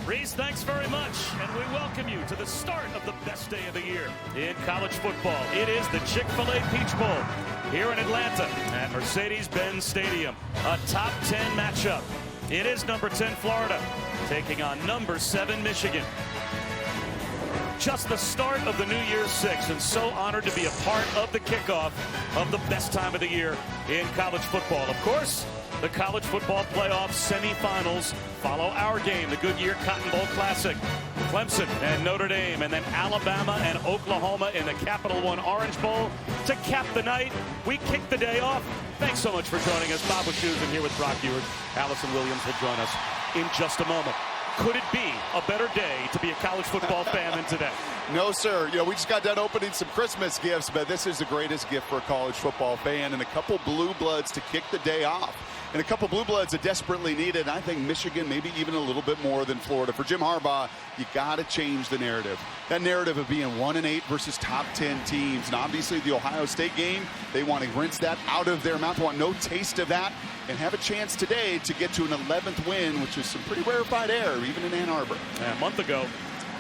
Reese, thanks very much, and we welcome you to the start of the best day of the year in college football. It is the Chick-fil-A Peach Bowl here in Atlanta at Mercedes-Benz Stadium. A top 10 matchup. It is number 10 Florida taking on number 7 Michigan. Just the start of the New Year's Six, and so honored to be a part of the kickoff of the best time of the year in college football. Of course, the college football playoff semifinals follow our game, the Goodyear Cotton Bowl Classic. Clemson and Notre Dame, and then Alabama and Oklahoma in the Capital One Orange Bowl to cap the night. We kick the day off. Thanks so much for joining us. Bob Wischusen here with Brock Ewert. Allison Williams will join us in just a moment. Could it be a better day to be a college football fan than today? No, sir. You know, we just got done opening some Christmas gifts, but this is the greatest gift for a college football fan, and a couple blue bloods to kick the day off. And a couple blue bloods that desperately needed. I think Michigan maybe even a little bit more than Florida. For Jim Harbaugh, you got to change the narrative. That narrative of being 1-8 versus top 10 teams. And obviously the Ohio State game, they want to rinse that out of their mouth, want no taste of that, and have a chance today to get to an 11th win, which is some pretty rarefied air, even in Ann Arbor. A month ago,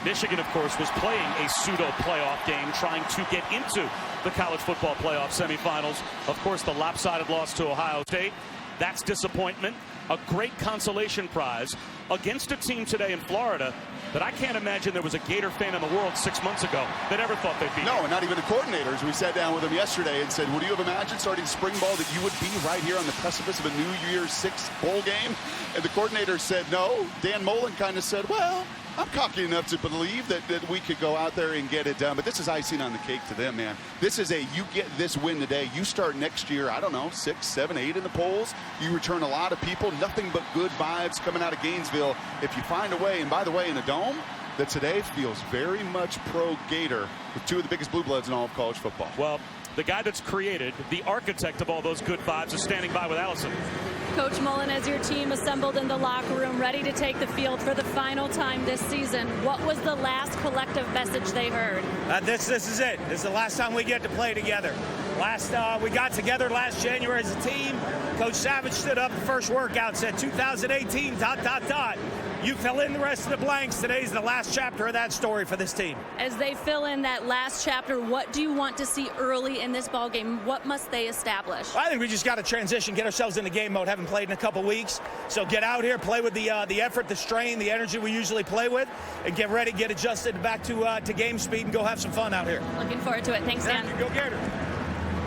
Michigan, of course, was playing a pseudo-playoff game, trying to get into the college football playoff semifinals. Of course, the lopsided loss to Ohio State. That's disappointment. A great consolation prize against a team today in Florida that I can't imagine there was a Gator fan in the world 6 months ago that ever thought they'd be. No, and not even the coordinators. We sat down with them yesterday and said, would you have imagined starting spring ball that you would be right here on the precipice of a New Year's Six bowl game? And the coordinators said no. Dan Mullen kind of said, well, I'm cocky enough to believe that we could go out there and get it done. But this is icing on the cake to them, man. This is you get this win today. You start next year, I don't know, 6, 7, 8 in the polls. You return a lot of people. Nothing but good vibes coming out of Gainesville. If you find a way, and by the way, in the Dome, that today feels very much pro-Gator with two of the biggest blue bloods in all of college football. Well, the guy that's created, the architect of all those good vibes, is standing by with Allison. Coach Mullen, as your team assembled in the locker room, ready to take the field for the final time this season, what was the last collective message they heard? This is it. This is the last time we get to play together. We got together last January as a team. Coach Savage stood up the first workout, said 2018, ... You fill in the rest of the blanks. Today's the last chapter of that story for this team. As they fill in that last chapter, what do you want to see early in this ball game? What must they establish? I think we just got to transition, get ourselves into game mode. Haven't played in a couple weeks, so get out here, play with the effort, the strain, the energy we usually play with, and get ready, get adjusted back to game speed, and go have some fun out here. Looking forward to it. Thanks, Dan. Go Gators.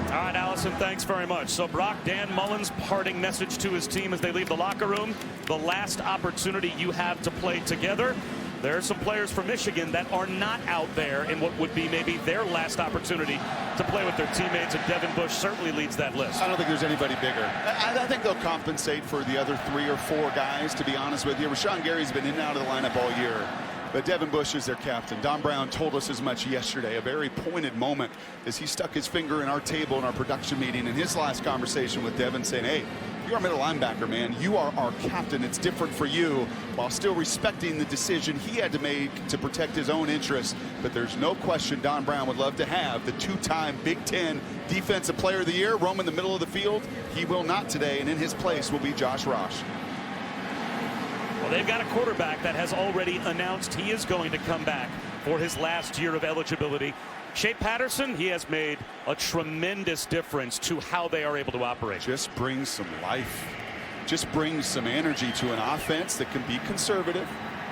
All right, Allison, thanks very much. So, Brock, Dan Mullen's parting message to his team as they leave the locker room, the last opportunity you have to play together. There are some players from Michigan that are not out there in what would be maybe their last opportunity to play with their teammates, and Devin Bush certainly leads that list. I don't think there's anybody bigger. I think they'll compensate for the other 3 or 4 guys, to be honest with you. Rashawn Gary's been in and out of the lineup all year. But Devin Bush is their captain. Don Brown told us as much yesterday, a very pointed moment as he stuck his finger in our table in our production meeting in his last conversation with Devin, saying, hey, you're our middle linebacker, man. You are our captain. It's different for you, while still respecting the decision he had to make to protect his own interests. But there's no question Don Brown would love to have the 2-time Big Ten Defensive Player of the Year roam in the middle of the field. He will not today, and in his place will be Josh Rosh. Well, they've got a quarterback that has already announced he is going to come back for his last year of eligibility. Shea Patterson, he has made a tremendous difference to how they are able to operate. Just brings some life. Just brings some energy to an offense that can be conservative.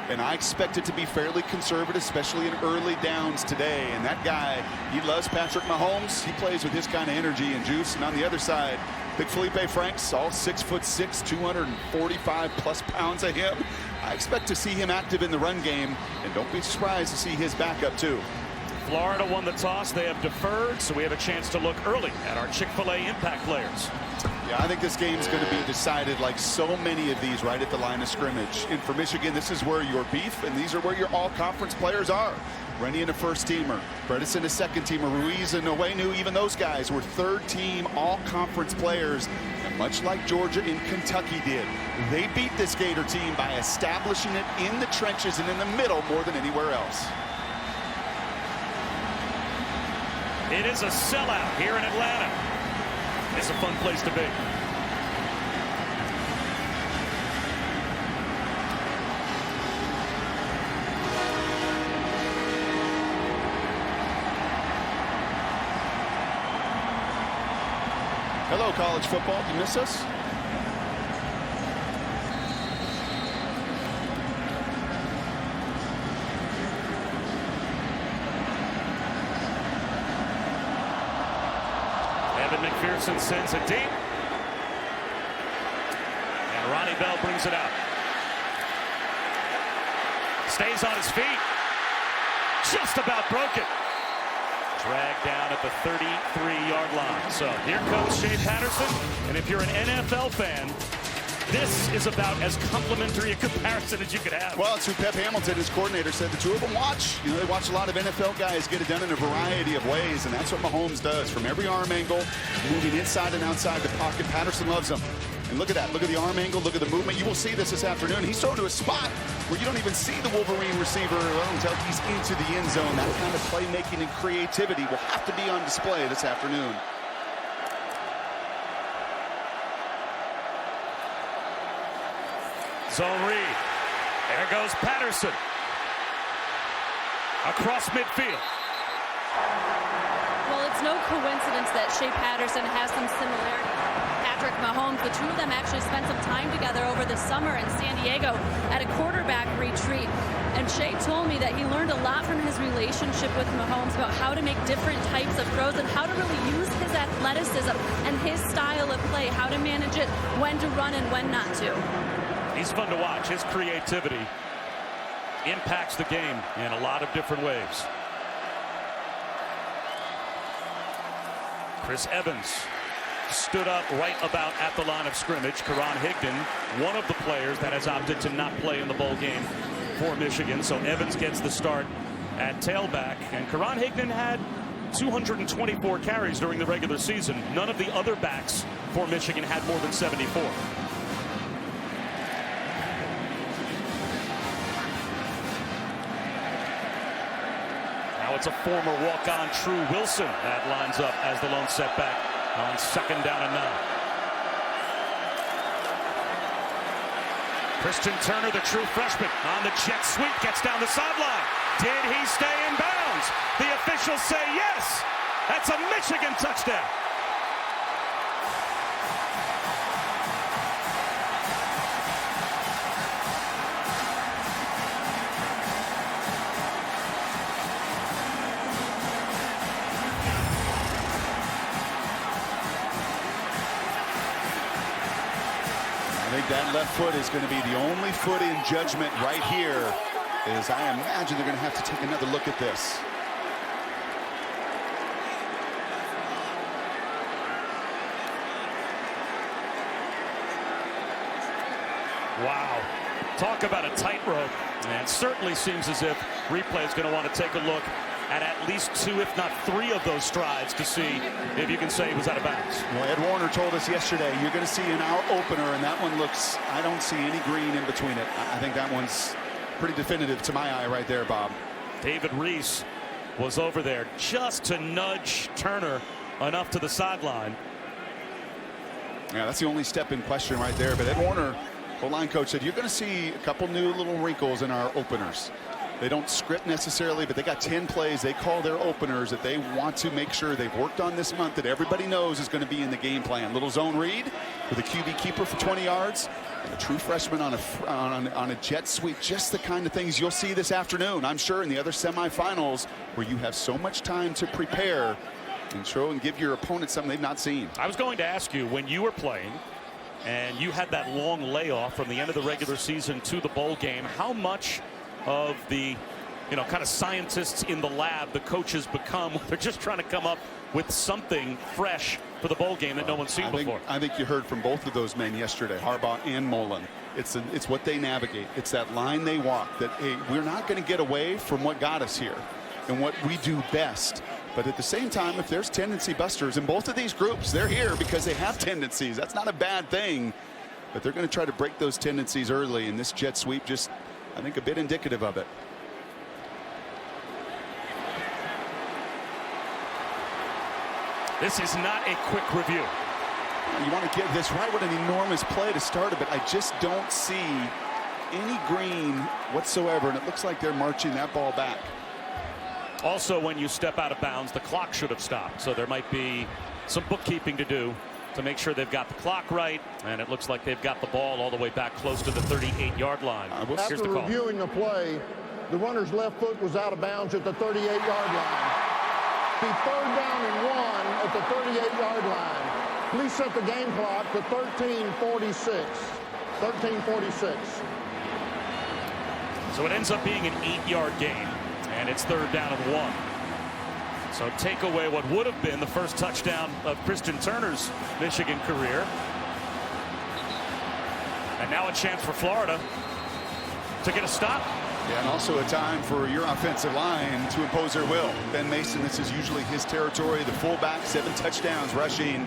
And I expect it to be fairly conservative, especially in early downs today. And that guy, he loves Patrick Mahomes. He plays with his kind of energy and juice. And on the other side, big Feleipe Franks, all 6'6", 245 plus pounds of him. I expect to see him active in the run game, and don't be surprised to see his backup too. Florida won the toss. They have deferred, so we have a chance to look early at our Chick-fil-A impact players. Yeah, I think this game's going to be decided like so many of these right at the line of scrimmage. And for Michigan, this is where your beef, and these are where your all-conference players are. Rennie and a first-teamer, Bredesen a second-teamer, Ruiz and Owenu, even those guys were third-team all-conference players. And much like Georgia and Kentucky did, they beat this Gator team by establishing it in the trenches and in the middle more than anywhere else. It is a sellout here in Atlanta. It's a fun place to be. Hello, college football. You miss us? Evan McPherson sends it deep. And Ronnie Bell brings it out. Stays on his feet. Just about broke it. Dragged down at the 33-yard line. So here comes Shea Patterson. And if you're an NFL fan, this is about as complimentary a comparison as you could have. Well, it's who Pep Hamilton, his coordinator, said the two of them watch. You know, they watch a lot of NFL guys get it done in a variety of ways, and that's what Mahomes does. From every arm angle, moving inside and outside the pocket. Patterson loves them. And look at that. Look at the arm angle. Look at the movement. You will see this afternoon. He's thrown to a spot where you don't even see the Wolverine receiver until he's into the end zone. That kind of playmaking and creativity will have to be on display this afternoon. Zone read. There goes Patterson. Across midfield. Well, it's no coincidence that Shea Patterson has some similarity. Patrick Mahomes, the two of them actually spent some time together over the summer in San Diego at a quarterback retreat. And Shea told me that he learned a lot from his relationship with Mahomes about how to make different types of throws and how to really use his athleticism and his style of play, how to manage it, when to run and when not to. He's fun to watch. His creativity impacts the game in a lot of different ways. Chris Evans stood up right about at the line of scrimmage. Karan Higdon, one of the players that has opted to not play in the bowl game for Michigan. So Evans gets the start at tailback. And Karan Higdon had 224 carries during the regular season. None of the other backs for Michigan had more than 74. Now it's a former walk-on True Wilson that lines up as the lone setback on 2nd down and 9. Christian Turner, the true freshman, on the jet sweep, gets down the sideline. Did he stay in bounds? The officials say yes. That's a Michigan touchdown. I think that left foot is going to be the only foot in judgment right here, as I imagine they're going to have to take another look at this. Wow. Talk about a tightrope. And certainly seems as if replay is going to want to take a look at least 2, if not 3 of those strides to see if you can say he was out of bounds. Well, Ed Warner told us yesterday, you're going to see in our opener, and that one looks, I don't see any green in between it. I think that one's pretty definitive to my eye right there, Bob. David Reese was over there just to nudge Turner enough to the sideline. Yeah, that's the only step in question right there. But Ed Warner, O-line coach, said you're going to see a couple new little wrinkles in our openers. They don't script necessarily, but they got 10 plays they call their openers that they want to make sure they've worked on this month that everybody knows is going to be in the game plan. Little zone read with a QB keeper for 20 yards and a true freshman on a jet sweep. Just the kind of things you'll see this afternoon, I'm sure, in the other semifinals where you have so much time to prepare and show and give your opponent something they've not seen. I was going to ask you, when you were playing and you had that long layoff from the end of the regular season to the bowl game, how much of the, kind of scientists in the lab the coaches become? They're just trying to come up with something fresh for the bowl game that no one's seen before. I think you heard from both of those men yesterday, Harbaugh and Mullen. It's what they navigate. It's that line they walk, that, hey, we're not going to get away from what got us here and what we do best. But at the same time, if there's tendency busters in both of these groups, they're here because they have tendencies. That's not a bad thing. But they're going to try to break those tendencies early, and this jet sweep just, I think, a bit indicative of it. This is not a quick review. You want to give this right with an enormous play to start it, but I just don't see any green whatsoever, and it looks like they're marching that ball back. Also, when you step out of bounds, the clock should have stopped, so there might be some bookkeeping to do to make sure they've got the clock right, and it looks like they've got the ball all the way back close to the 38-yard line. Here's the call. After reviewing the play, the runner's left foot was out of bounds at the 38-yard line. Be 3rd down and 1 at the 38-yard line. Please set the game clock to 13:46. 13:46. So it ends up being an 8-yard gain, and it's 3rd down and 1. So take away what would have been the first touchdown of Christian Turner's Michigan career. And now a chance for Florida to get a stop. Yeah, and also a time for your offensive line to impose their will. Ben Mason, this is usually his territory. The fullback, 7 touchdowns rushing.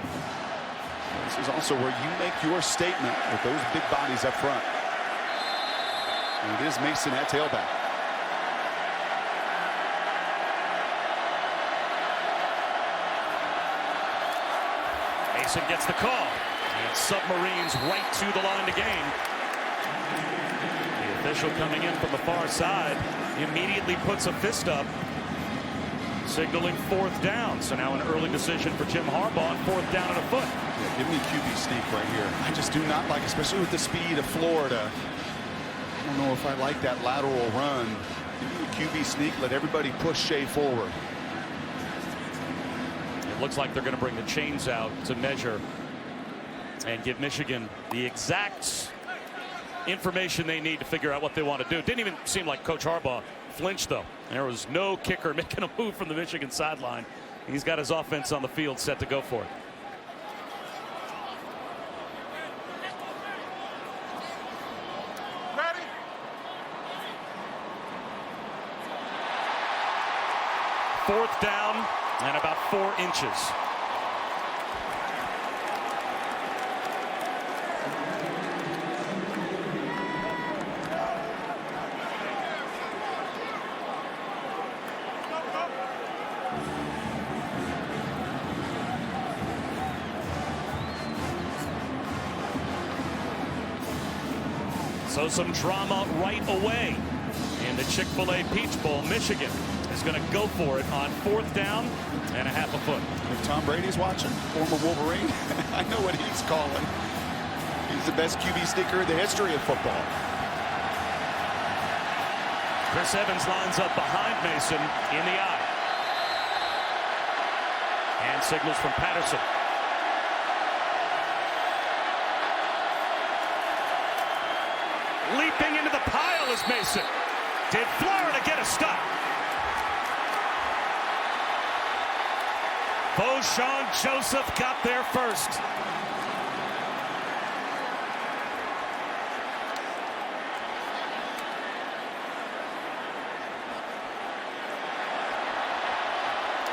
This is also where you make your statement with those big bodies up front. And it is Mason at tailback. Mason gets the call, and submarines right to the line to gain. The official coming in from the far side immediately puts a fist up, signaling 4th down. So now an early decision for Jim Harbaugh, 4th down and a foot. Yeah, give me a QB sneak right here. I just do not like, especially with the speed of Florida. I don't know if I like that lateral run. Give me a QB sneak, let everybody push Shea forward. Looks like they're going to bring the chains out to measure and give Michigan the exact information they need to figure out what they want to do. Didn't even seem like Coach Harbaugh flinched, though. There was no kicker making a move from the Michigan sideline. He's got his offense on the field set to go for it. Ready? Fourth down and about 4 inches. So some drama right away in the Chick-fil-A Peach Bowl. Michigan is going to go for it on 4th down and a half a foot. If Tom Brady's watching, former Wolverine, I know what he's calling. He's the best QB sneaker in the history of football. Chris Evans lines up behind Mason in the eye. And signals from Patterson. Leaping into the pile is Mason. Did Florida get a stop? Voshon Joseph got there first.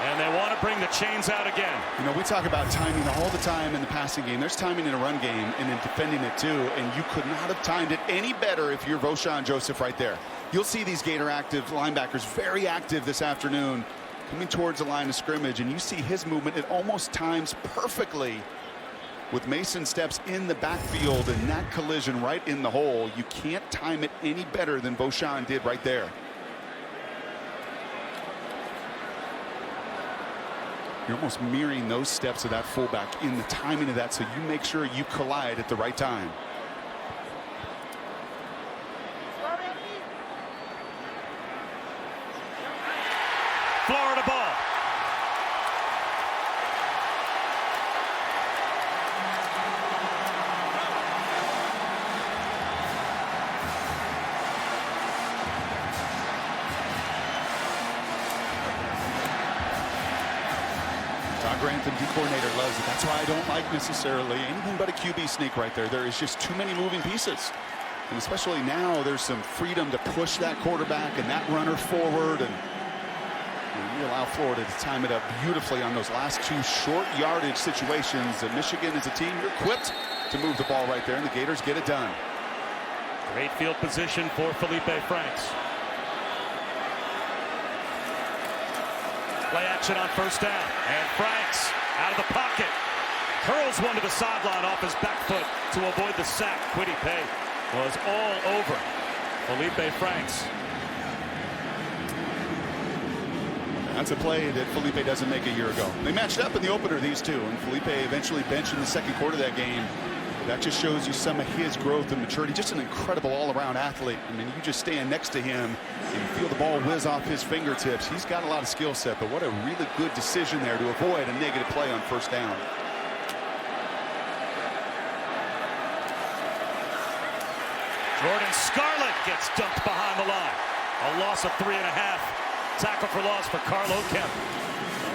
And they want to bring the chains out again. You know, we talk about timing all the time in the passing game. There's timing in a run game and in defending it too. And you could not have timed it any better if you're Voshon Joseph right there. You'll see these Gator active linebackers very active this afternoon coming towards the line of scrimmage. And you see his movement. It almost times perfectly with Mason steps in the backfield and that collision right in the hole. You can't time it any better than Voshon did right there. You're almost mirroring those steps of that fullback in the timing of that, so you make sure you collide at the right time. Florida ball. Grantham, D coordinator, loves it. That's why I don't like necessarily anything but a QB sneak right there. There is just too many moving pieces. And especially now, there's some freedom to push that quarterback and that runner forward. And you allow Florida to time it up beautifully on those last 2 short yardage situations. And Michigan as a team, you're equipped to move the ball right there, and the Gators get it done. Great field position for Feleipe Franks. Play action on 1st down, and Franks out of the pocket curls one to the sideline off his back foot to avoid the sack. Quiddy Pay was all over Feleipe Franks. That's a play that Feleipe doesn't make a year ago. They matched up in the opener, these two, and Feleipe eventually benched in the second quarter of that game. That just shows you some of his growth and maturity. Just an incredible all-around athlete. I mean, you just stand next to him and you feel the ball whiz off his fingertips. He's got a lot of skill set, but what a really good decision there to avoid a negative play on first down. Jordan Scarlett gets dumped behind the line. A loss of 3.5. Tackle for loss for Carlo Kemp.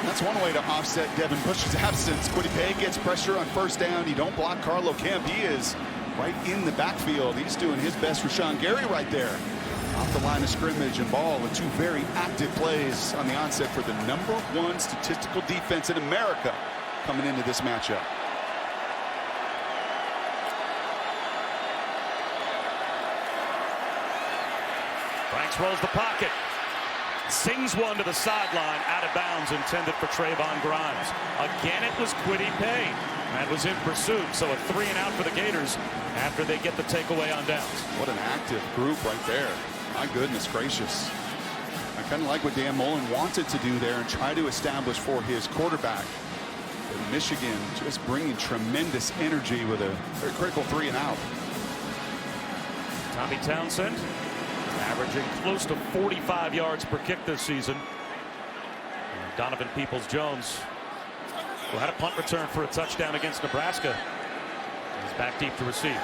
That's one way to offset Devin Bush's absence. Feleipe gets pressure on first down. You don't block Carlo Kemp. He is right in the backfield. He's doing his best. Rashawn Gary right there. Off the line of scrimmage and ball with two very active plays on the onset for the #1 statistical defense in America coming into this matchup. Franks rolls the pocket. Sings one to the sideline, out of bounds, intended for Trayvon Grimes. Again, it was Kwity Paye that was in pursuit, so a 3 and out for the Gators after they get the takeaway on downs. What an active group right there. My goodness gracious. I kind of like what Dan Mullen wanted to do there and try to establish for his quarterback. But Michigan just bringing tremendous energy with a very critical 3 and out. Tommy Townsend averaging close to 45 yards per kick this season. And Donovan Peoples-Jones, who had a punt return for a touchdown against Nebraska, is back deep to receive.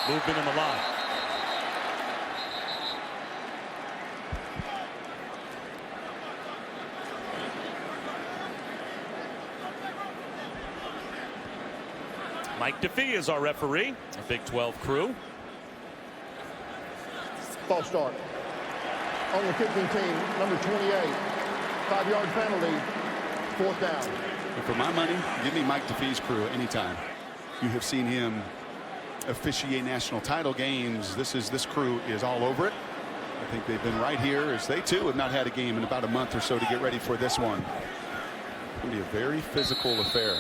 Movement in the line. Mike DeFee is our referee, a Big 12 crew. False start. On the kicking team, number 28. 5-yard penalty, 4th down. And for my money, give me Mike DeFee's crew anytime. You have seen him officiate national title games. This crew is all over it. I think they've been right here as they too have not had a game in about a month or so to get ready for this one. It's going to be a very physical affair.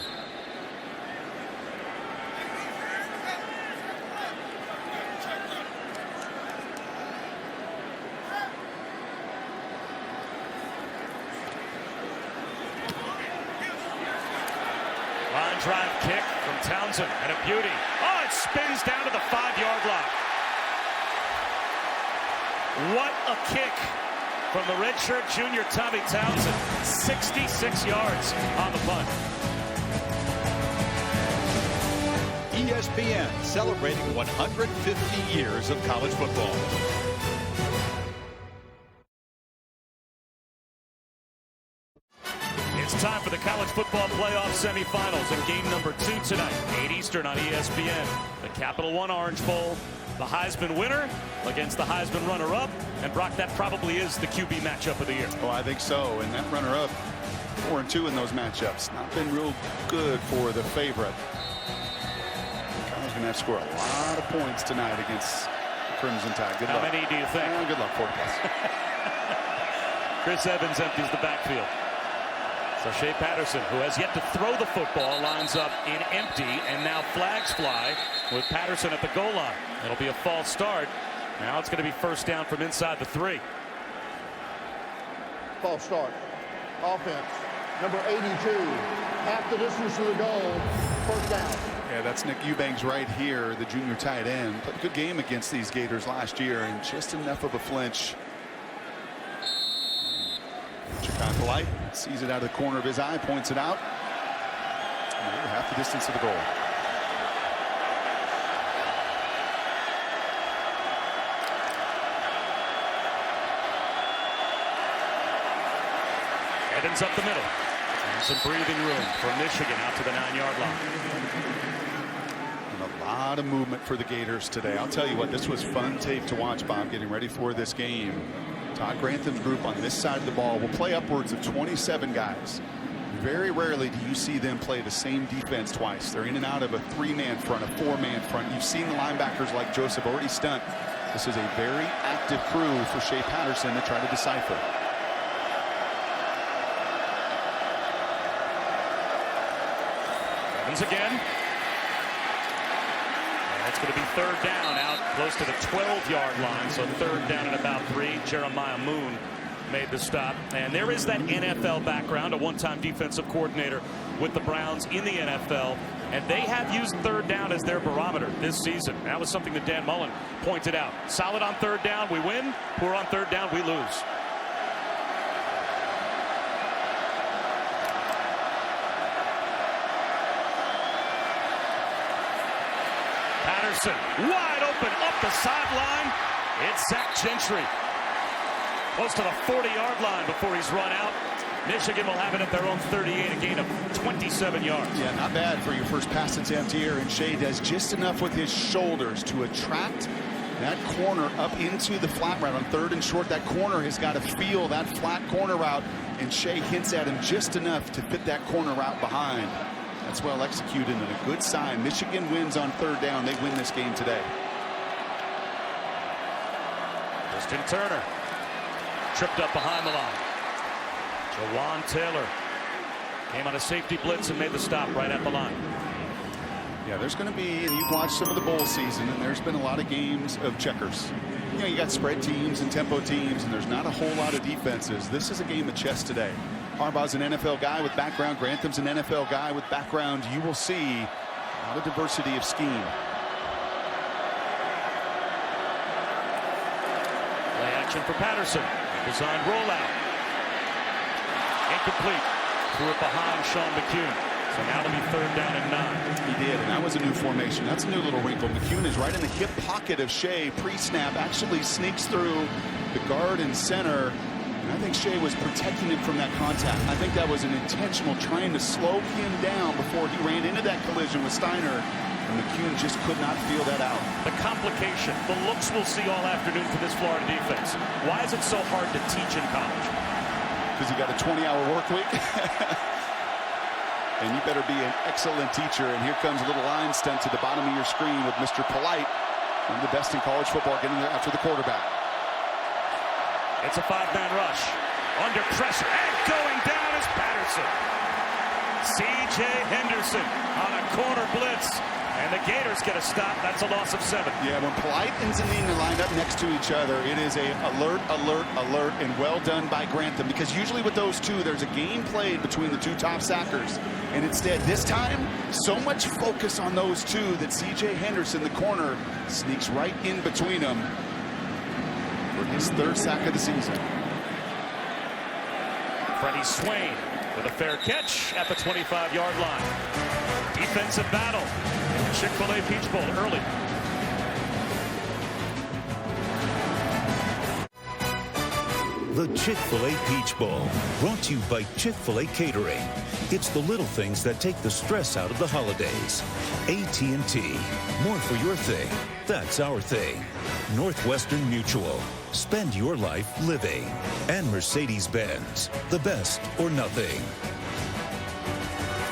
Line drive kick from Townsend, and a beauty. Oh, it spins down to the 5-yard line. What a kick from the redshirt junior Tommy Townsend. 66 yards on the punt. ESPN celebrating 150 years of college football. It's time for the college football playoff semifinals and game number 2 tonight, 8 Eastern on ESPN. The Capital One Orange Bowl, the Heisman winner against the Heisman runner-up. And Brock, that probably is the QB matchup of the year. Oh, I think so. And that runner-up, 4-2 in those matchups. Not been real good for the favorite. Kyle's going to have to score a lot of points tonight against the Crimson Tide. Good luck. How many do you think? Good luck, 4+. Chris Evans empties the backfield. So Shea Patterson, who has yet to throw the football, lines up in empty, and now flags fly with Patterson at the goal line. It'll be a false start. Now it's going to be first down from inside the 3. False start. Offense, number 82. Half the distance to the goal, 1st down. Yeah, that's Nick Eubanks right here, the junior tight end. Played a good game against these Gators last year, and just enough of a flinch. Feleipe sees it out of the corner of his eye, points it out. Half the distance to the goal. Evans up the middle. And some breathing room for Michigan out to the 9-yard line. And a lot of movement for the Gators today. I'll tell you what, this was fun tape to watch, Bob, getting ready for this game. Todd Grantham's group on this side of the ball will play upwards of 27 guys. Very rarely do you see them play the same defense twice. They're in and out of a 3-man front, a 4-man front. You've seen the linebackers like Joseph already stunt. This is a very active crew for Shea Patterson to try to decipher. Evans again. That's going to be 3rd down out close to the 12-yard line. So 3rd down at about 3. Jeremiah Moon made the stop. And there is that NFL background, a one-time defensive coordinator with the Browns in the NFL. And they have used third down as their barometer this season. That was something that Dan Mullen pointed out. Solid on third down, we win. Poor on third down, we lose. Patterson, wide open up the sideline. It's Zach Gentry. Close to the 40-yard line before he's run out. Michigan will have it at their own 38, a gain of 27 yards. Yeah, not bad for your first pass attempt here. And Shea does just enough with his shoulders to attract that corner up into the flat route on 3rd and short. That corner has got to feel that flat corner route, and Shea hints at him just enough to fit that corner route behind. That's well executed and a good sign. Michigan wins on 3rd down. They win this game today. Justin Turner tripped up behind the line. Jawan Taylor came on a safety blitz and made the stop right at the line. Yeah, there's going to be, and you've watched some of the bowl season, and there's been a lot of games of checkers. You know, you got spread teams and tempo teams, and there's not a whole lot of defenses. This is a game of chess today. Harbaugh's an NFL guy with background. Grantham's an NFL guy with background. You will see a lot of diversity of scheme. Play action for Patterson. Designed rollout. Incomplete. Threw it behind Sean McCune. So now it'll be 3rd down and 9. He did, and that was a new formation. That's a new little wrinkle. McCune is right in the hip pocket of Shea. Pre-snap actually sneaks through the guard and center. And I think Shea was protecting him from that contact. I think that was an intentional trying to slow him down before he ran into that collision with Steiner. And McCune just could not feel that out. The complication, the looks we'll see all afternoon for this Florida defense. Why is it so hard to teach in college? Because you got a 20-hour work week. And you better be an excellent teacher. And here comes a little line stunt to the bottom of your screen with Mr. Feleipe, one of the best in college football, getting there after the quarterback. It's a 5-man rush. Under pressure. And going down is Patterson. C.J. Henderson on a corner blitz. And the Gators get a stop. That's a loss of 7. Yeah, when Feleipe and Zanine are lined up next to each other, it is a alert, alert, alert, and well done by Grantham. Because usually with those two, there's a game played between the two top sackers. And instead, this time, so much focus on those two that C.J. Henderson, the corner, sneaks right in between them for his 3rd sack of the season. Freddie Swain with a fair catch at the 25-yard line. Defensive battle. Chick-fil-A Peach Bowl early. The Chick-fil-A Peach Bowl, brought to you by Chick-fil-A Catering. It's the little things that take the stress out of the holidays. AT&T, more for your thing. That's our thing. Northwestern Mutual, spend your life living. And Mercedes-Benz, the best or nothing.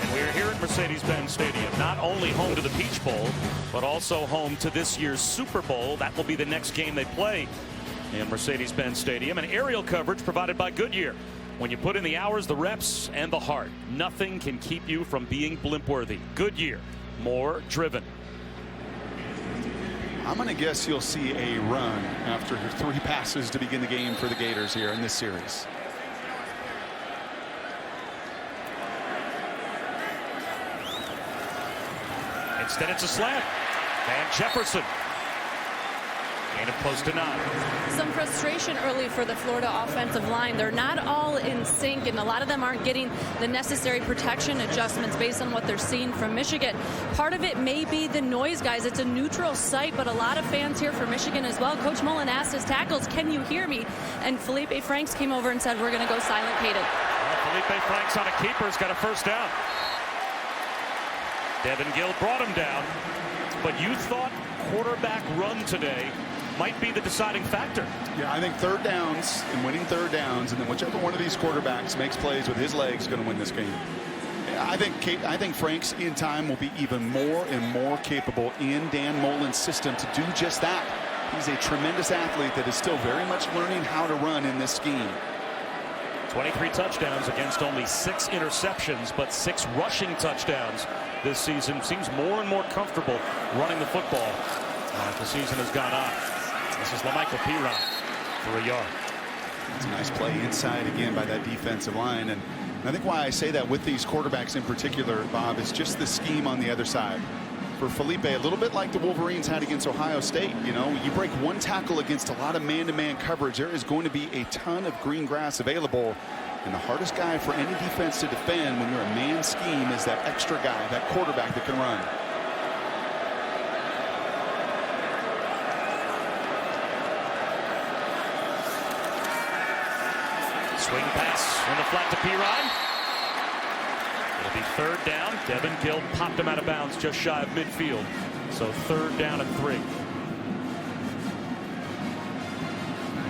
And we're here at Mercedes-Benz Stadium, not only home to the Peach Bowl, but also home to this year's Super Bowl. That will be the next game they play in Mercedes-Benz Stadium. And aerial coverage provided by Goodyear. When you put in the hours, the reps, and the heart, nothing can keep you from being blimp-worthy. Goodyear, more driven. I'm going to guess you'll see a run after 3 passes to begin the game for the Gators here in this series. Instead, it's a slant. And Jefferson. Gain of close to 9. Some frustration early for the Florida offensive line. They're not all in sync, and a lot of them aren't getting the necessary protection adjustments based on what they're seeing from Michigan. Part of it may be the noise, guys. It's a neutral site, but a lot of fans here for Michigan as well. Coach Mullen asked his tackles, "Can you hear me?" And Feleipe Franks came over and said, "We're going to go silent, Caden." Feleipe Franks on a keeper's got a 1st down. Devin Gill brought him down, but you thought quarterback run today might be the deciding factor. Yeah, I think 3rd downs and winning 3rd downs, and then whichever one of these quarterbacks makes plays with his legs is going to win this game. I think Franks in time will be even more and more capable in Dan Mullen's system to do just that. He's a tremendous athlete that is still very much learning how to run in this scheme. 23 touchdowns against only 6 interceptions, but 6 rushing touchdowns this season. Seems more and more comfortable running the football as the season has gone on. This is La'Mical Perine for a yard. It's a nice play inside again by that defensive line. And I think why I say that with these quarterbacks in particular, Bob, is just the scheme on the other side. For Feleipe, a little bit like the Wolverines had against Ohio State. You know, you break one tackle against a lot of man-to-man coverage, there is going to be a ton of green grass available. And the hardest guy for any defense to defend when you're a man scheme is that extra guy, that quarterback that can run. Swing pass in the flat to Perine. It'll be third down. Devin Gill popped him out of bounds just shy of midfield. So third down and 3.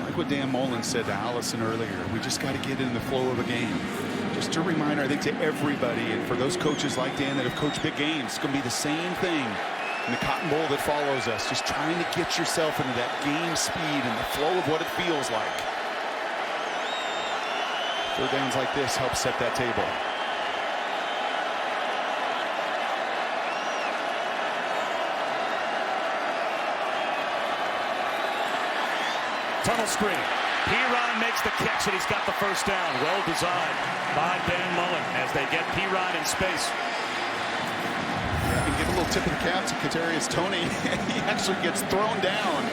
Like what Dan Mullen said to Allison earlier, we just got to get in the flow of a game. Just a reminder, I think, to everybody, and for those coaches like Dan that have coached big games, it's going to be the same thing in the Cotton Bowl that follows us. Just trying to get yourself into that game speed and the flow of what it feels like. Third downs like this help set that table. Tunnel screen. Perine makes the catch, and he's got the first down. Well designed by Dan Mullen as they get Perine in space. Yeah, and give a little tip of the cap to Kadarius Toney. He actually gets thrown down.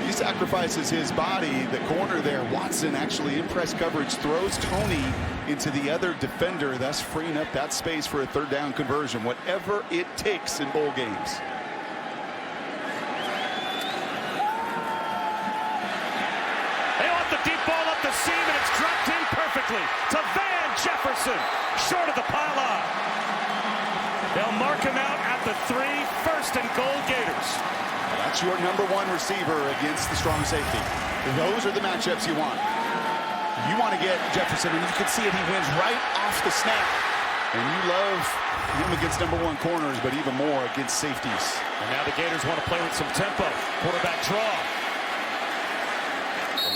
He sacrifices his body. The corner there, Watson, actually in press coverage, throws Toney into the other defender, thus freeing up that space for a third down conversion. Whatever it takes in bowl games. Deep ball up the seam, and it's dropped in perfectly to Van Jefferson, short of the pylon. They'll mark him out at the 3, first and goal Gators. That's your #1 receiver against the strong safety. Those are the matchups you want. You want to get Jefferson, and you can see it, he wins right off the snap. And you love him against #1 corners, but even more against safeties. And now the Gators want to play with some tempo. Quarterback draw.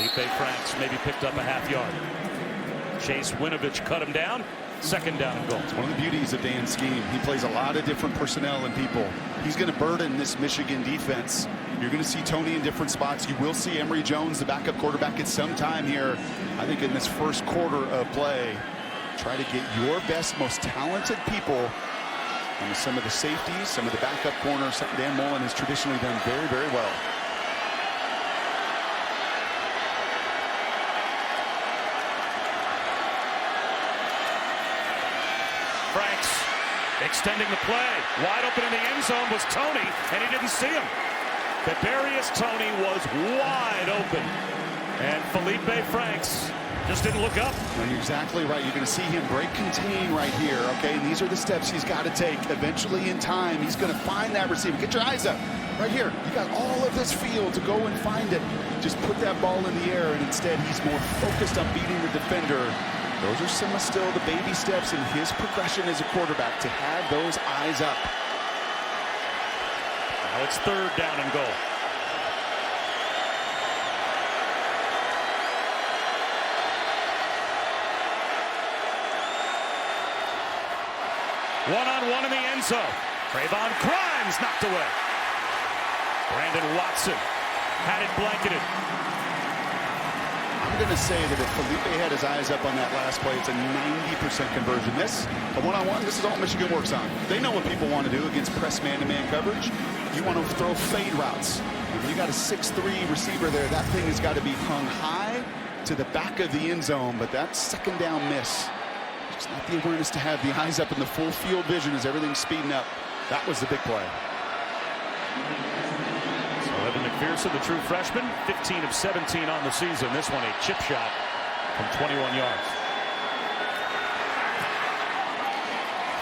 Feleipe Franks maybe picked up a half yard. Chase Winovich cut him down. Second down and goal. It's one of the beauties of Dan's scheme. He plays a lot of different personnel and people. He's going to burden this Michigan defense. You're going to see Toney in different spots. You will see Emory Jones, the backup quarterback, at some time here, I think, in this first quarter of play. Try to get your best, most talented people on some of the safeties, some of the backup corners. Something Dan Mullen has traditionally done very, very well. Franks extending the play. Wide open in the end zone was Toney, and he didn't see him. Kadarius Toney was wide open, and Feleipe Franks just didn't look up. And you're exactly right. You're going to see him break contain right here, okay? And these are the steps he's got to take. Eventually in time, he's going to find that receiver. Get your eyes up. Right here. You got all of this field to go and find it. Just put that ball in the air, and instead he's more focused on beating the defender. Those are some of still the baby steps in his progression as a quarterback, to have those eyes up. Now it's third down and goal. One-on-one in the end zone. Trayvon Grimes knocked away. Brandon Watson had it blanketed. I'm going to say that if Feleipe had his eyes up on that last play, it's a 90% conversion. This, a one-on-one, this is all Michigan works on. They know what people want to do against press man-to-man coverage. You want to throw fade routes. If you got a 6'3" receiver there, that thing has got to be hung high to the back of the end zone, but that second down miss, just not the awareness to have the eyes up in the full field vision as everything's speeding up. That was the big play. So Evan McPherson, the true freshman, 15 of 17 on the season. This one a chip shot from 21 yards.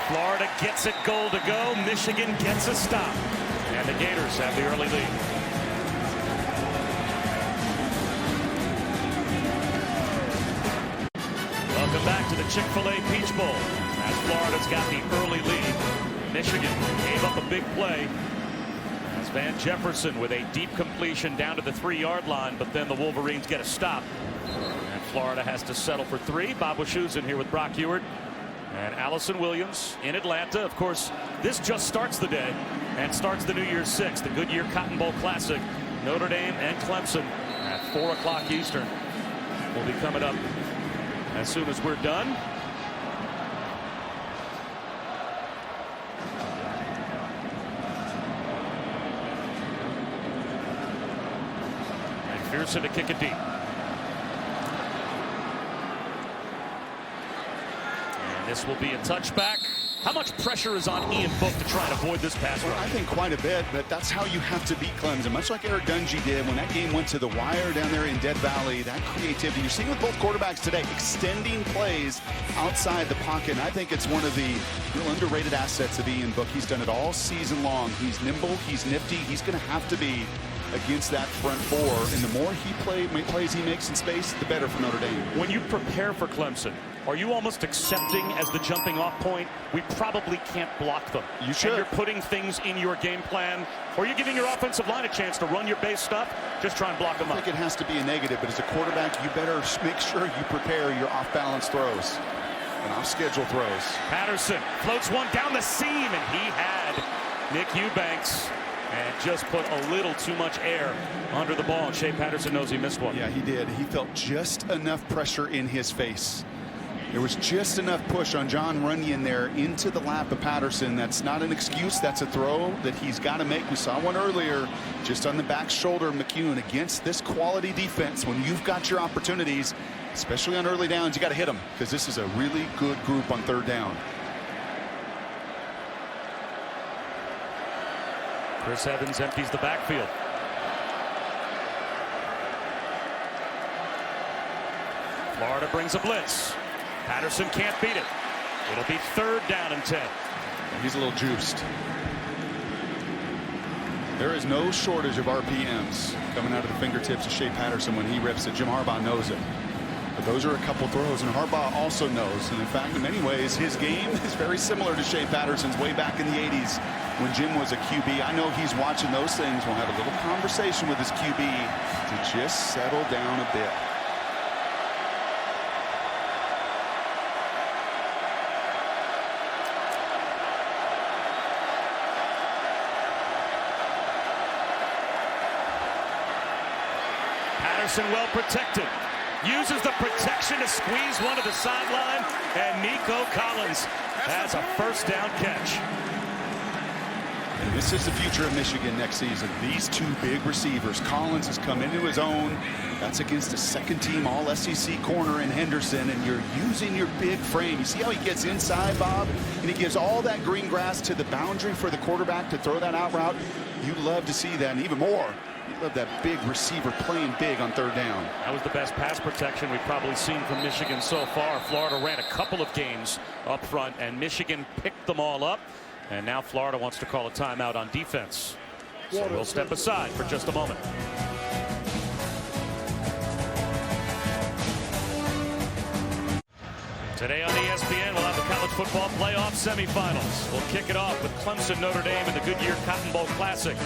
Florida gets it goal to go. Michigan gets a stop. And the Gators have the early lead. Welcome back to the Chick-fil-A Peach Bowl. As Florida's got the early lead. Michigan gave up a big play. As Van Jefferson with a deep completion down to the 3-yard line, but then the Wolverines get a stop. And Florida has to settle for 3. Bob Wischusen here with Brock Ewart and Allison Williams in Atlanta. Of course, this just starts the day and starts the New Year's 6, the Goodyear Cotton Bowl Classic. Notre Dame and Clemson at 4 o'clock Eastern. will be coming up as soon as we're done. McPherson to kick it deep. And this will be a touchback. How much pressure is on Ian Book to try and avoid this pass rush? I think quite a bit, but that's how you have to beat Clemson. Much like Eric Dungy did when that game went to the wire down there in Dead Valley. That creativity you're seeing with both quarterbacks today, extending plays outside the pocket. And I think it's one of the real underrated assets of Ian Book. He's done it all season long. He's nimble, he's nifty. He's going to have to be against that front four, and the more plays he makes in space, the better for Notre Dame. When you prepare for Clemson, are you almost accepting as the jumping off point, we probably can't block them? You should. And you're putting things in your game plan, or are you giving your offensive line a chance to run your base stuff, just try and block them up? I think it has to be a negative, but as a quarterback, you better make sure you prepare your off-balance throws and off-schedule throws. Patterson floats one down the seam, and he had Nick Eubanks and just put a little too much air under the ball. And Shea Patterson knows he missed one. Yeah, he did. He felt just enough pressure in his face. There was just enough push on John Runyon there into the lap of Patterson. That's not an excuse. That's a throw that he's got to make. We saw one earlier just on the back shoulder of McCune. Against this quality defense, when you've got your opportunities, especially on early downs, you got to hit them, because this is a really good group on third down. Chris Evans empties the backfield. Florida brings a blitz. Patterson can't beat it. It'll be 3rd down and 10. He's a little juiced. There is no shortage of RPMs coming out of the fingertips of Shea Patterson when he rips it. Jim Harbaugh knows it. But those are a couple throws, and Harbaugh also knows. And in fact, in many ways, his game is very similar to Shea Patterson's way back in the 80s when Jim was a QB. I know he's watching those things. We'll have a little conversation with his QB to just settle down a bit. Patterson well protected. Uses the protection to squeeze one to the sideline, and Nico Collins has a 1st down catch. And this is the future of Michigan next season. These two big receivers. Collins has come into his own. That's against a 2nd-team All-SEC corner in Henderson, and you're using your big frame. You see how he gets inside, Bob? And he gives all that green grass to the boundary for the quarterback to throw that out route. You love to see that, and even more, you love that big receiver playing big on 3rd down. That was the best pass protection we've probably seen from Michigan so far. Florida ran a couple of games up front, and Michigan picked them all up. And now Florida wants to call a timeout on defense. So we'll step aside for just a moment. Today on ESPN, we'll have the college football playoff semifinals. We'll kick it off with Clemson, Notre Dame in the Goodyear Cotton Bowl Classic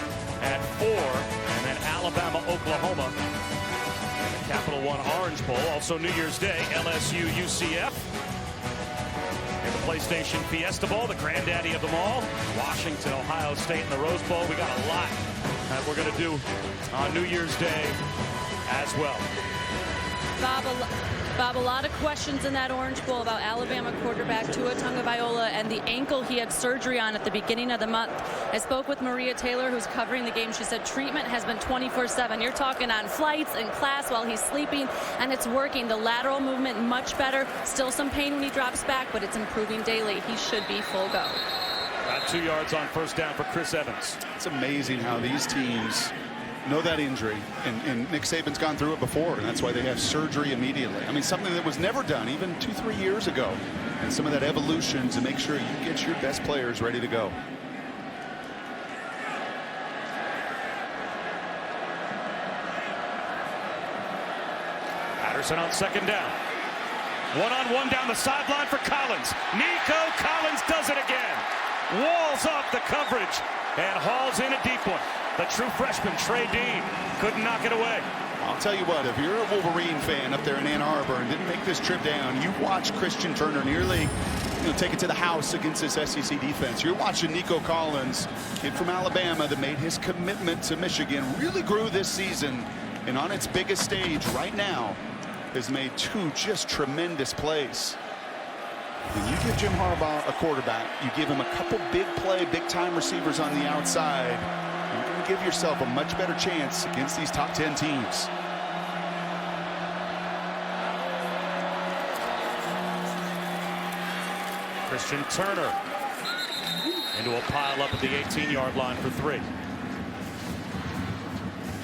at 4, and then Alabama, Oklahoma in the Capital One Orange Bowl. Also New Year's Day, LSU, UCF. In the PlayStation Fiesta Bowl, the granddaddy of them all, Washington, Ohio State in the Rose Bowl. We got a lot that we're going to do on New Year's Day as well. Bob, a lot of questions in that Orange Bowl about Alabama quarterback Tua Tagovailoa and the ankle he had surgery on at the beginning of the month. I spoke with Maria Taylor, who's covering the game. She said treatment has been 24/7. You're talking on flights and class while he's sleeping, and it's working. The lateral movement much better. Still some pain when he drops back, but it's improving daily. He should be full go. About 2 yards on 1st down for Chris Evans. It's amazing how these teams know that injury, and Nick Saban's gone through it before, and that's why they have surgery immediately. I mean, something that was never done even 2-3 years ago, and some of that evolution to make sure you get your best players ready to go. Patterson on 2nd down. One-on-one down the sideline for Collins. Nico Collins does it again. Walls off the coverage and hauls in a deep one. The true freshman, Trey Dean, couldn't knock it away. I'll tell you what, if you're a Wolverine fan up there in Ann Arbor and didn't make this trip down, you watched Christian Turner nearly take it to the house against this SEC defense. You're watching Nico Collins, kid from Alabama that made his commitment to Michigan, really grew this season, and on its biggest stage right now, has made 2 just tremendous plays. When you give Jim Harbaugh a quarterback, you give him a couple big play, big-time receivers on the outside, you're going to give yourself a much better chance against these top 10 teams. Christian Turner into a pile up at the 18-yard line for 3.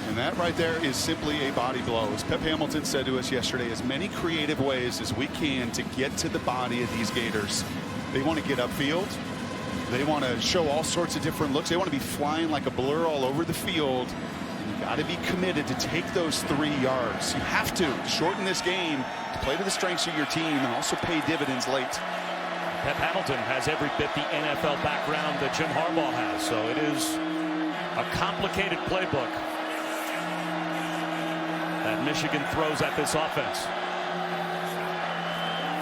And that right there is simply a body blow. As Pep Hamilton said to us yesterday, as many creative ways as we can to get to the body of these Gators. They want to get upfield. They want to show all sorts of different looks. They want to be flying like a blur all over the field. And you got to be committed to take those 3 yards. You have to shorten this game to play to the strengths of your team and also pay dividends late. Pep Hamilton has every bit the NFL background that Jim Harbaugh has, so it is a complicated playbook that Michigan throws at this offense.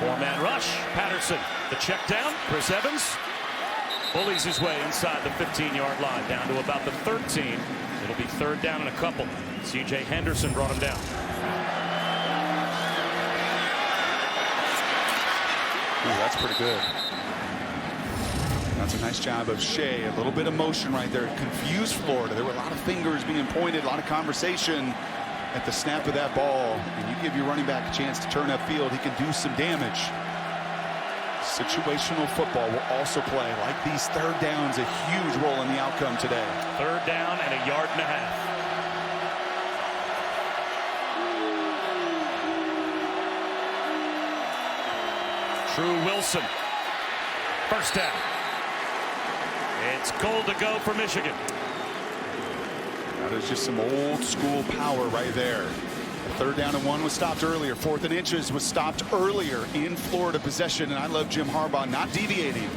4-man rush. Patterson, the check down. Chris Evans bullies his way inside the 15-yard line down to about the 13. It'll be 3rd down and a couple. C.J. Henderson brought him down. Ooh, that's pretty good. That's a nice job of Shea. A little bit of motion right there. It confused Florida. There were a lot of fingers being pointed, a lot of conversation at the snap of that ball. And you give your running back a chance to turn upfield, he can do some damage. Situational football will also play, like these 3rd downs, a huge role in the outcome today. 3rd down and a yard and a half. Drew Wilson, 1st down. It's goal to go for Michigan. That is just some old school power right there. The 3rd down and 1 was stopped earlier. 4th and inches was stopped earlier in Florida possession. And I love Jim Harbaugh not deviating,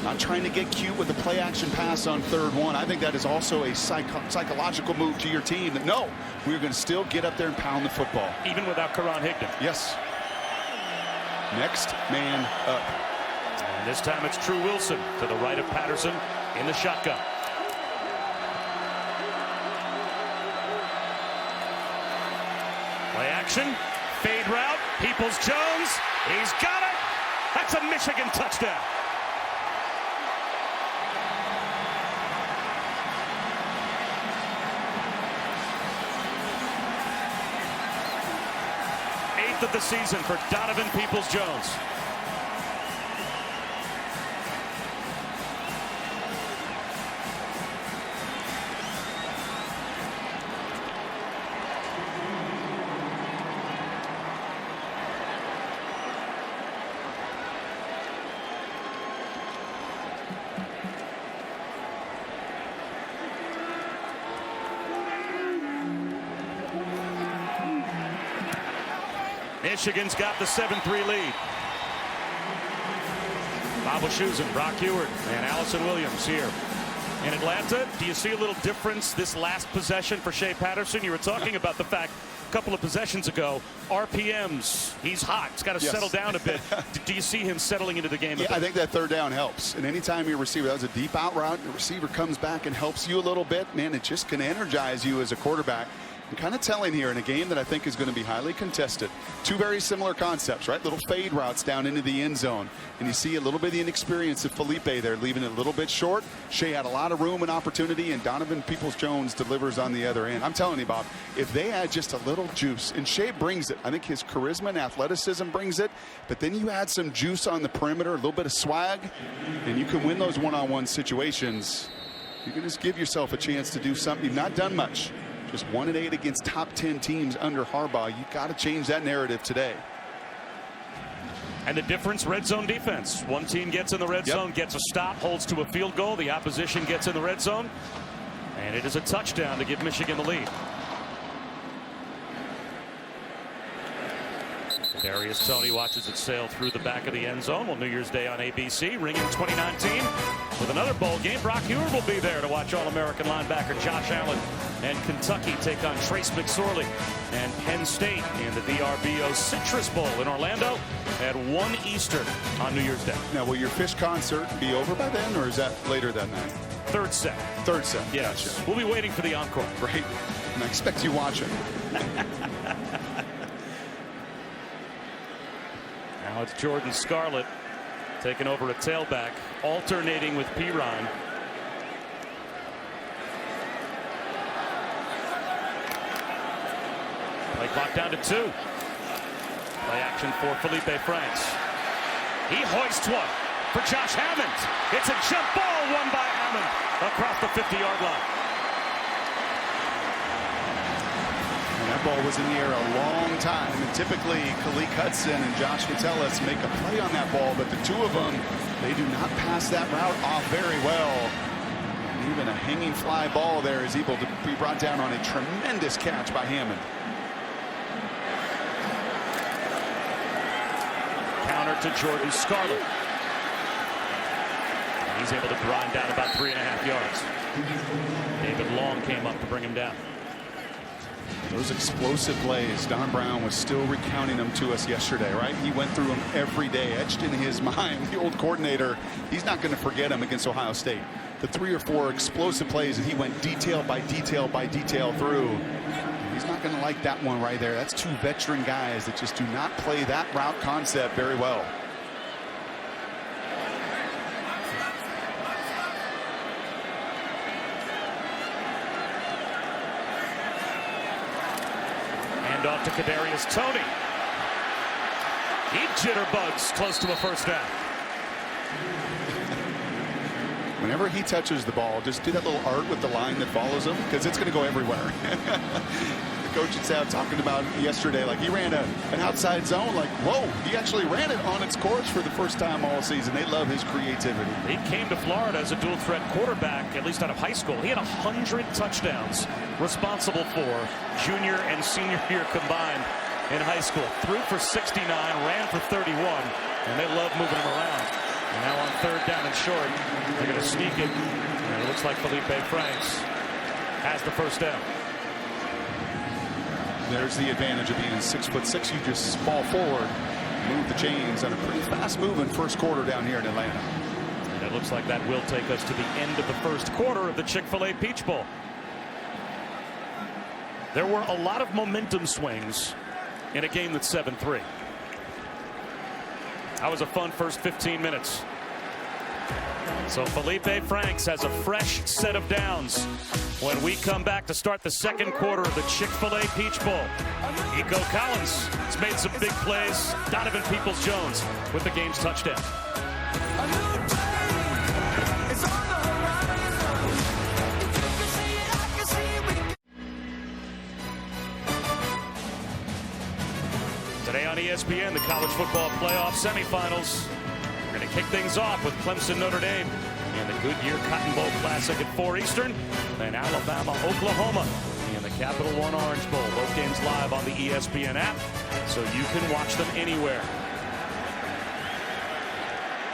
not trying to get cute with the play action pass on 3rd one. I think that is also a psychological move to your team that no, we're going to still get up there and pound the football. Even without Karan Higdon. Yes. Next man up. And this time it's Drew Wilson to the right of Patterson in the shotgun. Play action, fade route, Peoples-Jones, he's got it. That's a Michigan touchdown. Of the season for Donovan Peoples-Jones. Michigan's got the 7-3 lead. Bob Wischusen, Brock Ewart, and Allison Williams here in Atlanta. Do you see a little difference this last possession for Shea Patterson? You were talking about the fact a couple of possessions ago, RPMs, he's hot. He's got to settle down a bit. Do you see him settling into the game a bit? I think that 3rd down helps. And anytime your receiver, that was a deep out route, the receiver comes back and helps you a little bit, man, it just can energize you as a quarterback. And kind of telling here in a game that I think is going to be highly contested. 2 very similar concepts, right? Little fade routes down into the end zone. And you see a little bit of the inexperience of Feleipe there, leaving it a little bit short. Shea had a lot of room and opportunity, and Donovan Peoples-Jones delivers on the other end. I'm telling you, Bob, if they add just a little juice, and Shea brings it. I think his charisma and athleticism brings it. But then you add some juice on the perimeter, a little bit of swag, and you can win those one-on-one situations. You can just give yourself a chance to do something. You've not done much. Just 1-8 against top 10 teams under Harbaugh. You've got to change that narrative today. And the difference, red zone defense. One team gets in the red zone, gets a stop, holds to a field goal. The opposition gets in the red zone. And it is a touchdown to give Michigan the lead. Darius Toney watches it sail through the back of the end zone. Well, New Year's Day on ABC, ringing 2019 with another bowl game. Brock Ewart will be there to watch All-American linebacker Josh Allen and Kentucky take on Trace McSorley and Penn State in the VRBO Citrus Bowl in Orlando at 1 Eastern on New Year's Day. Now, will your Fish concert be over by then, or is that later that night? 3rd set. 3rd set. Yes. Gotcha. We'll be waiting for the encore. Great. And I expect you watching. Now it's Jordan Scarlett taking over a tailback, alternating with Perine. Play clock down to 2. Play action for Feleipe Franks. He hoists one for Josh Hammond. It's a jump ball won by Hammond across the 50-yard line. And that ball was in the air a long time. And typically, Khaleke Hudson and Josh Gattelis make a play on that ball, but the two of them, they do not pass that route off very well. And even a hanging fly ball there is able to be brought down on a tremendous catch by Hammond. Counter to Jordan Scarlett. And he's able to grind down about 3.5 yards. David Long came up to bring him down. Those explosive plays, Don Brown was still recounting them to us yesterday, right? He went through them every day, etched in his mind. The old coordinator, he's not going to forget them against Ohio State. The 3 or 4 explosive plays that he went detail by detail by detail through. He's not going to like that one right there. That's 2 veteran guys that just do not play that route concept very well. Hand off to Kadarius Toney. He jitterbugs close to a first down. Whenever he touches the ball, just do that little art with the line that follows him, because it's going to go everywhere. The coaching staff talking about yesterday, like he ran an outside zone, like, whoa, he actually ran it on its course for the first time all season. They love his creativity. He came to Florida as a dual threat quarterback, at least out of high school. He had 100 touchdowns, responsible for junior and senior year combined in high school. Threw for 69, ran for 31, and they love moving him around. And now on 3rd down and short, they're going to sneak it. And it looks like Feleipe Franks has the first down. There's the advantage of being 6'6". You just fall forward, move the chains on a pretty fast moving first quarter down here in Atlanta. And it looks like that will take us to the end of the first quarter of the Chick-fil-A Peach Bowl. There were a lot of momentum swings in a game that's 7-3. That was a fun first 15 minutes. So Feleipe Franks has a fresh set of downs when we come back to start the second quarter of the Chick-fil-A Peach Bowl. Nico Collins has made some big plays. Donovan Peoples-Jones with the game's touchdown. Today on ESPN, the college football playoff semifinals. We're going to kick things off with Clemson Notre Dame in the Goodyear Cotton Bowl Classic at 4 Eastern. Then Alabama, Oklahoma in the Capital One Orange Bowl. Both games live on the ESPN app, so you can watch them anywhere.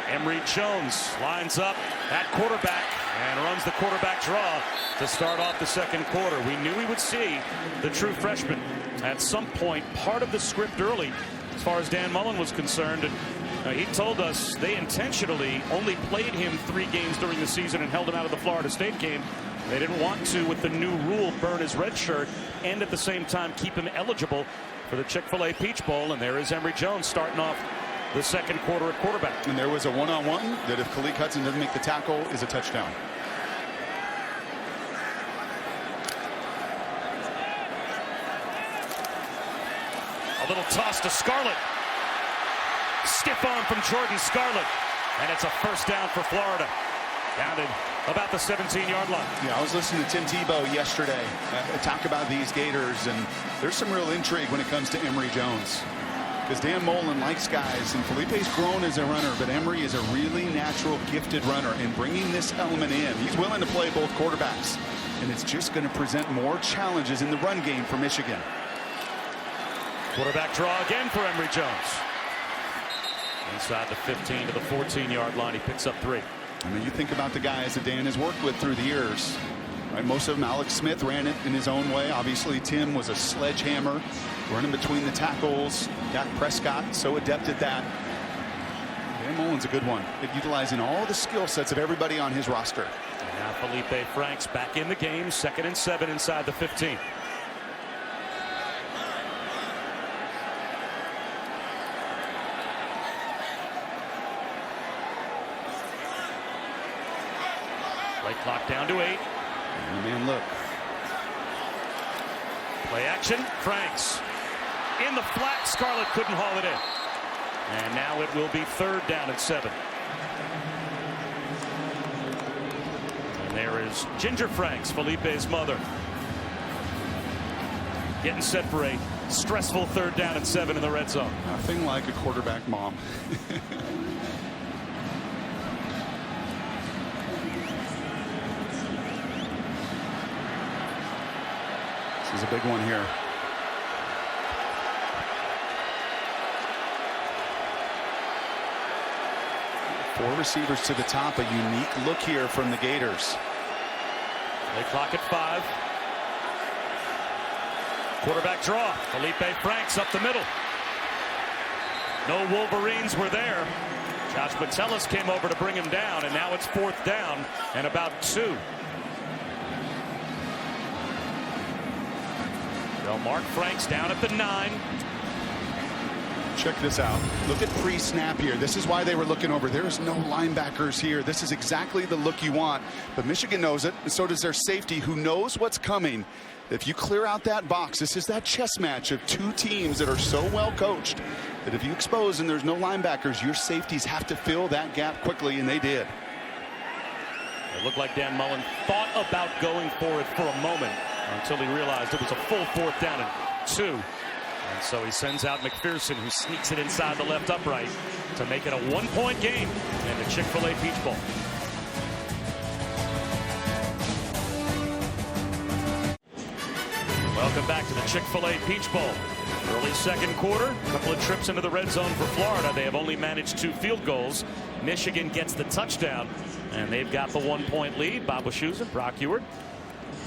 Emory Jones lines up at quarterback and runs the quarterback draw to start off the second quarter. We knew we would see the true freshman at some point, part of the script early as far as Dan Mullen was concerned. And he told us they intentionally only played him 3 games during the season and held him out of the Florida State game. They didn't want to, with the new rule, burn his red shirt and at the same time keep him eligible for the Chick-fil-A Peach Bowl. And there is Emory Jones starting off the second quarter at quarterback. And there was a one-on-one that if Khaleke Hudson doesn't make the tackle is a touchdown. A little toss to Scarlett. Stiff arm from Jordan Scarlett. And it's a first down for Florida. Down at about the 17-yard line. Yeah, I was listening to Tim Tebow yesterday talk about these Gators, and there's some real intrigue when it comes to Emory Jones. Because Dan Mullen likes guys, and Felipe's grown as a runner, but Emory is a really natural, gifted runner, and bringing this element in, he's willing to play both quarterbacks, and it's just going to present more challenges in the run game for Michigan. Quarterback draw again for Emory Jones. Inside the 15 to the 14-yard line, he picks up 3. I mean, you think about the guys that Dan has worked with through the years. Right? Most of them, Alex Smith ran it in his own way. Obviously, Tim was a sledgehammer, running between the tackles. Dak Prescott, so adept at that. Dan Mullen's a good one at utilizing all the skill sets of everybody on his roster. And now Feleipe Franks back in the game, 2nd and 7 inside the 15. Play clock down to 8. And man, look. Play action. Franks in the flat. Scarlett couldn't haul it in. And now it will be 3rd down and 7. And there is Ginger Franks, Feleipe's mother, getting set for a stressful 3rd down and 7 in the red zone. Nothing like a quarterback mom. This is a big one here. Four receivers to the top. A unique look here from the Gators. Play clock at 5. Quarterback draw. Feleipe Franks up the middle. No Wolverines were there. Josh Metellus came over to bring him down, and now it's 4th down and about 2. They'll mark Franks down at the 9. Check this out. Look at pre-snap here. This is why they were looking over. There's no linebackers here. This is exactly the look you want. But Michigan knows it, and so does their safety, who knows what's coming. If you clear out that box, this is that chess match of two teams that are so well coached that if you expose and there's no linebackers, your safeties have to fill that gap quickly, and they did. It looked like Dan Mullen thought about going for it for a moment until he realized it was a full 4th down and 2. And so he sends out McPherson, who sneaks it inside the left upright to make it a 1-point game in the Chick-fil-A Peach Bowl. Welcome back to the Chick-fil-A Peach Bowl. Early 2nd quarter, a couple of trips into the red zone for Florida. They have only managed 2 field goals. Michigan gets the touchdown, and they've got the 1-point lead. Bob Wischusen, Brock Ewart,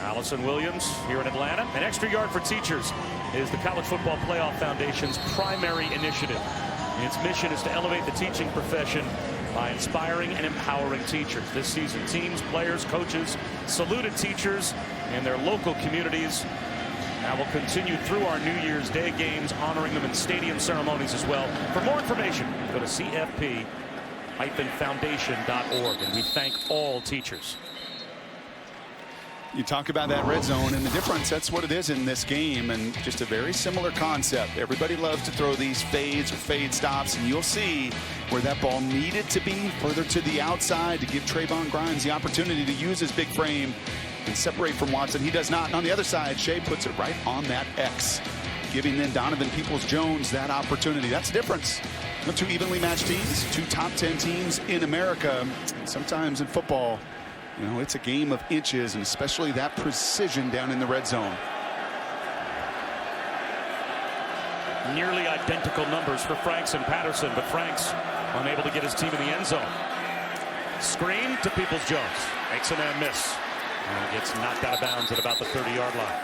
Allison Williams here in Atlanta. An extra yard for teachers is the College Football Playoff Foundation's primary initiative. Its mission is to elevate the teaching profession by inspiring and empowering teachers. This season, teams, players, coaches saluted teachers in their local communities. That will continue through our New Year's Day games, honoring them in stadium ceremonies as well. For more information, go to cfp-foundation.org, and we thank all teachers. You talk about that red zone and the difference. That's what it is in this game, and just a very similar concept. Everybody loves to throw these fades or fade stops, and you'll see where that ball needed to be further to the outside to give Trayvon Grimes the opportunity to use his big frame and separate from Watson. He does not. And on the other side, Shea puts it right on that X, giving then Donovan Peoples-Jones that opportunity. That's the difference. No 2 evenly matched teams, 2 top 10 teams in America. Sometimes in football, you know, it's a game of inches, and especially that precision down in the red zone. Nearly identical numbers for Franks and Patterson, but Franks unable to get his team in the end zone. Screen to Peoples-Jones. Makes an and miss. And gets knocked out of bounds at about the 30-yard line.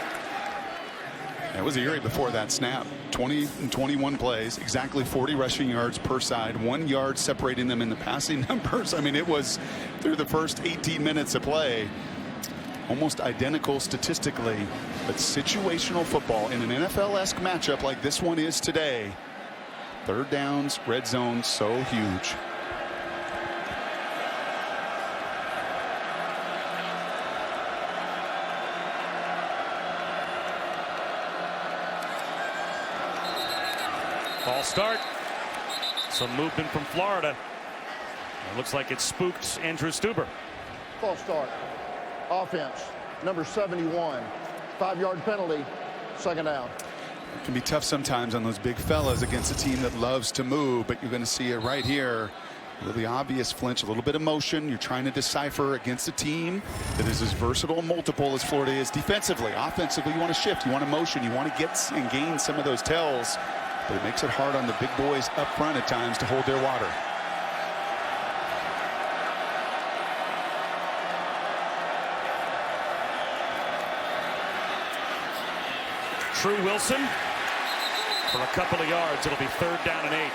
That was eerie before that snap. 20 and 21 plays, exactly 40 rushing yards per side, 1 yard separating them in the passing numbers. I mean, it was through the first 18 minutes of play, almost identical statistically, but situational football in an NFL-esque matchup like this one is today. 3rd downs, red zone, so huge. False start. Some movement from Florida. It looks like it spooked Andrew Stuber. False start. Offense, number 71. 5-yard penalty, 2nd down. It can be tough sometimes on those big fellas against a team that loves to move, but you're going to see it right here. Really obvious flinch, a little bit of motion. You're trying to decipher against a team that is as versatile and multiple as Florida is defensively. Offensively, you want to shift, you want to motion, you want to get and gain some of those tells. But it makes it hard on the big boys up front at times to hold their water. True Wilson for a couple of yards. It'll be 3rd down and 8.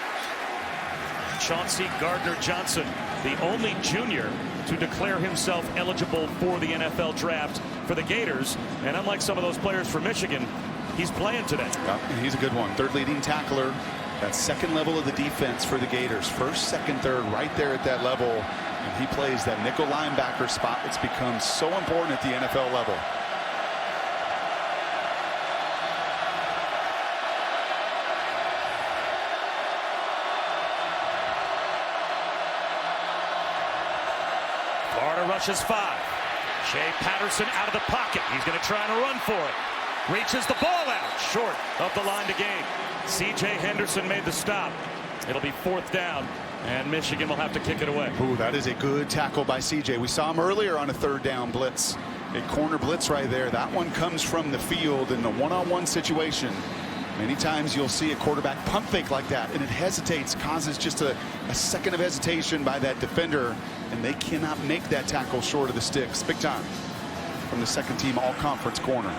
Chauncey Gardner-Johnson, the only junior to declare himself eligible for the NFL draft for the Gators. And unlike some of those players from Michigan, he's playing today. He's a good one. 3rd leading tackler. That 2nd level of the defense for the Gators. 1st, 2nd, 3rd, right there at that level. And he plays that nickel linebacker spot that's become so important at the NFL level. Florida rushes 5. Shea Patterson out of the pocket. He's going to try and run for it. Reaches the ball out short of the line to gain. C.J. Henderson made the stop. It'll be 4th down, and Michigan will have to kick it away. Ooh, that is a good tackle by C.J. We saw him earlier on a 3rd down blitz. A corner blitz right there. That one comes from the field in the one-on-one situation. Many times you'll see a quarterback pump fake like that, and it hesitates, causes just a second of hesitation by that defender, and they cannot make that tackle short of the sticks. Big time from the second team all-conference corner.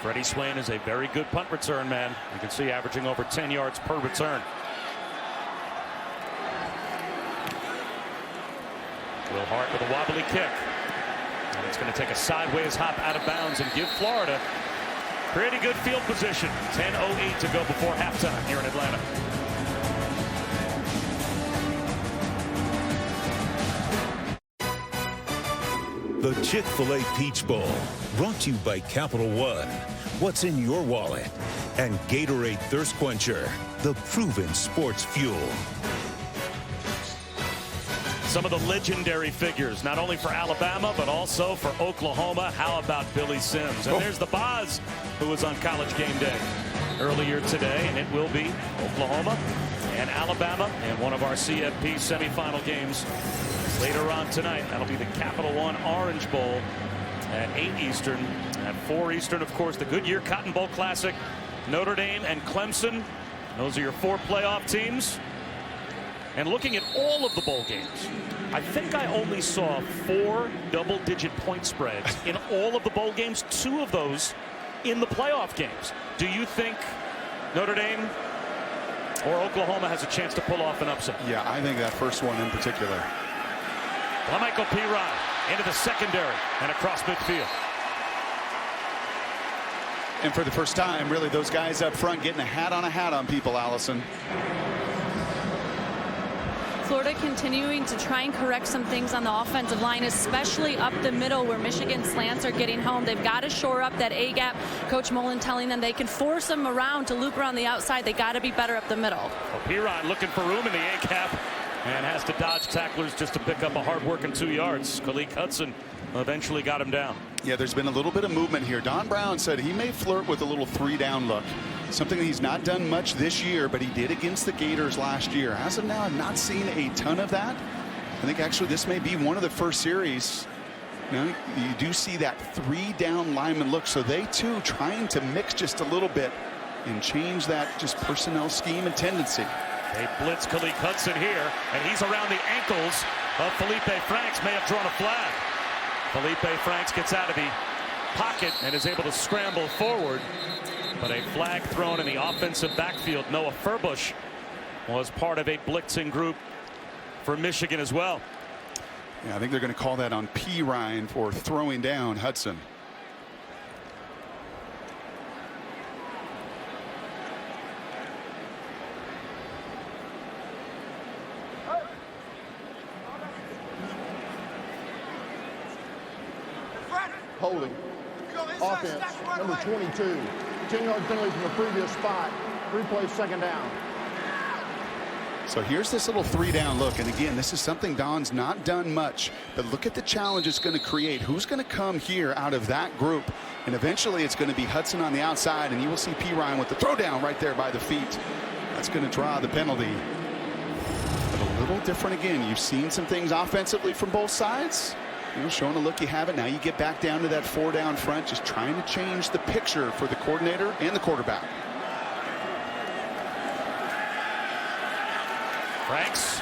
Freddie Swain is a very good punt return man. You can see averaging over 10 yards per return. Will Hart with a wobbly kick. And it's going to take a sideways hop out of bounds and give Florida pretty good field position. 10:08 to go before halftime here in Atlanta. The Chick-fil-A Peach Bowl, brought to you by Capital One. What's in your wallet? And Gatorade Thirst Quencher, the proven sports fuel. Some of the legendary figures, not only for Alabama, but also for Oklahoma. How about Billy Sims? And there's the Boz, who was on College Game Day earlier today, and it will be Oklahoma and Alabama in one of our CFP semifinal games later on tonight. That'll be the Capital One Orange Bowl at 8 Eastern. At 4 Eastern, of course, the Goodyear Cotton Bowl Classic, Notre Dame and Clemson. Those are your 4 playoff teams. And looking at all of the bowl games, I think I only saw 4 double-digit point spreads in all of the bowl games, 2 of those in the playoff games. Do you think Notre Dame or Oklahoma has a chance to pull off an upset? Yeah, I think that first one in particular. La'Mical Perine into the secondary and across midfield. And for the first time, really, those guys up front getting a hat on people, Allison. Florida continuing to try and correct some things on the offensive line, especially up the middle where Michigan slants are getting home. They've got to shore up that A-gap. Coach Mullen telling them they can force them around to loop around the outside. They got to be better up the middle. Well, Perine looking for room in the A-gap and has to dodge tacklers just to pick up a hard-working 2 yards. Khalik Hudson eventually got him down. Yeah, there's been a little bit of movement here. Don Brown said he may flirt with a little 3-down look. Something that he's not done much this year, but he did against the Gators last year. As of now, I've not seen a ton of that. I think actually this may be one of the first series. You do see that 3-down lineman look. So they too trying to mix just a little bit and change that just personnel scheme and tendency. They blitz Khalik Hudson here, and he's around the ankles of Feleipe Franks. May have drawn a flag. Feleipe Franks gets out of the pocket and is able to scramble forward. But a flag thrown in the offensive backfield. Noah Furbush was part of a blitzing group for Michigan as well. Yeah, I think they're going to call that on Perine for throwing down Hudson. Holding. Offense, number 22. 10-yard penalty from the previous spot. Replay, 2nd down. So here's this little 3-down look. And again, this is something Don's not done much. But look at the challenge it's going to create. Who's going to come here out of that group? And eventually it's going to be Hudson on the outside. And you will see Perine with the throwdown right there by the feet. That's going to draw the penalty. But a little different again. You've seen some things offensively from both sides. Showing a look you haven't. Now you get back down to that 4-down front, just trying to change the picture for the coordinator and the quarterback. Franks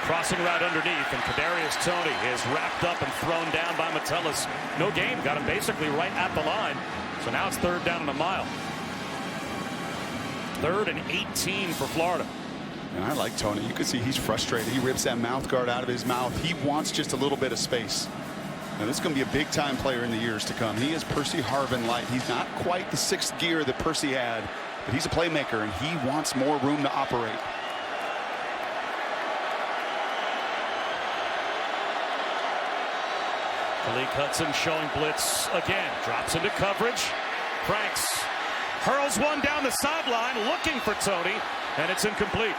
crossing right underneath, and Kadarius Toney is wrapped up and thrown down by Metellus. No gain, got him basically right at the line. So now it's 3rd down and a mile. 3rd and 18 for Florida. And I like Toney. You can see he's frustrated. He rips that mouth guard out of his mouth. He wants just a little bit of space. Now, this is going to be a big-time player in the years to come. He is Percy Harvin light. He's not quite the 6th gear that Percy had, but he's a playmaker, and he wants more room to operate. Malik Hudson showing blitz again. Drops into coverage. Franks hurls one down the sideline, looking for Tony, and it's incomplete.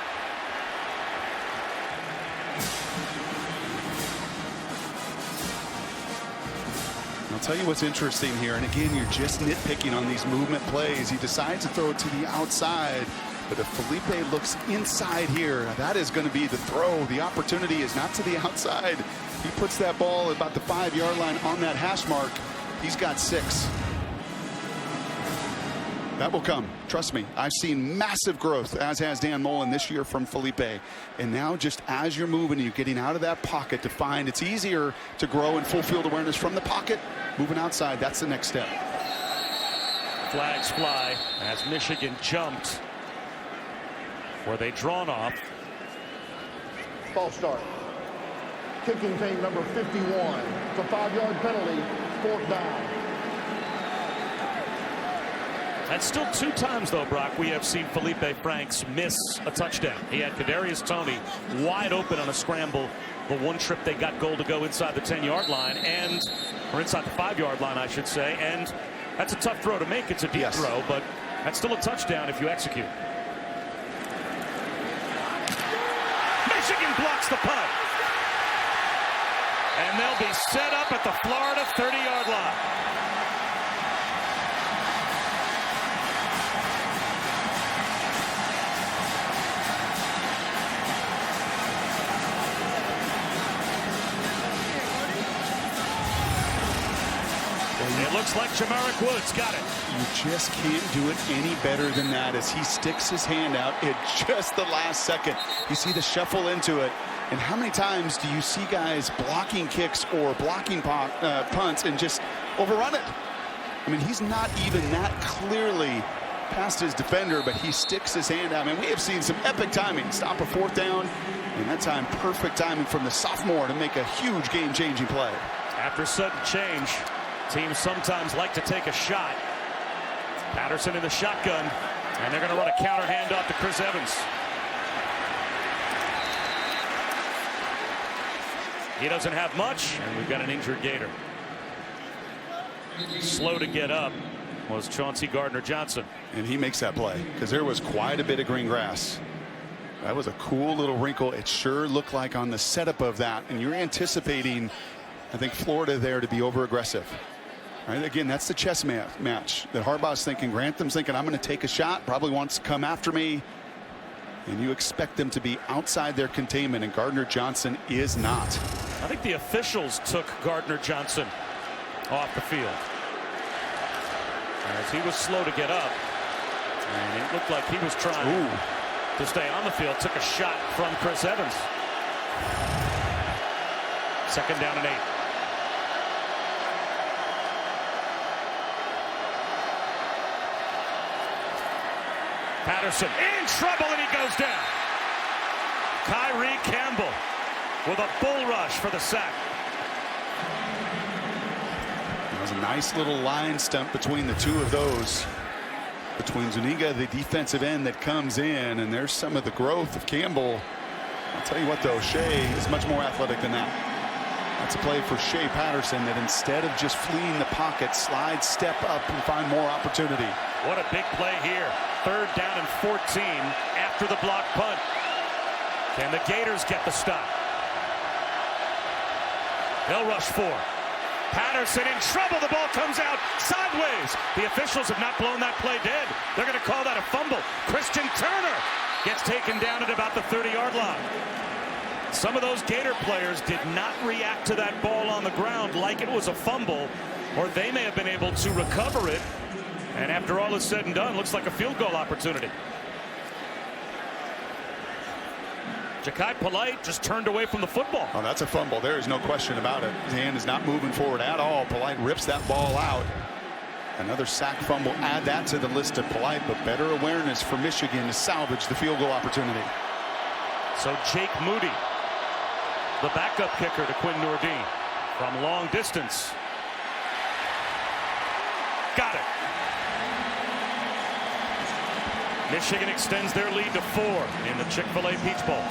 I'll tell you what's interesting here, and again, you're just nitpicking on these movement plays. He decides to throw it to the outside, but if Feleipe looks inside here, that is going to be the throw. The opportunity is not to the outside. He puts that ball about the 5-yard line on that hash mark. He's got 6. That will come. Trust me. I've seen massive growth, as has Dan Mullen this year from Feleipe. And now just as you're moving, you're getting out of that pocket to find it's easier to grow in full field awareness from the pocket. Moving outside, that's the next step. Flags fly as Michigan jumped. Were they drawn off? False start. Kicking team number 51. It's a 5-yard penalty. 4th down. That's still 2 times, though, Brock, we have seen Feleipe Franks miss a touchdown. He had Kadarius Toney wide open on a scramble. The one trip they got goal to go inside the 10-yard line, or inside the 5-yard line, I should say. And that's a tough throw to make. It's a deep throw, but that's still a touchdown if you execute. Michigan blocks the punt. And they'll be set up at the Florida 30-yard line. It looks like Jamarick Woods got it. You just can't do it any better than that as he sticks his hand out at just the last second. You see the shuffle into it. And how many times do you see guys blocking kicks or blocking punts and just overrun it? I mean, he's not even that clearly past his defender, but he sticks his hand out. I mean, we have seen some epic timing. Stop a 4th down, and that time perfect timing from the sophomore to make a huge game-changing play. After sudden change, teams sometimes like to take a shot. Patterson in the shotgun, and they're going to run a counter handoff to Chris Evans. He doesn't have much, and we've got an injured Gator. Slow to get up was Chauncey Gardner-Johnson. And he makes that play because there was quite a bit of green grass. That was a cool little wrinkle. It sure looked like on the setup of that, and you're anticipating, I think, Florida there to be over-aggressive. Right, again, that's the chess match that Harbaugh's thinking. Grantham's thinking, I'm going to take a shot, probably wants to come after me. And you expect them to be outside their containment, and Gardner-Johnson is not. I think the officials took Gardner-Johnson off the field as he was slow to get up, and it looked like he was trying to stay on the field. Took a shot from Chris Evans. 2nd down and 8. Patterson in trouble, and he goes down. Kyrie Campbell with a bull rush for the sack. It was a nice little line stump between the two of those. Between Zuniga, the defensive end that comes in, and there's some of the growth of Campbell. I'll tell you what, though, Shea is much more athletic than that. That's a play for Shea Patterson that instead of just fleeing the pocket, slides, step up, and find more opportunity. What a big play here. 3rd down and 14 after the block punt. Can the Gators get the stop? They'll rush 4. Patterson in trouble. The ball comes out sideways. The officials have not blown that play dead. They're going to call that a fumble. Christian Turner gets taken down at about the 30-yard line. Some of those Gator players did not react to that ball on the ground like it was a fumble, or they may have been able to recover it. And after all is said and done, looks like a field goal opportunity. Ja'Kai Polite just turned away from the football. Oh, that's a fumble. There is no question about it. His hand is not moving forward at all. Polite rips that ball out. Another sack fumble. Add that to the list of Polite, but better awareness for Michigan to salvage the field goal opportunity. So Jake Moody, the backup kicker to Quinn Nordine from long distance. Got it. Michigan extends their lead to 4 in the Chick-fil-A Peach Bowl.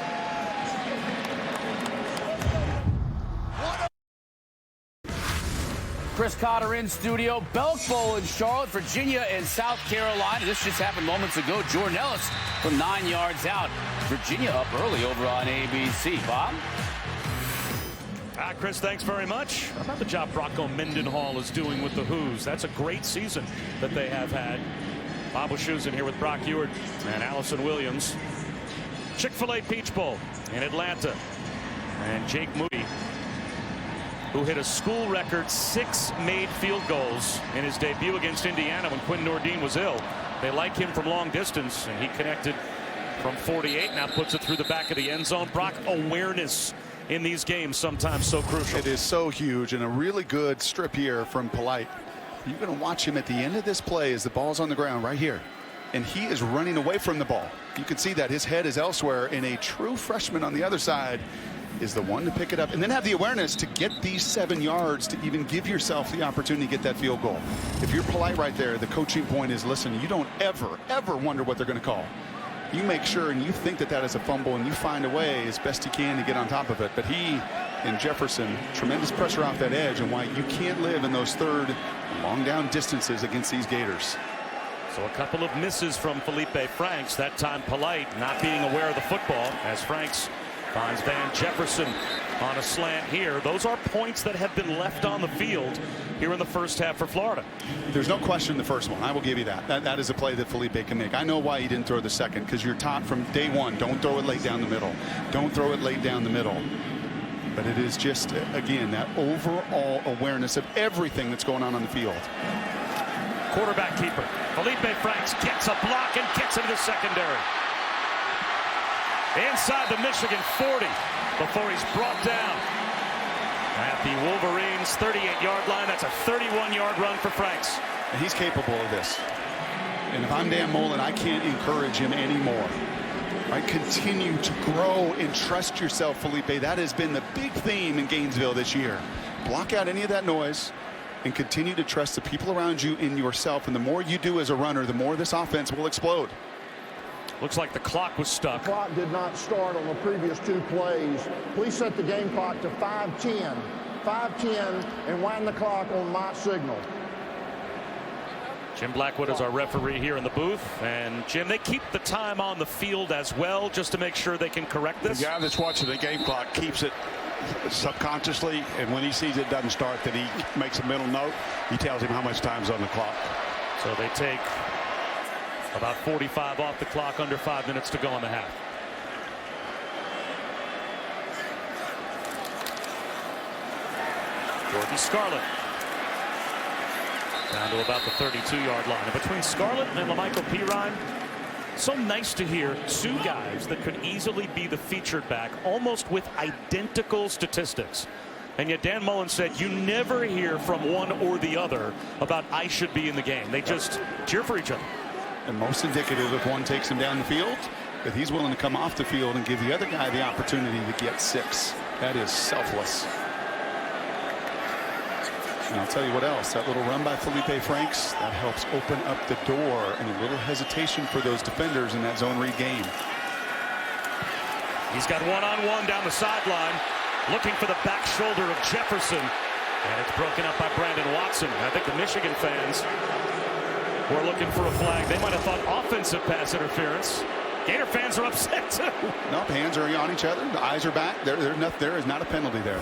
Chris Cotter in studio. Belk Bowl in Charlotte, Virginia, and South Carolina. This just happened moments ago. Jordan Ellis from 9 yards out. Virginia up early over on ABC. Bob? Chris, thanks very much. How about the job Bronco Mendenhall is doing with the Who's? That's a great season that they have had. Bob Wischusen here with Brock Ewart and Allison Williams. Chick-fil-A Peach Bowl in Atlanta. And Jake Moody, who hit a school record 6 made field goals in his debut against Indiana when Quinn Nordine was ill. They like him from long distance, and he connected from 48. Now puts it through the back of the end zone. Brock, awareness in these games sometimes so crucial. It is so huge, and a really good strip here from Feleipe. You're going to watch him at the end of this play as the ball's on the ground right here, and he is running away from the ball. You can see that his head is elsewhere, and a true freshman on the other side is the one to pick it up and then have the awareness to get these 7 yards to even give yourself the opportunity to get that field goal. If you're Feleipe right there, the coaching point is, listen, you don't ever wonder what they're going to call. You make sure and you think that that is a fumble, and you find a way as best you can to get on top of it. But he and Jefferson, tremendous pressure off that edge, and why you can't live in those third long down distances against these Gators. So a couple of misses from Feleipe Franks. That time Feleipe not being aware of the football as Franks finds Van Jefferson on a slant here. Those are points that have been left on the field here in the first half for Florida. There's no question the first one. I will give you that. That is a play that Feleipe can make. I know why he didn't throw the second, because you're taught from day one, don't throw it late down the middle. Don't throw it late down the middle. But it is just, again, that overall awareness of everything that's going on the field. Quarterback keeper. Feleipe Franks gets a block and gets into the secondary. Inside the Michigan 40 before he's brought down at the Wolverines' 38-yard line. That's a 31-yard run for Franks. And he's capable of this. And if I'm Dan Mullen, I can't encourage him anymore. Right? Continue to grow and trust yourself, Feleipe. That has been the big theme in Gainesville this year. Block out any of that noise and continue to trust the people around you and yourself. And the more you do as a runner, the more this offense will explode. Looks like the clock was stuck. The clock did not start on the previous 2 plays. Please set the game clock to 5:10. 5:10 and wind the clock on my signal. Jim Blackwood is our referee here in the booth. And Jim, they keep the time on the field as well just to make sure they can correct this. The guy that's watching the game clock keeps it subconsciously, and when he sees it doesn't start, that he makes a mental note. He tells him how much time's on the clock. So they take about 45 off the clock, under 5 minutes to go in the half. Jordan Scarlett down to about the 32-yard line. And between Scarlett and La'Mical Perine, so nice to hear 2 guys that could easily be the featured back, almost with identical statistics. And yet Dan Mullen said you never hear from one or the other about I should be in the game. They just cheer for each other. And most indicative if one takes him down the field, that he's willing to come off the field and give the other guy the opportunity to get 6. That is selfless. And I'll tell you what else, that little run by Feleipe Franks, that helps open up the door and a little hesitation for those defenders in that zone read game. He's got one-on-one down the sideline, looking for the back shoulder of Jefferson. And it's broken up by Brandon Watson. I think the Michigan fans were looking for a flag. They might have thought offensive pass interference. Gator fans are upset too. No, hands are on each other. The eyes are back. There is not a penalty there.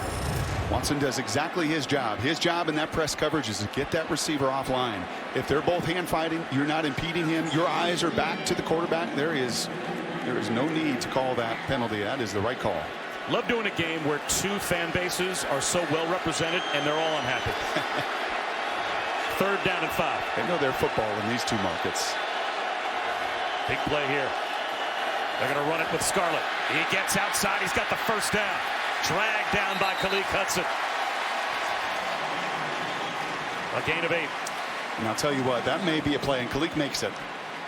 Watson does exactly his job. His job in that press coverage is to get that receiver offline. If they're both hand fighting, you're not impeding him. Your eyes are back to the quarterback. There is no need to call that penalty. That is the right call. Love doing a game where 2 fan bases are so well represented and they're all unhappy. 3rd down and 5. They know their football in these 2 markets. Big play here. They're going to run it with Scarlett. He gets outside. He's got the first down. Dragged down by Khalid Hudson. A gain of 8. And I'll tell you what, that may be a play, and Khalid makes it.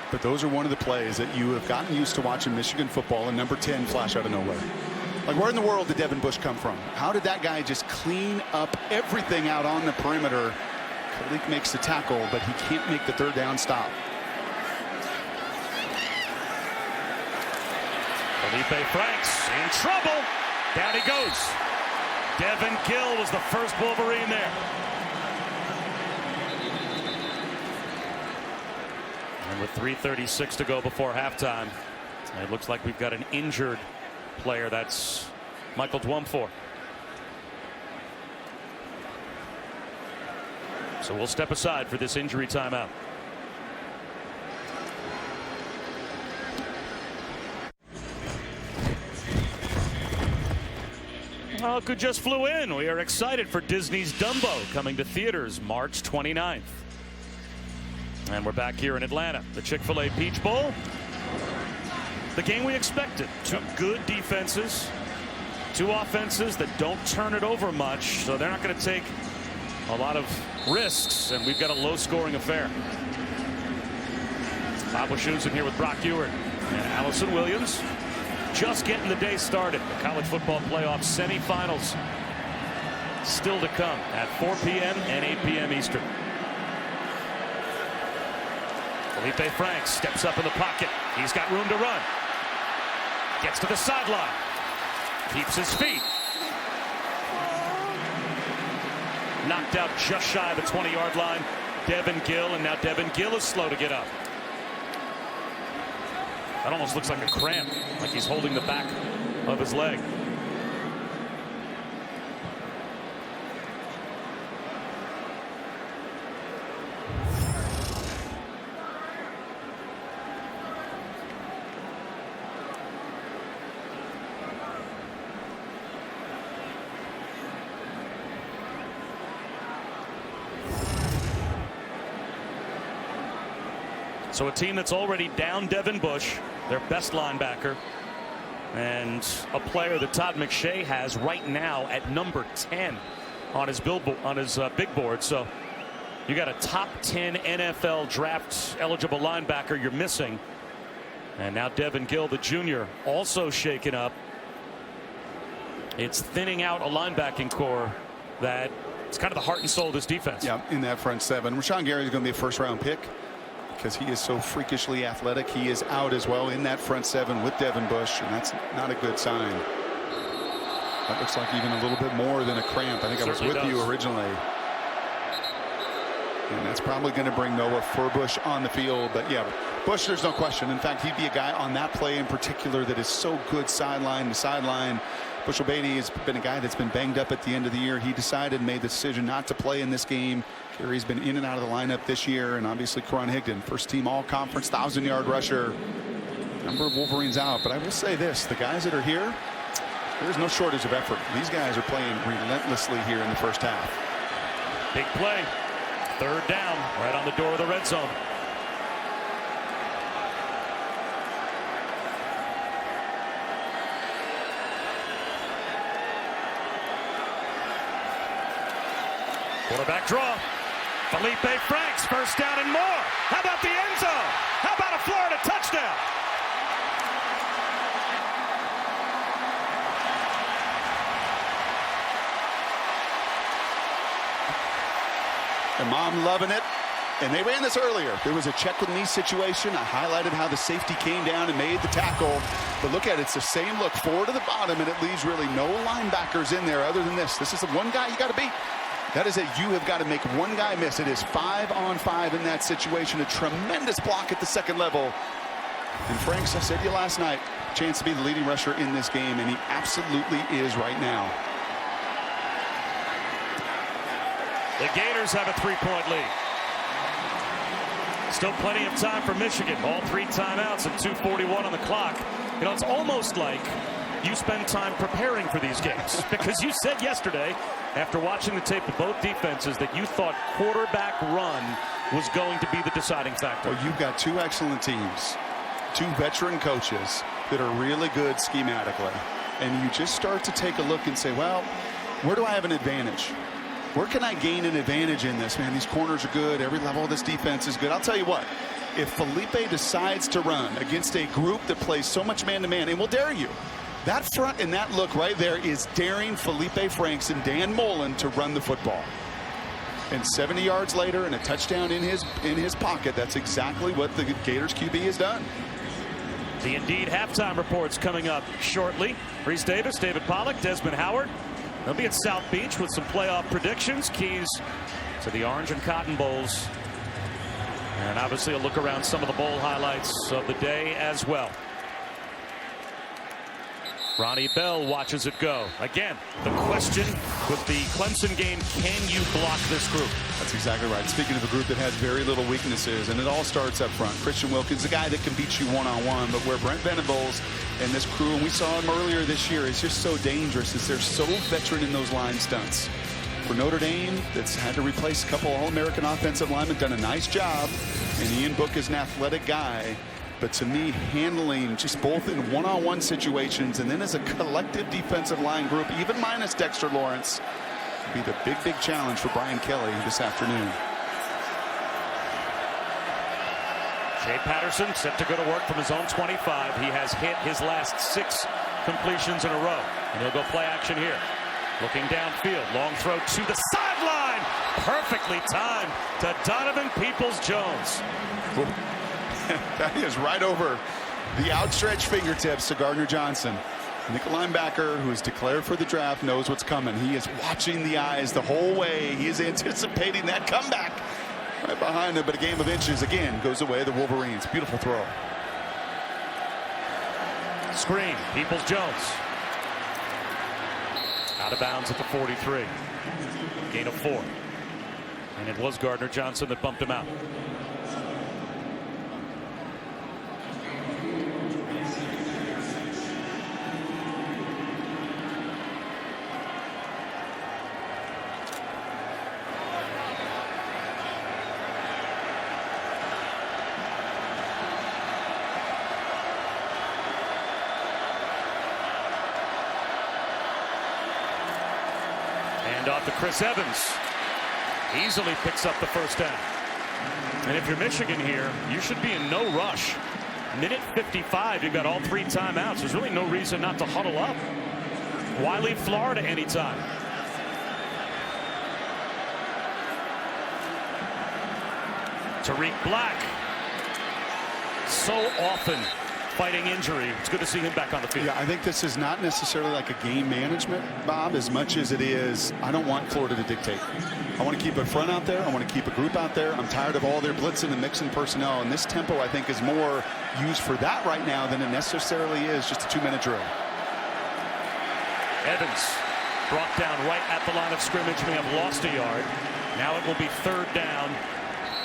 But those are one of the plays that you have gotten used to watching Michigan football and number 10 flash out of nowhere. Like, where in the world did Devin Bush come from? How did that guy just clean up everything out on the perimeter? Khalid makes the tackle, but he can't make the 3rd down stop. Feleipe Franks in trouble. Down he goes. Devin Gill was the first Wolverine there. And with 3:36 to go before halftime, it looks like we've got an injured player. That's Michael Dwumfor. So we'll step aside for this injury timeout. Well, who just flew in? We are excited for Disney's Dumbo coming to theaters March 29th. And we're back here in Atlanta. The Chick-fil-A Peach Bowl. The game we expected. Two good defenses. Two offenses that don't turn it over much. So they're not going to take a lot of risks. And we've got a low-scoring affair. Bob Wischusen here with Brock Ewert and Allison Williams. Just getting the day started. The college football playoff semifinals still to come at 4 p.m. and 8 p.m. Eastern. Feleipe Franks steps up in the pocket. He's got room to run. Gets to the sideline. Keeps his feet. Knocked out just shy of the 20-yard line. Devin Gill, and now Devin Gill is slow to get up. That almost looks like a cramp, like he's holding the back of his leg. So a team that's already down Devin Bush, their best linebacker, and a player that Todd McShay has right now at number 10 on his big board. So you got a top 10 NFL draft eligible linebacker you're missing. And now Devin Gill, the junior, also shaken up. It's thinning out a linebacking core that it's kind of the heart and soul of this defense. Yeah, in that front seven. Rashawn Gary is going to be a first-round pick because he is so freakishly athletic. He is out as well in that front seven with Devin Bush, and that's not a good sign. That looks like even a little bit more than a cramp. I think I was with you originally. And that's probably going to bring Noah Furbush on the field. But yeah, Bush, there's no question. In fact, he'd be a guy on that play in particular that is so good sideline to sideline. Bush O'Beatty has been a guy that's been banged up at the end of the year. He decided, made the decision not to play in this game. Gary's been in and out of the lineup this year. And obviously, Karan Higdon, first team all-conference, 1,000-yard rusher. Number of Wolverines out. But I will say this, the guys that are here, there's no shortage of effort. These guys are playing relentlessly here in the first half. Big play. Third down, right on the door of the red zone. Quarterback draw. Feleipe Franks, first down and more. How about the end zone? How about a Florida touchdown? And mom loving it. And they ran this earlier. There was a check with knee situation. I highlighted how the safety came down and made the tackle. But look at it. It's the same look forward to the bottom, and it leaves really no linebackers in there other than this. This is the one guy you got to beat. That is it. You have got to make one guy miss. It is 5-on-5 in that situation. A tremendous block at the second level. And Franks, I said to you last night, chance to be the leading rusher in this game, and he absolutely is right now. The Gators have a 3-point lead. Still plenty of time for Michigan. All 3 timeouts and 2:41 on the clock. You know, it's almost like you spend time preparing for these games because you said yesterday, after watching the tape of both defenses, that you thought quarterback run was going to be the deciding factor. Well, you've got 2 excellent teams, 2 veteran coaches that are really good schematically. And you just start to take a look and say, well, where do I have an advantage? Where can I gain an advantage in this? Man, these corners are good. Every level of this defense is good. I'll tell you what, if Feleipe decides to run against a group that plays so much man-to-man and will dare you, that front and that look right there is daring Feleipe Franks and Dan Mullen to run the football. And 70 yards later and a touchdown in his pocket, that's exactly what the Gators QB has done. The Indeed halftime reports coming up shortly. Reese Davis, David Pollack, Desmond Howard. They'll be at South Beach with some playoff predictions. Keys to the Orange and Cotton Bowls And obviously a look around some of the bowl highlights of the day as well. Ronnie Bell watches it go. Again, the question with the Clemson game, can you block this group? That's exactly right. Speaking of a group that has very little weaknesses, and it all starts up front. Christian Wilkins, the guy that can beat you one-on-one, but where Brent Venables and this crew, and we saw him earlier this year, is just so dangerous is they're so veteran in those line stunts. For Notre Dame, that's had to replace a couple All-American offensive linemen, done a nice job, and Ian Book is an athletic guy. But to me, handling just both in one-on-one situations and then as a collective defensive line group, even minus Dexter Lawrence, be the big challenge for Brian Kelly this afternoon. Shea Patterson set to go to work from his own 25. He has hit his last 6 completions in a row. And he'll go play action here. Looking downfield, long throw to the sideline. Perfectly timed to Donovan Peoples-Jones. That is right over the outstretched fingertips to Gardner-Johnson. Nickel linebacker who is declared for the draft knows what's coming. He is watching the eyes the whole way. He is anticipating that comeback right behind him, but a game of inches again goes away the Wolverines. Beautiful throw. Screen, Peoples-Jones. Out of bounds at the 43. Gain of 4. And it was Gardner-Johnson that bumped him out. Off to Chris Evans. Easily picks up the first down. And if you're Michigan here, you should be in no rush. Minute 55, you've got all 3 timeouts. There's really no reason not to huddle up. Why leave Florida anytime? Tariq Black. So often fighting injury. It's good to see him back on the field. Yeah, I think this is not necessarily like a game management, Bob, as much as it is, I don't want Florida to dictate. I want to keep a front out there. I want to keep a group out there. I'm tired of all their blitzing and mixing personnel. And this tempo, I think, is more used for that right now than it necessarily is just a 2-minute drill. Evans brought down right at the line of scrimmage. We have lost a yard. Now it will be 3rd down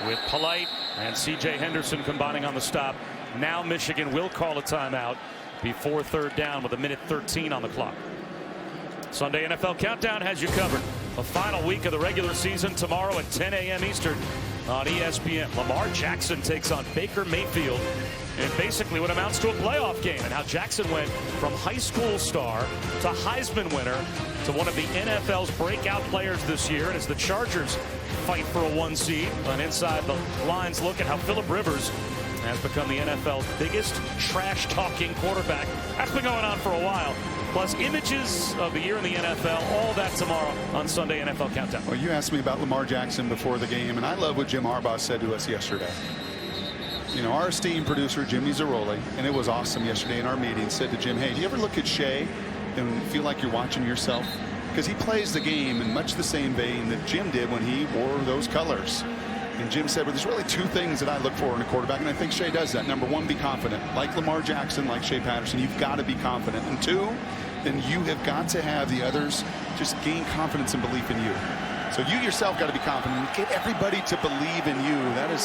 with Feleipe and C.J. Henderson combining on the stop. Now Michigan will call a timeout before 3rd down with 1:13 on the clock. Sunday NFL Countdown has you covered. A final week of the regular season tomorrow at 10 a.m. Eastern on ESPN. Lamar Jackson takes on Baker Mayfield in basically what amounts to a playoff game, and how Jackson went from high school star to Heisman winner to one of the NFL's breakout players this year. And as the Chargers fight for a 1 seed, on inside the lines look at how Phillip Rivers has become the NFL's biggest trash-talking quarterback. That's been going on for a while. Plus images of the year in the NFL, all that tomorrow on Sunday NFL Countdown. Well, you asked me about Lamar Jackson before the game, and I love what Jim Harbaugh said to us yesterday. You know, our esteemed producer, Jimmy Zaroli, and it was awesome yesterday in our meeting, said to Jim, hey, do you ever look at Shea and feel like you're watching yourself? Because he plays the game in much the same vein that Jim did when he wore those colors. And Jim said, well, there's really 2 things that I look for in a quarterback, and I think Shea does that. Number 1, be confident. Like Lamar Jackson, like Shea Patterson, you've got to be confident. And 2, then you have got to have the others just gain confidence and belief in you. So you yourself got to be confident. Get everybody to believe in you. That is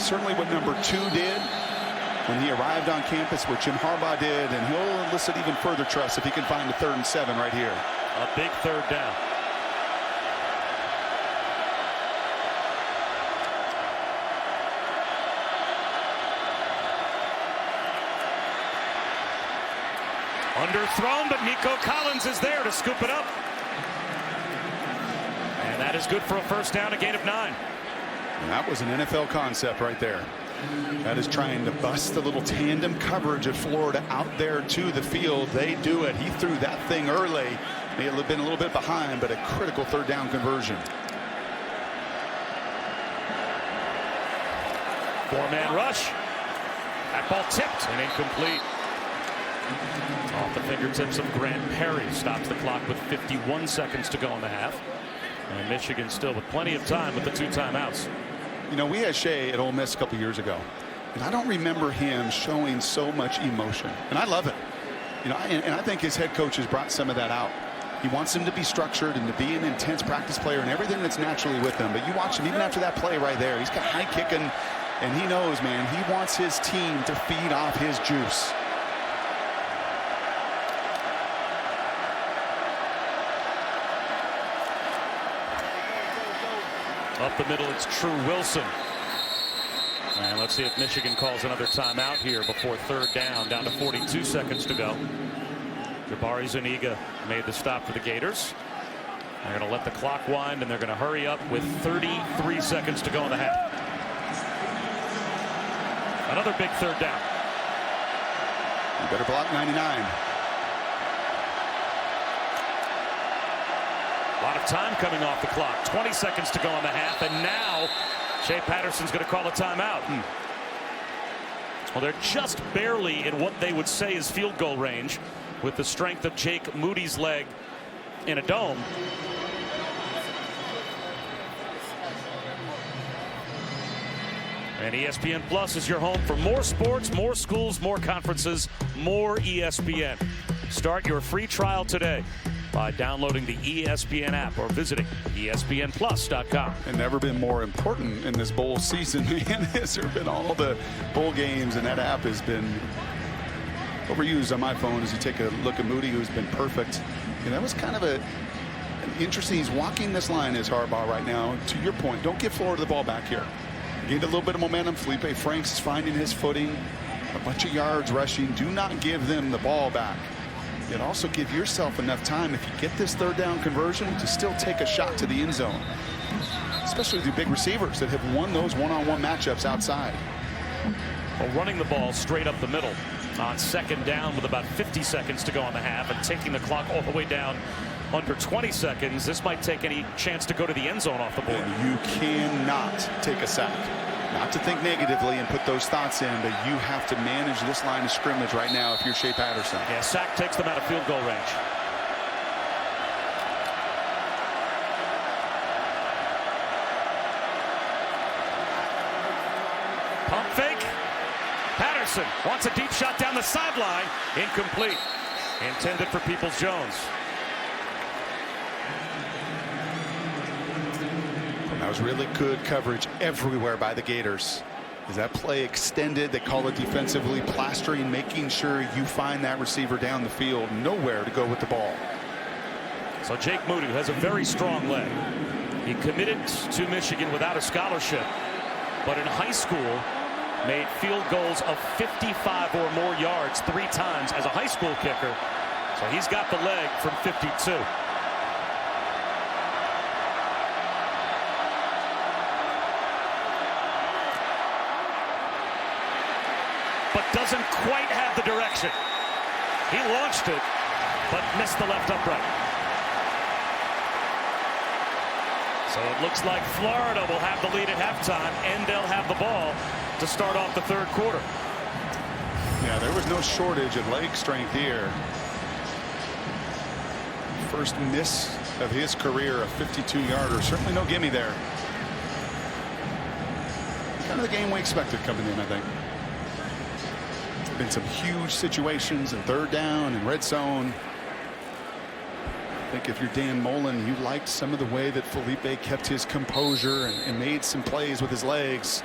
certainly what number 2 did when he arrived on campus, what Jim Harbaugh did, and he'll elicit even further trust if he can find a 3rd and 7 right here. A big 3rd down. Underthrown, but Nico Collins is there to scoop it up. And that is good for a 1st down, a gain of 9. And that was an NFL concept right there. That is trying to bust the little tandem coverage of Florida out there to the field. They do it. He threw that thing early. May have been a little bit behind, but a critical 3rd down conversion. 4-man rush. That ball tipped and incomplete. Off the fingertips of Grant Perry. Stops the clock with 51 seconds to go in the half. And Michigan still with plenty of time with the 2 timeouts. You know, we had Shea at Ole Miss a couple years ago, and I don't remember him showing so much emotion, and I love it. You know, and I think his head coach has brought some of that out. He wants him to be structured and to be an intense practice player and everything that's naturally with him. But you watch him, even after that play right there, he's got high kicking, and he knows, man, he wants his team to feed off his juice. Up the middle, it's True Wilson. And let's see if Michigan calls another timeout here before third down to 42 seconds to go. Jabari Zuniga made the stop for the Gators. They're going to let the clock wind, and they're going to hurry up with 33 seconds to go in the half. Another big third down. You better block 99. A lot of time coming off the clock. 20 seconds to go in the half, and now Shea Patterson's going to call a timeout. Well, they're just barely in what they would say is field goal range with the strength of Jake Moody's leg in a dome. And ESPN Plus is your home for more sports, more schools, more conferences, more ESPN. Start your free trial today by downloading the ESPN app or visiting ESPNplus.com. And never been more important in this bowl season, man. Has there been all the bowl games, and that app has been overused on my phone as you take a look at Moody, who's been perfect. And that was kind of an interesting. He's walking this line as Harbaugh right now. To your point, don't give Florida the ball back here. Gained a little bit of momentum. Feleipe Franks is finding his footing. A bunch of yards rushing. Do not give them the ball back. And also give yourself enough time, if you get this third down conversion, to still take a shot to the end zone. Especially the big receivers that have won those one-on-one matchups outside. Well, running the ball straight up the middle on second down with about 50 seconds to go in the half, and taking the clock all the way down under 20 seconds. This might take any chance to go to the end zone off the board. And you cannot take a sack. Not to think negatively and put those thoughts in, but you have to manage this line of scrimmage right now if you're Shea Patterson. Yeah, sack takes them out of field goal range. Pump fake. Patterson wants a deep shot down the sideline. Incomplete. Intended for Peoples-Jones. That was really good coverage everywhere by the Gators. As that play extended, they call it defensively plastering, making sure you find that receiver down the field. Nowhere to go with the ball. So Jake Moody has a very strong leg. He committed to Michigan without a scholarship, but in high school made field goals of 55 or more yards 3 times as a high school kicker. So he's got the leg from 52. But doesn't quite have the direction. He launched it, but missed the left upright. So it looks like Florida will have the lead at halftime, and they'll have the ball to start off the third quarter. Yeah, there was no shortage of leg strength here. First miss of his career, a 52-yarder. Certainly no gimme there. Kind of the game we expected coming in, I think. Been some huge situations in third down and red zone. I think if you're Dan Mullen, you liked some of the way that Feleipe kept his composure and made some plays with his legs.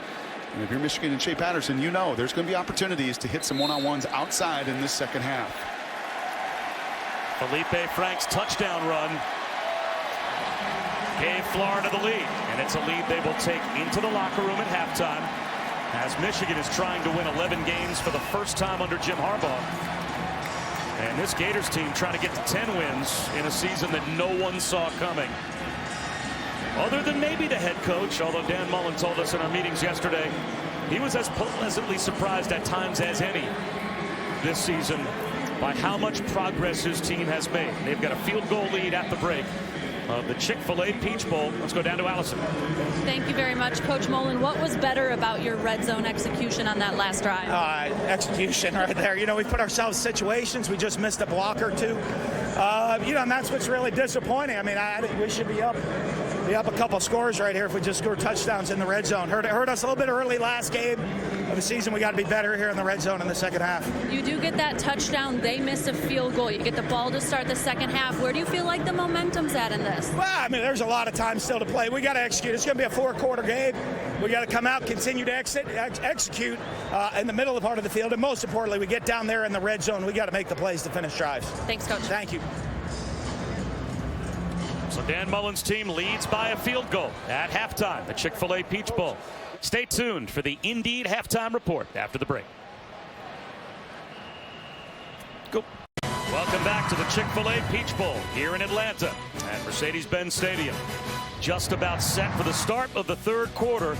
And if you're Michigan and Shea Patterson, you know there's going to be opportunities to hit some one-on-ones outside in this second half. Feleipe Franks' touchdown run gave Florida the lead, and it's a lead they will take into the locker room at halftime, as Michigan is trying to win 11 games for the first time under Jim Harbaugh. And this Gators team trying to get to 10 wins in a season that no one saw coming. Other than maybe the head coach, although Dan Mullen told us in our meetings yesterday, he was as pleasantly surprised at times as any this season by how much progress his team has made. They've got a field goal lead at the break of the Chick-fil-A Peach Bowl. Let's go down to Allison. Thank you very much, Coach Mullen. What was better about your red zone execution on that last drive? Execution right there. You know, we put ourselves in situations. We just missed a block or two. You know, and that's what's really disappointing. I mean, we should be up be up a couple scores right here if we just score touchdowns in the red zone. Hurt us a little bit early last game of the season. We got to be better here in the red zone in the second half. You do get that touchdown. They miss a field goal. You get the ball to start the second half. Where do you feel like the momentum's at in this? Well, I mean, there's a lot of time still to play. We got to execute. It's going to be a 4-quarter game. We got to come out, continue to execute in the middle of part of the field, and most importantly, we get down there in the red zone. We got to make the plays to finish drives. Thanks, Coach. Thank you. So Dan Mullen's team leads by a field goal at halftime, the Chick-fil-A Peach Bowl. Stay tuned for the Indeed halftime report after the break. Go. Welcome back to the Chick-fil-A Peach Bowl here in Atlanta at Mercedes-Benz Stadium. Just about set for the start of the third quarter.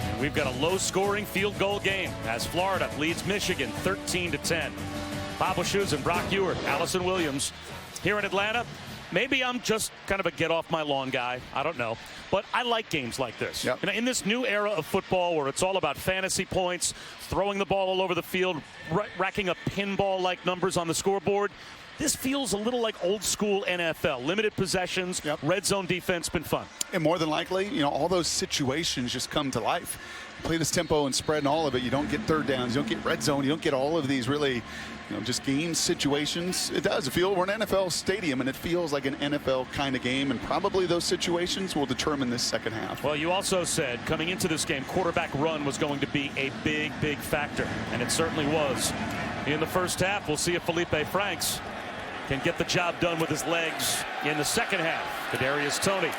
And we've got a low-scoring field goal game as Florida leads Michigan 13-10. Bob Wischusen and Brock Ewert, Allison Williams here in Atlanta. Maybe I'm just kind of a get-off-my-lawn guy. I don't know. But I like games like this. Yep. You know, in this new era of football where it's all about fantasy points, throwing the ball all over the field, racking up pinball-like numbers on the scoreboard, this feels a little like old-school NFL. Limited possessions, red zone defense, been fun. And more than likely, you know, all those situations just come to life. Play this tempo and spread and all of it. You don't get third downs. You don't get red zone. You don't get all of these really, you know, just game situations. It does feel we're an NFL stadium, and it feels like an NFL kind of game, and probably those situations will determine this second half. Well, you also said coming into this game, quarterback run was going to be a big, big factor, and it certainly was. In the first half, we'll see if Feleipe Franks can get the job done with his legs in the second half. Kadarius Toney.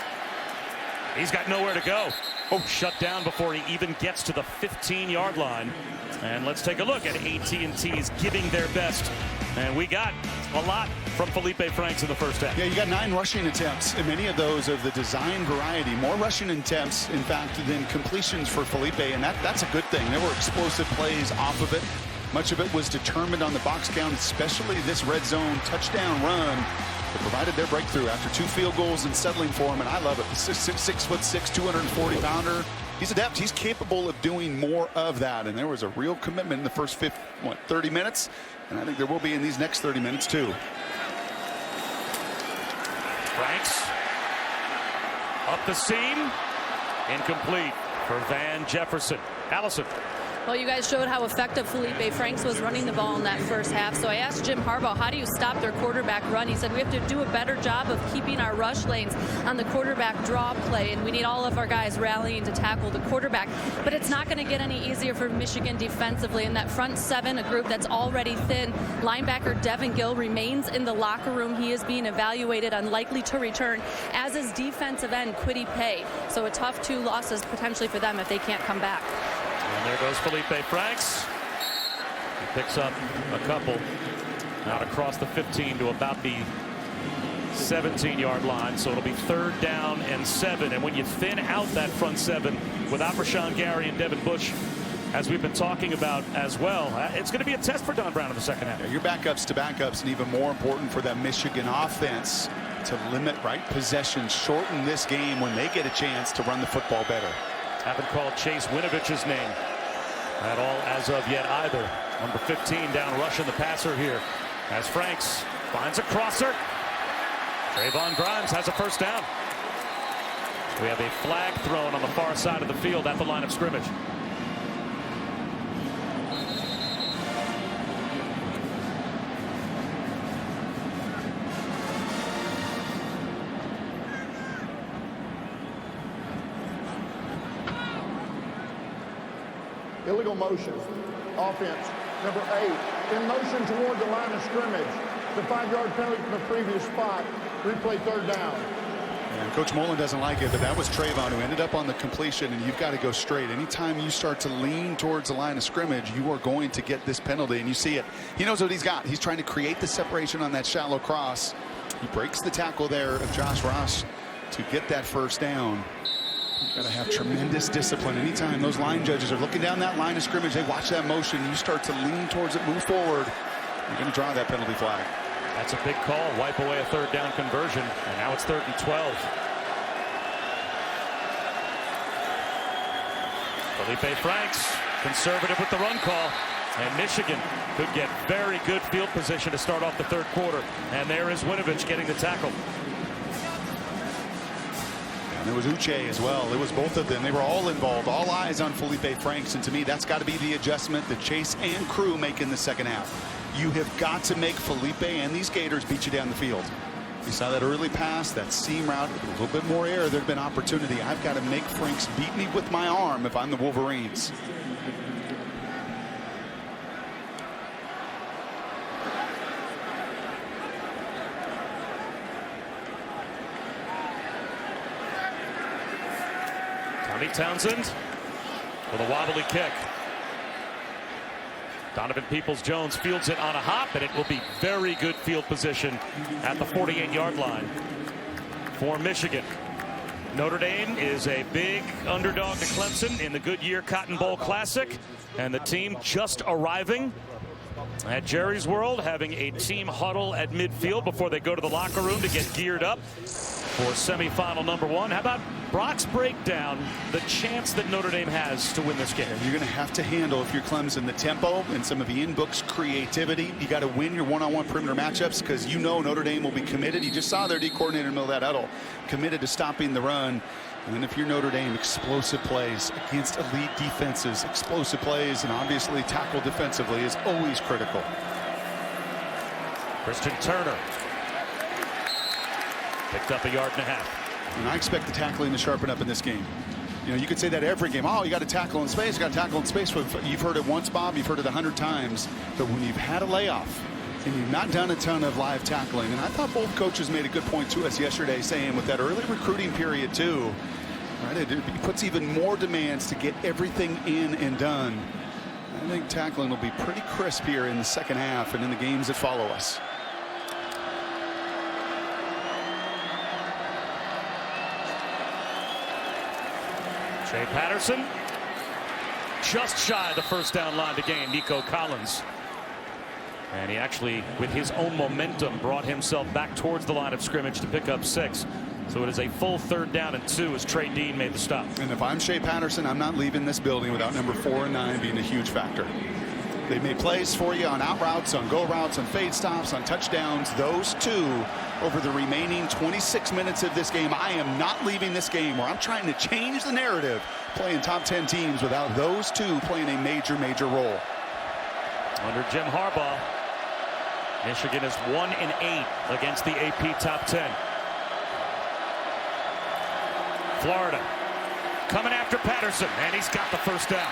He's got nowhere to go. Oh, shut down before he even gets to the 15-yard line. And let's take a look at AT&T's giving their best. And we got a lot from Feleipe Franks in the first half. Yeah, you got 9 rushing attempts, and many of those of the design variety. More rushing attempts, in fact, than completions for Feleipe, and that's a good thing. There were explosive plays off of it. Much of it was determined on the box count, especially this red zone touchdown run that provided their breakthrough after 2 field goals and settling for him, and I love it. The 6'6", 240-pounder. He's adept. He's capable of doing more of that, and there was a real commitment in the first 30 minutes, and I think there will be in these next 30 minutes too. Franks up the seam, incomplete for Van Jefferson. Allison. Well, you guys showed how effective Feleipe Franks was running the ball in that first half. So I asked Jim Harbaugh, how do you stop their quarterback run? He said, we have to do a better job of keeping our rush lanes on the quarterback draw play, and we need all of our guys rallying to tackle the quarterback. But it's not going to get any easier for Michigan defensively. In that front 7, a group that's already thin, linebacker Devin Gill remains in the locker room. He is being evaluated, unlikely to return, as is defensive end Kwity Paye. So a tough 2 losses potentially for them if they can't come back. And there goes Feleipe Franks. He picks up a couple out across the 15 to about the 17-yard line. So it'll be 3rd down and 7. And when you thin out that front 7 without Rashawn Gary and Devin Bush, as we've been talking about as well, it's going to be a test for Don Brown in the second half. Yeah, your backups to backups, and even more important for that Michigan offense to limit possession, shorten this game when they get a chance to run the football better. Haven't called Chase Winovich's name at all as of yet either. Number 15 down rushing the passer here as Franks finds a crosser. Trayvon Grimes has a first down. We have a flag thrown on the far side of the field at the line of scrimmage. Illegal motion. Offense. Number 8. In motion toward the line of scrimmage. The 5-yard penalty from the previous spot. Replay 3rd down. And Coach Mullen doesn't like it, but that was Trayvon who ended up on the completion, and you've got to go straight. Anytime you start to lean towards the line of scrimmage, you are going to get this penalty, and you see it. He knows what he's got. He's trying to create the separation on that shallow cross. He breaks the tackle there of Josh Ross to get that first down. You've got to have tremendous discipline. Anytime those line judges are looking down that line of scrimmage, they watch that motion, you start to lean towards it, move forward, you're going to draw that penalty flag. That's a big call. Wipe away a 3rd down conversion, and now it's 3rd and 12. Feleipe Franks, conservative with the run call, and Michigan could get very good field position to start off the 3rd quarter. And there is Winovich getting the tackle. And it was Uche as well. It was both of them. They were all involved. All eyes on Feleipe Franks. And to me, that's got to be the adjustment that Chase and crew make in the second half. You have got to make Feleipe and these Gators beat you down the field. You saw that early pass, that seam route, a little bit more air. There'd been opportunity. I've got to make Franks beat me with my arm if I'm the Wolverines. Tommy Townsend with a wobbly kick. Donovan Peoples-Jones fields it on a hop, and it will be very good field position at the 48-yard line for Michigan. Notre Dame is a big underdog to Clemson in the Goodyear Cotton Bowl Classic, and the team just arriving at Jerry's World, having a team huddle at midfield before they go to the locker room to get geared up for semifinal number 1. How about Brock's breakdown, the chance that Notre Dame has to win this game? You're going to have to handle, if you're Clemson, the tempo and some of the in-books creativity. You got to win your one-on-one perimeter matchups because you know Notre Dame will be committed. You just saw their D coordinator in the middle of that huddle, committed to stopping the run. And then if you're Notre Dame, explosive plays against elite defenses, explosive plays, and obviously tackle defensively is always critical. Christian Turner picked up 1.5 yards. And I expect the tackling to sharpen up in this game. You know, you could say that every game. Oh, you got to tackle in space. You got to tackle in space. You've heard it once, Bob. You've heard it 100 times. But when you've had a layoff and you've not done a ton of live tackling, and I thought both coaches made a good point to us yesterday, saying with that early recruiting period too, right? It puts even more demands to get everything in and done. I think tackling will be pretty crisp here in the second half and in the games that follow us. Shea Patterson just shy of the first down line to gain Nico Collins. And he actually, with his own momentum, brought himself back towards the line of scrimmage to pick up 6. So it is a full 3rd down and 2 as Trey Dean made the stop. And if I'm Shea Patterson, I'm not leaving this building without number 4 and 9 being a huge factor. They made plays for you on out routes, on go routes, on fade stops, on touchdowns. Those 2 over the remaining 26 minutes of this game. I am not leaving this game where I'm trying to change the narrative playing top 10 teams without those 2 playing a major role. Under Jim Harbaugh, Michigan is 1-8 against the AP top 10. Florida coming after Patterson, and he's got the first down.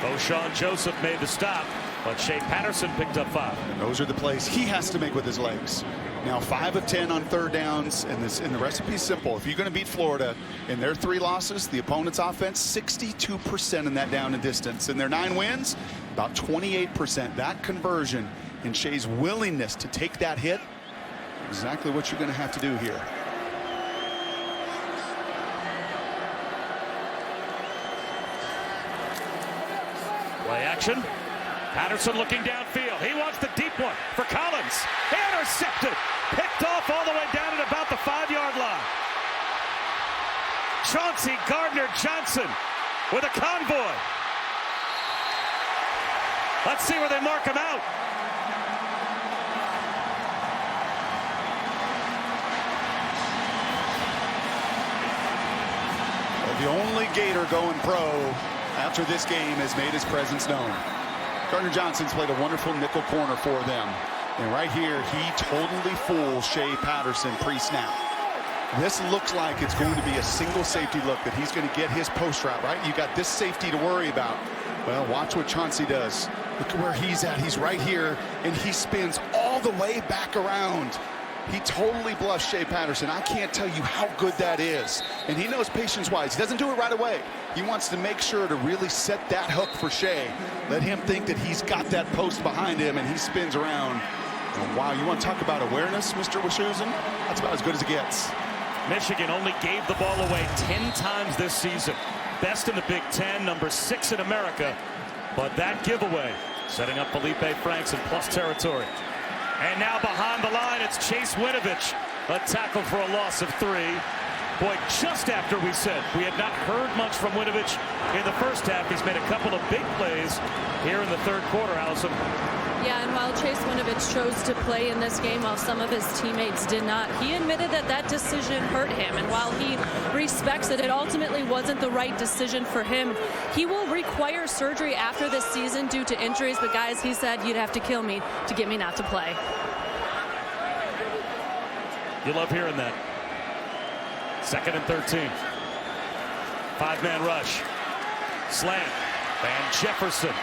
O'Shawn Joseph made the stop, but Shea Patterson picked up 5. And those are the plays he has to make with his legs. Now 5 of 10 on 3rd downs, and the recipe's simple. If you're going to beat Florida in their 3 losses, the opponent's offense 62% in that down and distance. In their 9 wins, about 28%. That conversion and Shea's willingness to take that hit, exactly what you're going to have to do here. Play action. Patterson looking downfield. He wants the deep one for Collins. Intercepted. Picked off all the way down at about the 5-yard line. Chauncey Gardner-Johnson with a convoy. Let's see where they mark him out. Well, the only Gator going pro after this game has made his presence known. Gardner-Johnson's played a wonderful nickel corner for them. And right here, he totally fools Shea Patterson pre-snap. This looks like it's going to be a single safety look that he's going to get his post route, right? You got this safety to worry about. Well, watch what Chauncey does. Look at where he's at. He's right here, and he spins all the way back around. He totally bluffs Shea Patterson. I can't tell you how good that is. And he knows patience-wise. He doesn't do it right away. He wants to make sure to really set that hook for Shea. Let him think that he's got that post behind him, and he spins around. And wow, you want to talk about awareness, Mr. Wischusen? That's about as good as it gets. Michigan only gave the ball away 10 times this season. Best in the Big Ten, number 6 in America. But that giveaway setting up Feleipe Franks in plus territory. And now behind the line, it's Chase Winovich. A tackle for a loss of 3. Boy, just after we said we had not heard much from Winovich in the first half, he's made a couple of big plays here in the third quarter, Allison. Yeah, and while Chase Winovich chose to play in this game while some of his teammates did not, he admitted that that decision hurt him. And while he respects it, it ultimately wasn't the right decision for him. He will require surgery after this season due to injuries. But, guys, he said, you'd have to kill me to get me not to play. You love hearing that. 2nd and 13. 5-man rush. Slant. Van Jefferson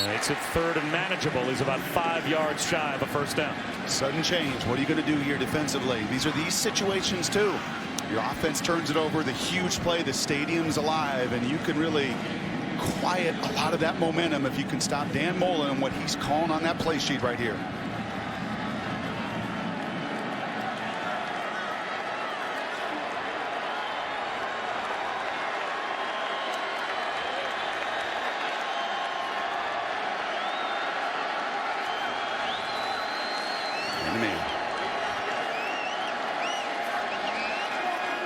makes it 3rd and manageable. He's about 5 yards shy of a first down. Sudden change. What are you going to do here defensively? These are these situations too. Your offense turns it over. The huge play. The stadium's alive, and you can really quiet a lot of that momentum if you can stop Dan Mullen and what he's calling on that play sheet right here.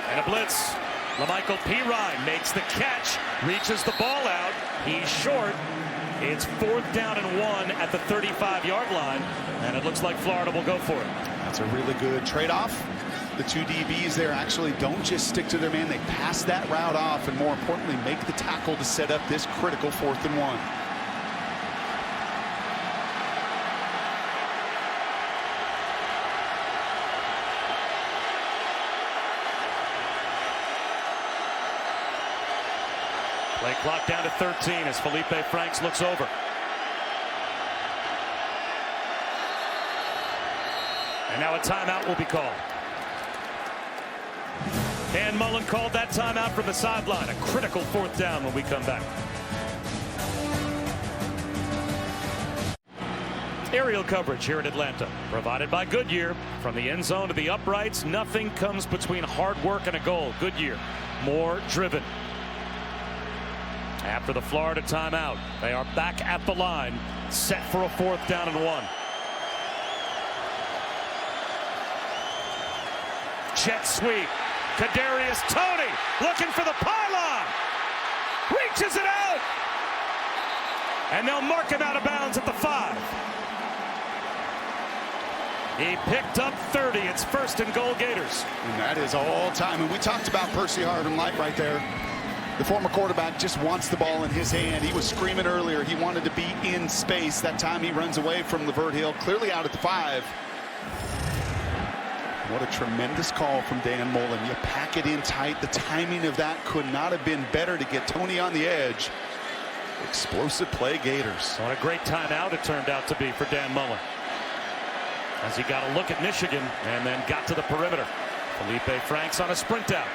And a blitz. La'Mical Perine makes the catch, reaches the ball out. He's short. It's 4th down and 1 at the 35-yard line, and it looks like Florida will go for it. That's a really good trade-off. The two DBs there actually don't just stick to their man. They pass that route off, and more importantly, make the tackle to set up this critical 4th and 1. Play clock down to 13 as Feleipe Franks looks over. And now a timeout will be called. Dan Mullen called that timeout from the sideline. A critical 4th down when we come back. Aerial coverage here in Atlanta, provided by Goodyear. From the end zone to the uprights, nothing comes between hard work and a goal. Goodyear, more driven. After the Florida timeout, they are back at the line, set for a 4th down and 1. Jet sweep. Kadarius Toney looking for the pylon. Reaches it out. And they'll mark him out of bounds at the 5. He picked up 30. It's 1st and goal Gators. And that is all time. And we talked about Percy Harvin Light right there. The former quarterback just wants the ball in his hand. He was screaming earlier. He wanted to be in space. That time he runs away from Lavert Hill, clearly out at the 5. What a tremendous call from Dan Mullen. You pack it in tight. The timing of that could not have been better to get Toney on the edge. Explosive play, Gators. What a great timeout it turned out to be for Dan Mullen, as he got a look at Michigan and then got to the perimeter. Feleipe Franks on a sprint out.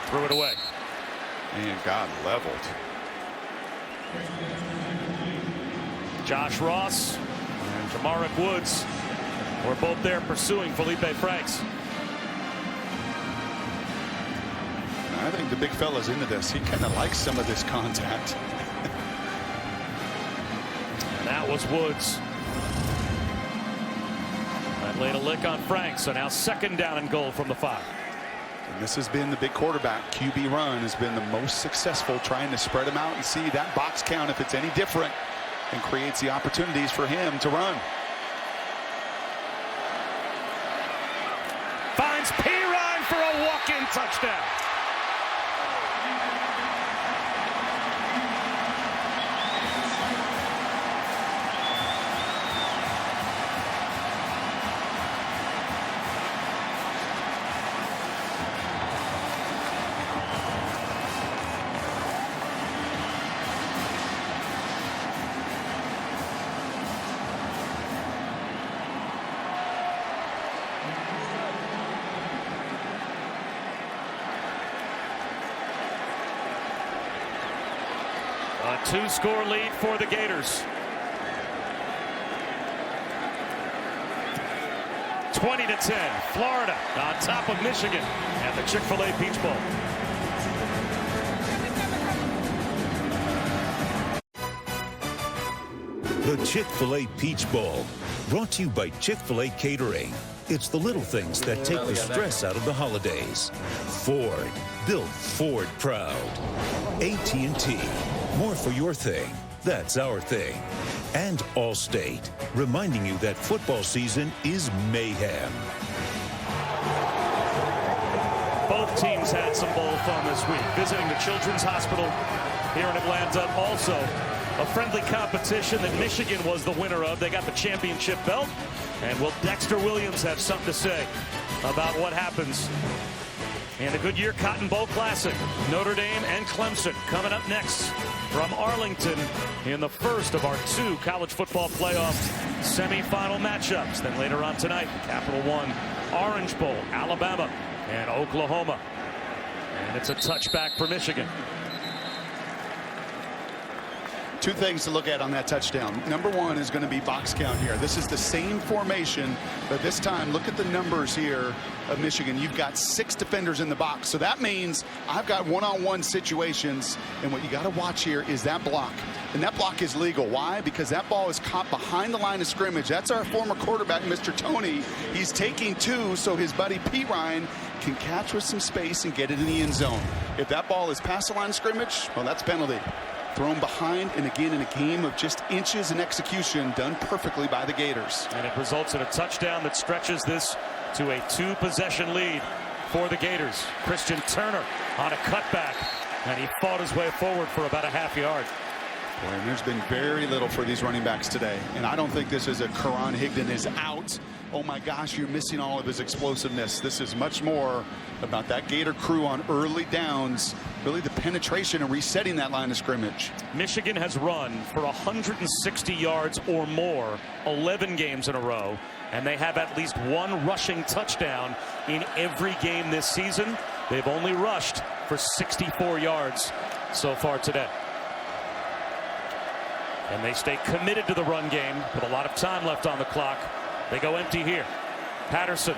Threw it away. And got leveled. Josh Ross and Jamarick Woods were both there pursuing Feleipe Franks. I think the big fella's into this. He kind of likes some of this contact. And that was Woods. That laid a lick on Franks. So now 2nd down and goal from the 5. And this has been the big quarterback. QB run has been the most successful, trying to spread him out and see that box count if it's any different, and creates the opportunities for him to run. Finds Perine for a walk-in touchdown. A 2-score lead for the Gators. 20-10. Florida on top of Michigan at the Chick-fil-A Peach Bowl. The Chick-fil-A Peach Bowl, brought to you by Chick-fil-A Catering. It's the little things that take the stress out of the holidays. Ford. Built Ford proud. AT&T. More for your thing. That's our thing. And Allstate. Reminding you that football season is mayhem. Both teams had some bowl fun this week. Visiting the Children's Hospital here in Atlanta. Also, a friendly competition that Michigan was the winner of. They got the championship belt. And will Dexter Williams have something to say about what happens in the Goodyear Cotton Bowl Classic? Notre Dame and Clemson coming up next from Arlington in the first of our 2 college football playoff semifinal matchups. Then later on tonight, Capital One Orange Bowl, Alabama and Oklahoma. And it's a touchback for Michigan. 2 things to look at on that touchdown. Number 1 is going to be box count here. This is the same formation, but this time look at the numbers here of Michigan. You've got 6 defenders in the box, so that means I've got one-on-one situations, and what you got to watch here is that block. And that block is legal. Why? Because that ball is caught behind the line of scrimmage. That's our former quarterback, Mr. Tony. He's taking 2, so his buddy Perine can catch with some space and get it in the end zone. If that ball is past the line of scrimmage, well, that's penalty. Thrown behind, and again in a game of just inches and execution done perfectly by the Gators. And it results in a touchdown that stretches this to a 2-possession lead for the Gators. Christian Turner on a cutback, and he fought his way forward for about a half yard. Boy, and there's been very little for these running backs today. And I don't think this is a Karan Higdon is out. Oh my gosh, you're missing all of his explosiveness. This is much more about that Gator crew on early downs, really the penetration and resetting that line of scrimmage. Michigan has run for 160 yards or more 11 games in a row, and they have at least 1 rushing touchdown in every game this season. They've only rushed for 64 yards so far today. And they stay committed to the run game with a lot of time left on the clock. They go empty here. Patterson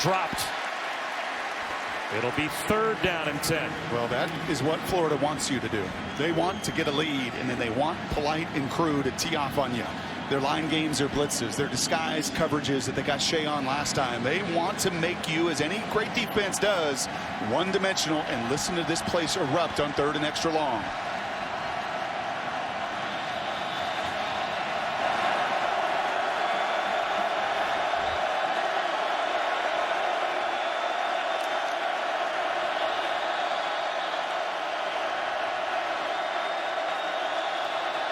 dropped. It'll be 3rd down and 10. Well, that is what Florida wants you to do. They want to get a lead, and then they want Polite and crew to tee off on you. Their line games, their blitzes, their disguised coverages that they got Shea on last time. They want to make you, as any great defense does, one-dimensional, and listen to this place erupt on 3rd and extra long.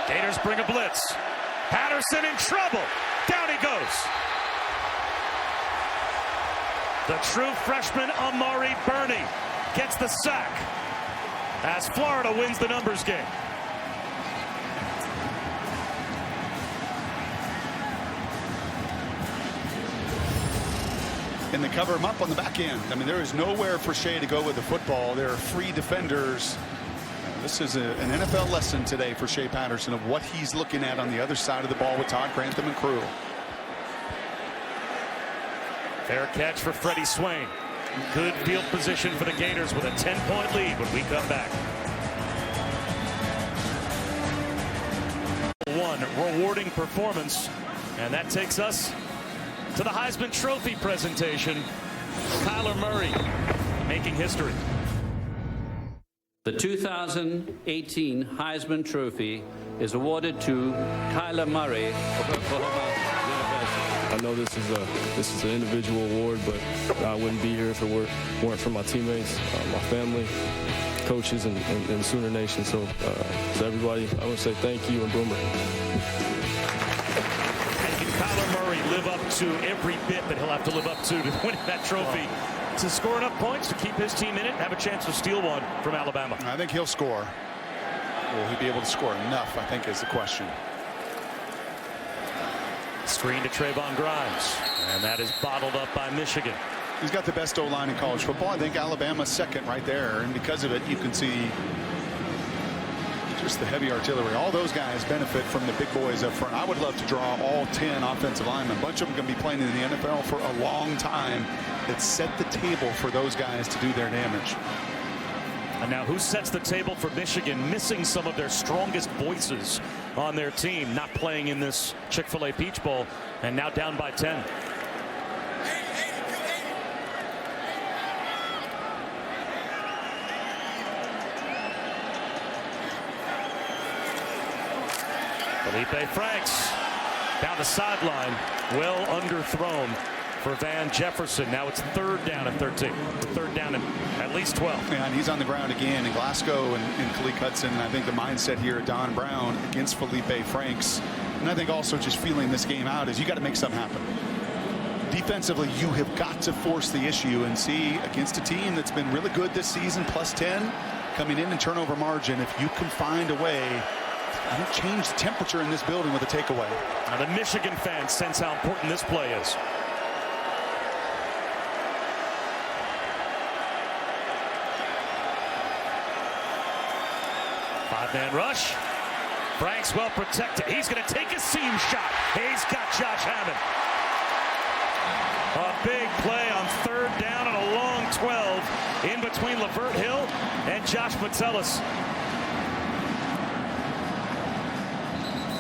Gators bring a blitz. Patterson in trouble. Down he goes. The true freshman Amari Burney gets the sack as Florida wins the numbers game. And they cover him up on the back end. I mean, there is nowhere for Shea to go with the football. There are free defenders. This is an NFL lesson today for Shea Patterson of what he's looking at on the other side of the ball with Todd Grantham and crew. Fair catch for Freddie Swain. Good field position for the Gators with a 10-point lead when we come back. 1 rewarding performance, and that takes us to the Heisman Trophy presentation. Kyler Murray making history. The 2018 Heisman Trophy is awarded to Kyler Murray of Oklahoma University. I know this is an individual award, but I wouldn't be here if it weren't for my teammates, my family, coaches, and Sooner Nation. So to everybody, I want to say thank you and Boomer. And can Kyler Murray live up to every bit that he'll have to live up to win that trophy? To score enough points to keep his team in it and have a chance to steal one from Alabama. I think he'll score. Will he be able to score enough, I think, is the question. Screen to Trayvon Grimes, and that is bottled up by Michigan. He's got the best O-line in college football. I think Alabama's second right there, and because of it, you can see just the heavy artillery. All those guys benefit from the big boys up front. I would love to draw all 10 offensive linemen. A bunch of them going to be playing in the NFL for a long time. That set the table for those guys to do their damage. And now who sets the table for Michigan, missing some of their strongest voices on their team, not playing in this Chick-fil-A Peach Bowl, and now down by 10. Feleipe Franks down the sideline, well underthrown for Van Jefferson. Now it's 3rd down and 13. 3rd down and at least 12. Yeah, and he's on the ground again in Glasgow and Khalid Hudson. And I think the mindset here at Don Brown against Feleipe Franks, and I think also just feeling this game out, is you got to make something happen. Defensively, you have got to force the issue and see against a team that's been really good this season, +10, coming in turnover margin. If you can find a way, I think, change the temperature in this building with a takeaway. Now the Michigan fans sense how important this play is. Five-man rush. Franks well protected. He's going to take a seam shot. He's got Josh Hammond. A big play on 3rd down and a long 12 in between Lavert Hill and Josh Metellus.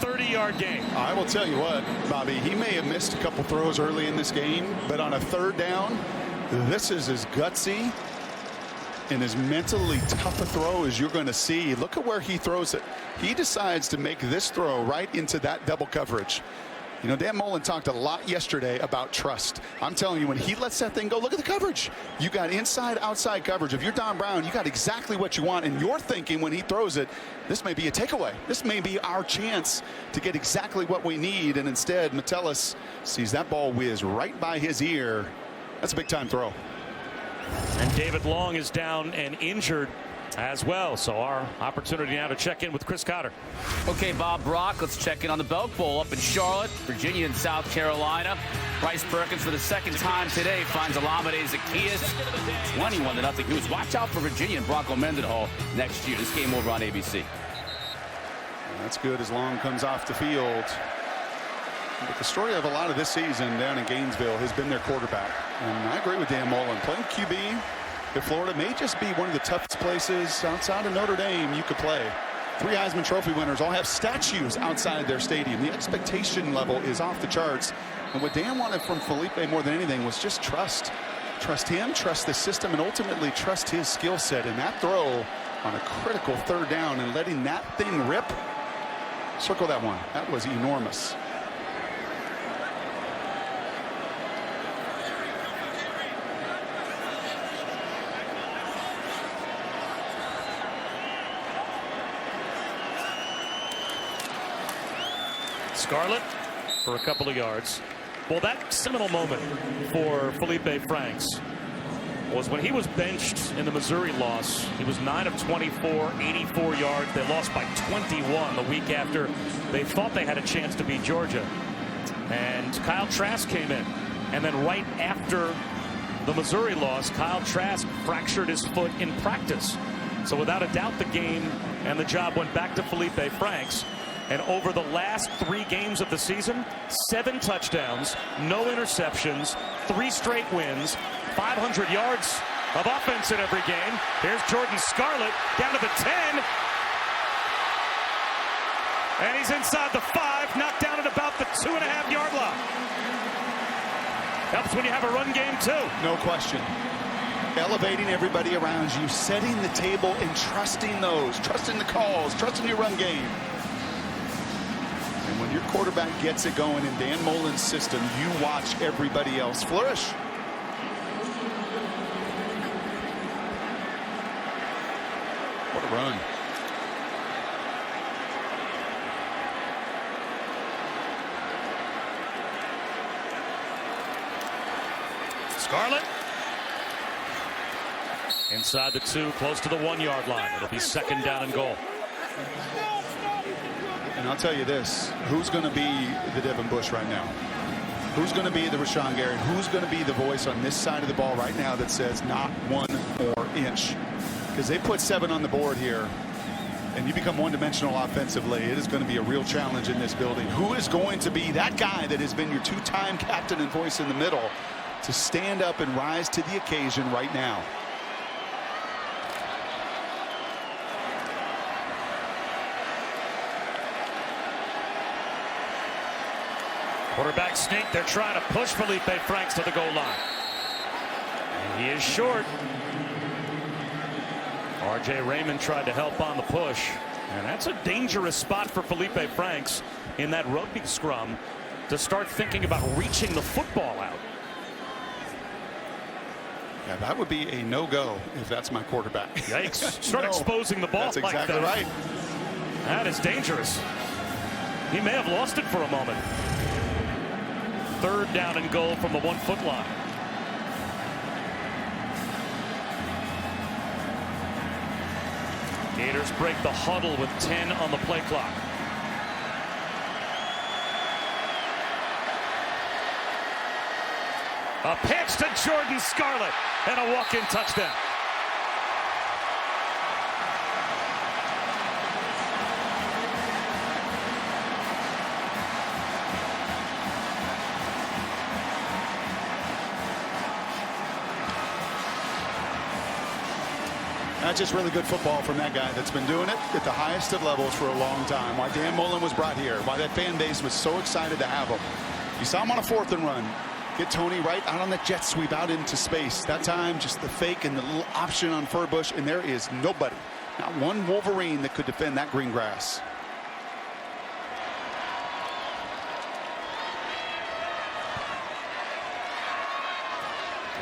30-yard gain. I will tell you what, Bobby, he may have missed a couple throws early in this game, but on a 3rd down, this is as gutsy and as mentally tough a throw as you're going to see. Look at where he throws it. He decides to make this throw right into that double coverage. You know, Dan Mullen talked a lot yesterday about trust. I'm telling you, when he lets that thing go, look at the coverage. You got inside, outside coverage. If you're Don Brown, you got exactly what you want. And you're thinking when he throws it, this may be a takeaway. This may be our chance to get exactly what we need. And instead, Metellus sees that ball whiz right by his ear. That's a big-time throw. And David Long is down and injured as well. So our opportunity now to check in with Chris Cotter. Okay, Bob Brock, let's check in on the Belk Bowl up in Charlotte, Virginia and South Carolina. Bryce Perkins for the 2nd time today finds Olamide Zaccheaus 21-0. He was watch out for Virginia and Bronco Mendenhall next year. This game over on ABC. That's good as Long comes off the field. But the story of a lot of this season down in Gainesville has been their quarterback. And I agree with Dan Mullen. Playing QB at Florida may just be one of the toughest places outside of Notre Dame you could play. 3 Heisman Trophy winners all have statues outside their stadium. The expectation level is off the charts. And what Dan wanted from Feleipe more than anything was just trust. Trust him, trust the system, and ultimately trust his skill set. And that throw on a critical 3rd down and letting that thing rip. Circle that one. That was enormous. Scarlett for a couple of yards. Well, that seminal moment for Feleipe Franks was when he was benched in the Missouri loss. He was 9 of 24, 84 yards. They lost by 21 the week after they thought they had a chance to beat Georgia. And Kyle Trask came in. And then right after the Missouri loss, Kyle Trask fractured his foot in practice. So without a doubt, the game and the job went back to Feleipe Franks. And over the last 3 games of the season, 7 touchdowns, no interceptions, 3 straight wins, 500 yards of offense in every game. Here's Jordan Scarlett down to the 10. And he's inside the 5, knocked down at about the 2.5-yard line. Helps when you have a run game, too. No question. Elevating everybody around you, setting the table and trusting those, trusting the calls, trusting your run game. And when your quarterback gets it going in Dan Mullen's system, you watch everybody else flourish. What a run. Scarlett inside the 2, close to the 1-yard line. It'll be 2nd down and goal. And I'll tell you this, who's going to be the Devin Bush right now? Who's going to be the Rashawn Gary? Who's going to be the voice on this side of the ball right now that says not 1 more inch? Because they put 7 on the board here, and you become one-dimensional offensively. It is going to be a real challenge in this building. Who is going to be that guy that has been your 2-time captain and voice in the middle to stand up and rise to the occasion right now? Quarterback sneak. They're trying to push Feleipe Franks to the goal line. And he is short. R.J. Raymond tried to help on the push. And that's a dangerous spot for Feleipe Franks in that rugby scrum to start thinking about reaching the football out. Yeah, that would be a no-go if that's my quarterback. Yikes. Start exposing the ball That's exactly like that. right. That is dangerous. He may have lost it for a moment. 3rd down and goal from the 1-foot line. Gators break the huddle with 10 on the play clock. A pitch to Jordan Scarlett and a walk-in touchdown. That's just really good football from that guy that's been doing it at the highest of levels for a long time. Why Dan Mullen was brought here, why that fan base was so excited to have him. You saw him on a 4th and run. Get Tony right out on that jet sweep out into space. That time, just the fake and the little option on Furbush, and there is nobody, not one Wolverine that could defend that green grass.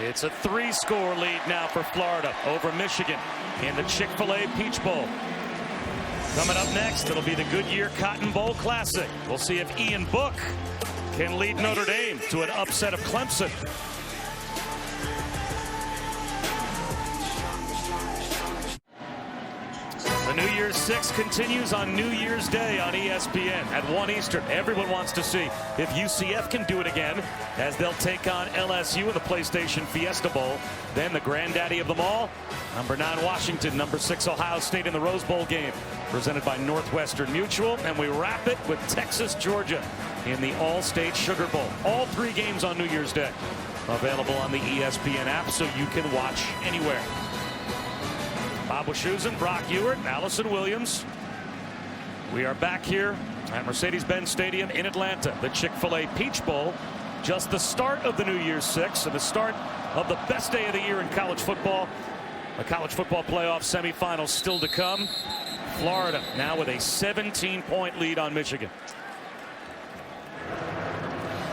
It's a 3-score lead now for Florida over Michigan in the Chick-fil-A Peach Bowl. Coming up next, it'll be the Goodyear Cotton Bowl Classic. We'll see if Ian Book can lead Notre Dame to an upset of Clemson. The New Year's Six continues on New Year's Day on ESPN at 1 Eastern. Everyone wants to see if UCF can do it again as they'll take on LSU in the PlayStation Fiesta Bowl. Then the granddaddy of them all, number 9 Washington, number 6 Ohio State in the Rose Bowl game, presented by Northwestern Mutual. And we wrap it with Texas, Georgia in the All-State Sugar Bowl. All 3 games on New Year's Day. Available on the ESPN app so you can watch anywhere. Bob Wischusen, Brock Ewert, Allison Williams. We are back here at Mercedes-Benz Stadium in Atlanta. The Chick-fil-A Peach Bowl. Just the start of the New Year's Six and the start of the best day of the year in college football. The college football playoff semifinals still to come. Florida now with a 17-point lead on Michigan.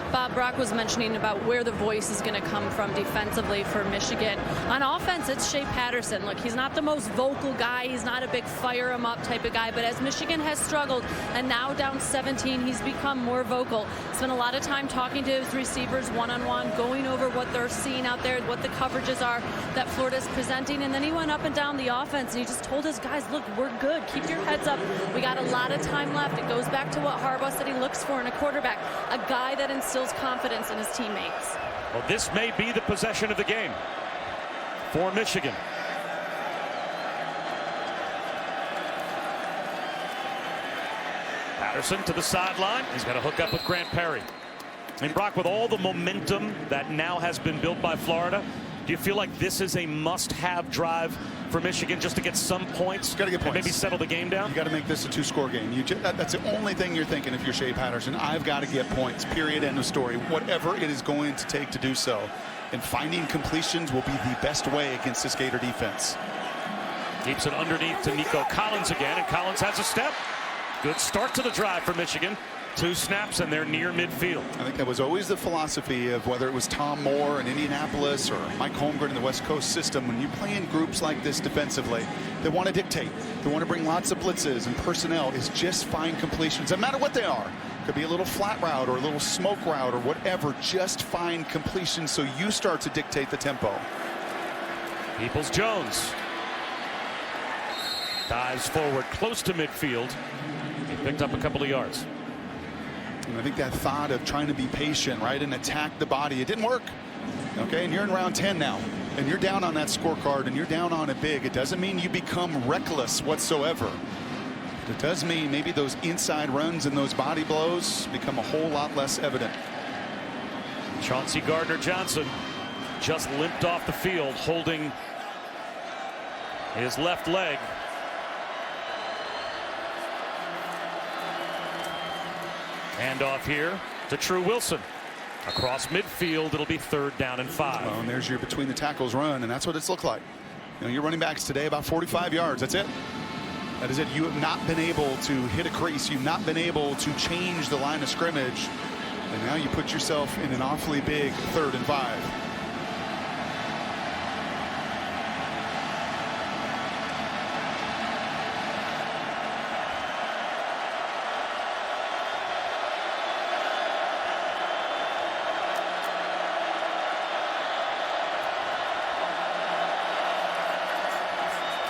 Bob, Brock was mentioning about where the voice is going to come from defensively for Michigan. On offense, it's Shea Patterson. Look, he's not the most vocal guy. He's not a big fire him up type of guy. But as Michigan has struggled and now down 17, he's become more vocal. Spent a lot of time talking to his receivers one-on-one, going over what they're seeing out there, what the coverages are that Florida's presenting. And then he went up and down the offense and he just told his guys, look, we're good. Keep your heads up. We got a lot of time left. It goes back to what Harbaugh said he looks for in a quarterback, a guy that instills confidence in his teammates. Well, this may be the possession of the game for Michigan. Patterson to the sideline. He's got to hook up with Grant Perry. And Brock, with all the momentum that now has been built by Florida, do you feel like this is a must-have drive for Michigan just to get some points? Got to get points. And maybe settle the game down? You got to make this a 2-score game. That's the only thing you're thinking if you're Shea Patterson. I've got to get points, period, end of story. Whatever it is going to take to do so. And finding completions will be the best way against this Gator defense. Keeps it underneath to Nico Collins again, and Collins has a step. Good start to the drive for Michigan. 2 snaps and they're near midfield. I think that was always the philosophy of whether it was Tom Moore in Indianapolis or Mike Holmgren in the West Coast system. When you play in groups like this defensively, they want to dictate. They want to bring lots of blitzes, and personnel is just find completions. No matter what they are. Could be a little flat route or a little smoke route or whatever. Just find completions so you start to dictate the tempo. Peoples-Jones dives forward close to midfield. He picked up a couple of yards. And I think that thought of trying to be patient, right, and attack the body, it didn't work. Okay, and you're in round 10 now, and you're down on that scorecard, and you're down on it big. It doesn't mean you become reckless whatsoever. But it does mean maybe those inside runs and those body blows become a whole lot less evident. Chauncey Gardner-Johnson just limped off the field, holding his left leg. Handoff here to True Wilson. Across midfield, it'll be 3rd down and 5. Well, and there's your between the tackles run, and that's what it's looked like. You know, your running backs today about 45 yards. That's it. That is it. You have not been able to hit a crease. You've not been able to change the line of scrimmage. And now you put yourself in an awfully big 3rd and 5.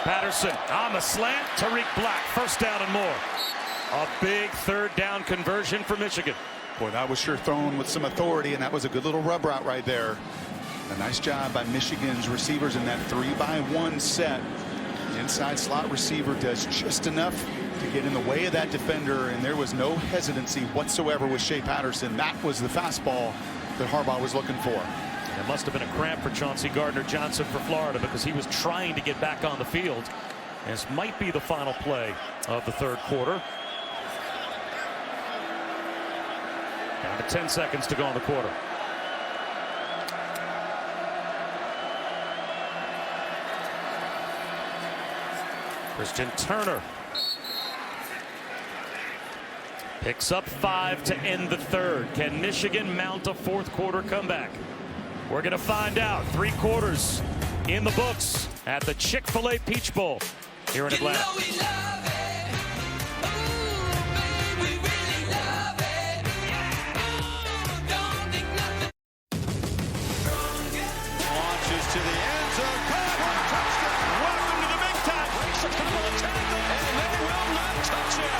Patterson on the slant. Tariq Black, 1st down and more. A big 3rd down conversion for Michigan. Boy, that was sure thrown with some authority, and that was a good little rub route right there. A nice job by Michigan's receivers in that 3-by-1 set. The inside slot receiver does just enough to get in the way of that defender, and there was no hesitancy whatsoever with Shea Patterson. That was the fastball that Harbaugh was looking for. It must have been a cramp for Chauncey Gardner-Johnson for Florida, because he was trying to get back on the field. This might be the final play of the 3rd quarter. Down to 10 seconds to go in the quarter. Christian Turner picks up 5 to end the 3rd. Can Michigan mount a 4th quarter comeback? We're going to find out. 3 quarters in the books at the Chick-fil-A Peach Bowl here in Atlanta. Launches to the end zone. Touchdown. Welcome to the big time. And they will not touch him.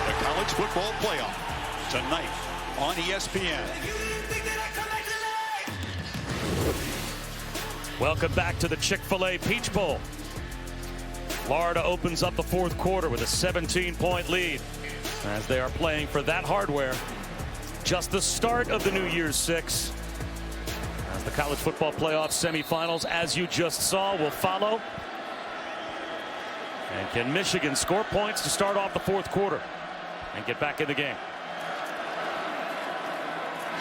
The college football playoff tonight on ESPN. Welcome back to the Chick-fil-A Peach Bowl. Florida opens up the 4th quarter with a 17-point lead as they are playing for that hardware. Just the start of the New Year's Six, as the college football playoff semifinals, as you just saw, will follow. And can Michigan score points to start off the 4th quarter and get back in the game?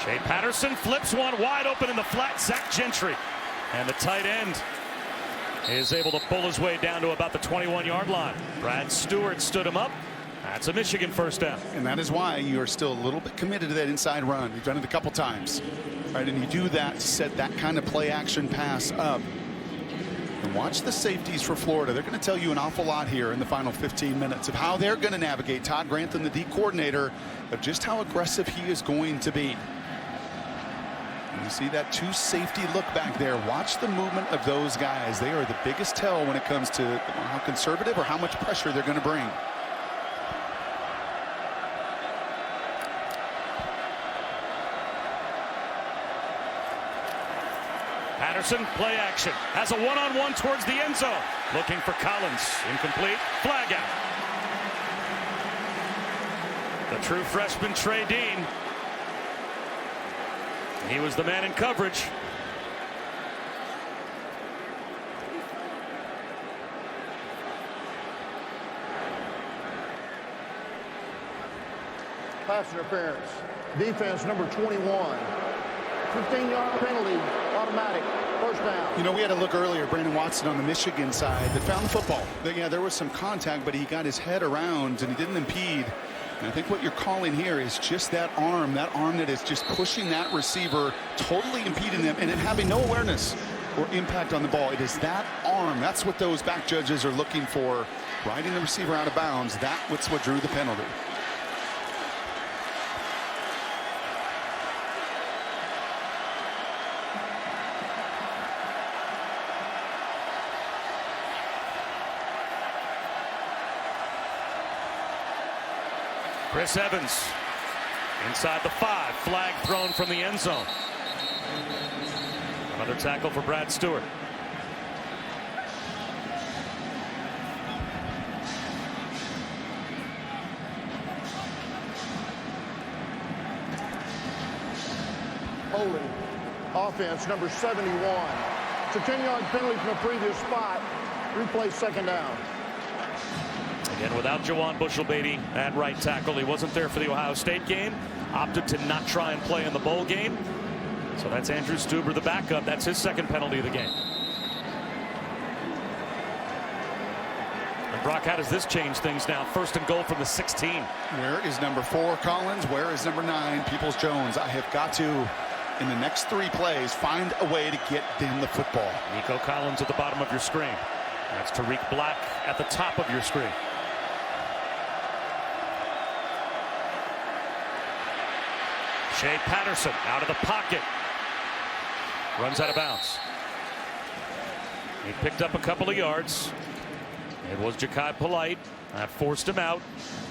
Shea Patterson flips one wide open in the flat. Zach Gentry, and the tight end, is able to pull his way down to about the 21-yard line. Brad Stewart stood him up. That's a Michigan 1st down. And that is why you are still a little bit committed to that inside run. You've done it a couple times, right? And you do that to set that kind of play action pass up. And watch the safeties for Florida. They're going to tell you an awful lot here in the final 15 minutes of how they're going to navigate. Todd Grantham, the D coordinator, of just how aggressive he is going to be. And you see that 2 safety look back there. Watch the movement of those guys. They are the biggest tell when it comes to how conservative or how much pressure they're going to bring. Patterson, play action, has a one-on-one towards the end zone. Looking for Collins, incomplete, flag out. The true freshman Trey Dean. He was the man in coverage. Pass interference. Defense number 21. 15-yard penalty, automatic, 1st down. You know, we had a look earlier, Brandon Watson on the Michigan side that found the football. Yeah, there was some contact, but he got his head around and he didn't impede. And I think what you're calling here is just that arm that is just pushing that receiver, totally impeding them, and it having no awareness or impact on the ball. It is that arm. That's what those back judges are looking for, riding the receiver out of bounds. That's what drew the penalty. Chris Evans inside the 5, flag thrown from the end zone. Another tackle for Brad Stewart. Holding. Offense number 71. It's a 10-yard penalty from the previous spot. Replay 2nd down. Again, without Jawan Bushelbeatty at right tackle. He wasn't there for the Ohio State game. Opted to not try and play in the bowl game. So that's Andrew Stuber, the backup. That's his 2nd penalty of the game. Brock, how does this change things now? 1st and goal from the 16. Where is number 4 Collins? Where is number 9 Peoples-Jones? I have got to, in the next 3 plays, find a way to get them the football. Nico Collins at the bottom of your screen. That's Tariq Black at the top of your screen. Shea Patterson out of the pocket. Runs out of bounds. He picked up a couple of yards. It was Ja'Kai Polite. That forced him out.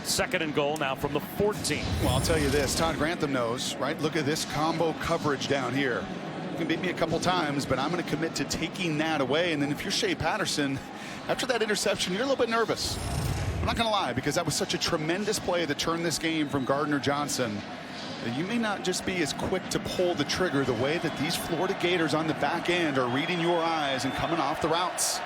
2nd and goal now from the 14. Well, I'll tell you this. Todd Grantham knows, right? Look at this combo coverage down here. You can beat me a couple times, but I'm going to commit to taking that away. And then if you're Shea Patterson, after that interception, you're a little bit nervous. I'm not going to lie, because that was such a tremendous play that turned this game from Gardner-Johnson. You may not just be as quick to pull the trigger the way that these Florida Gators on the back end are reading your eyes and coming off the routes.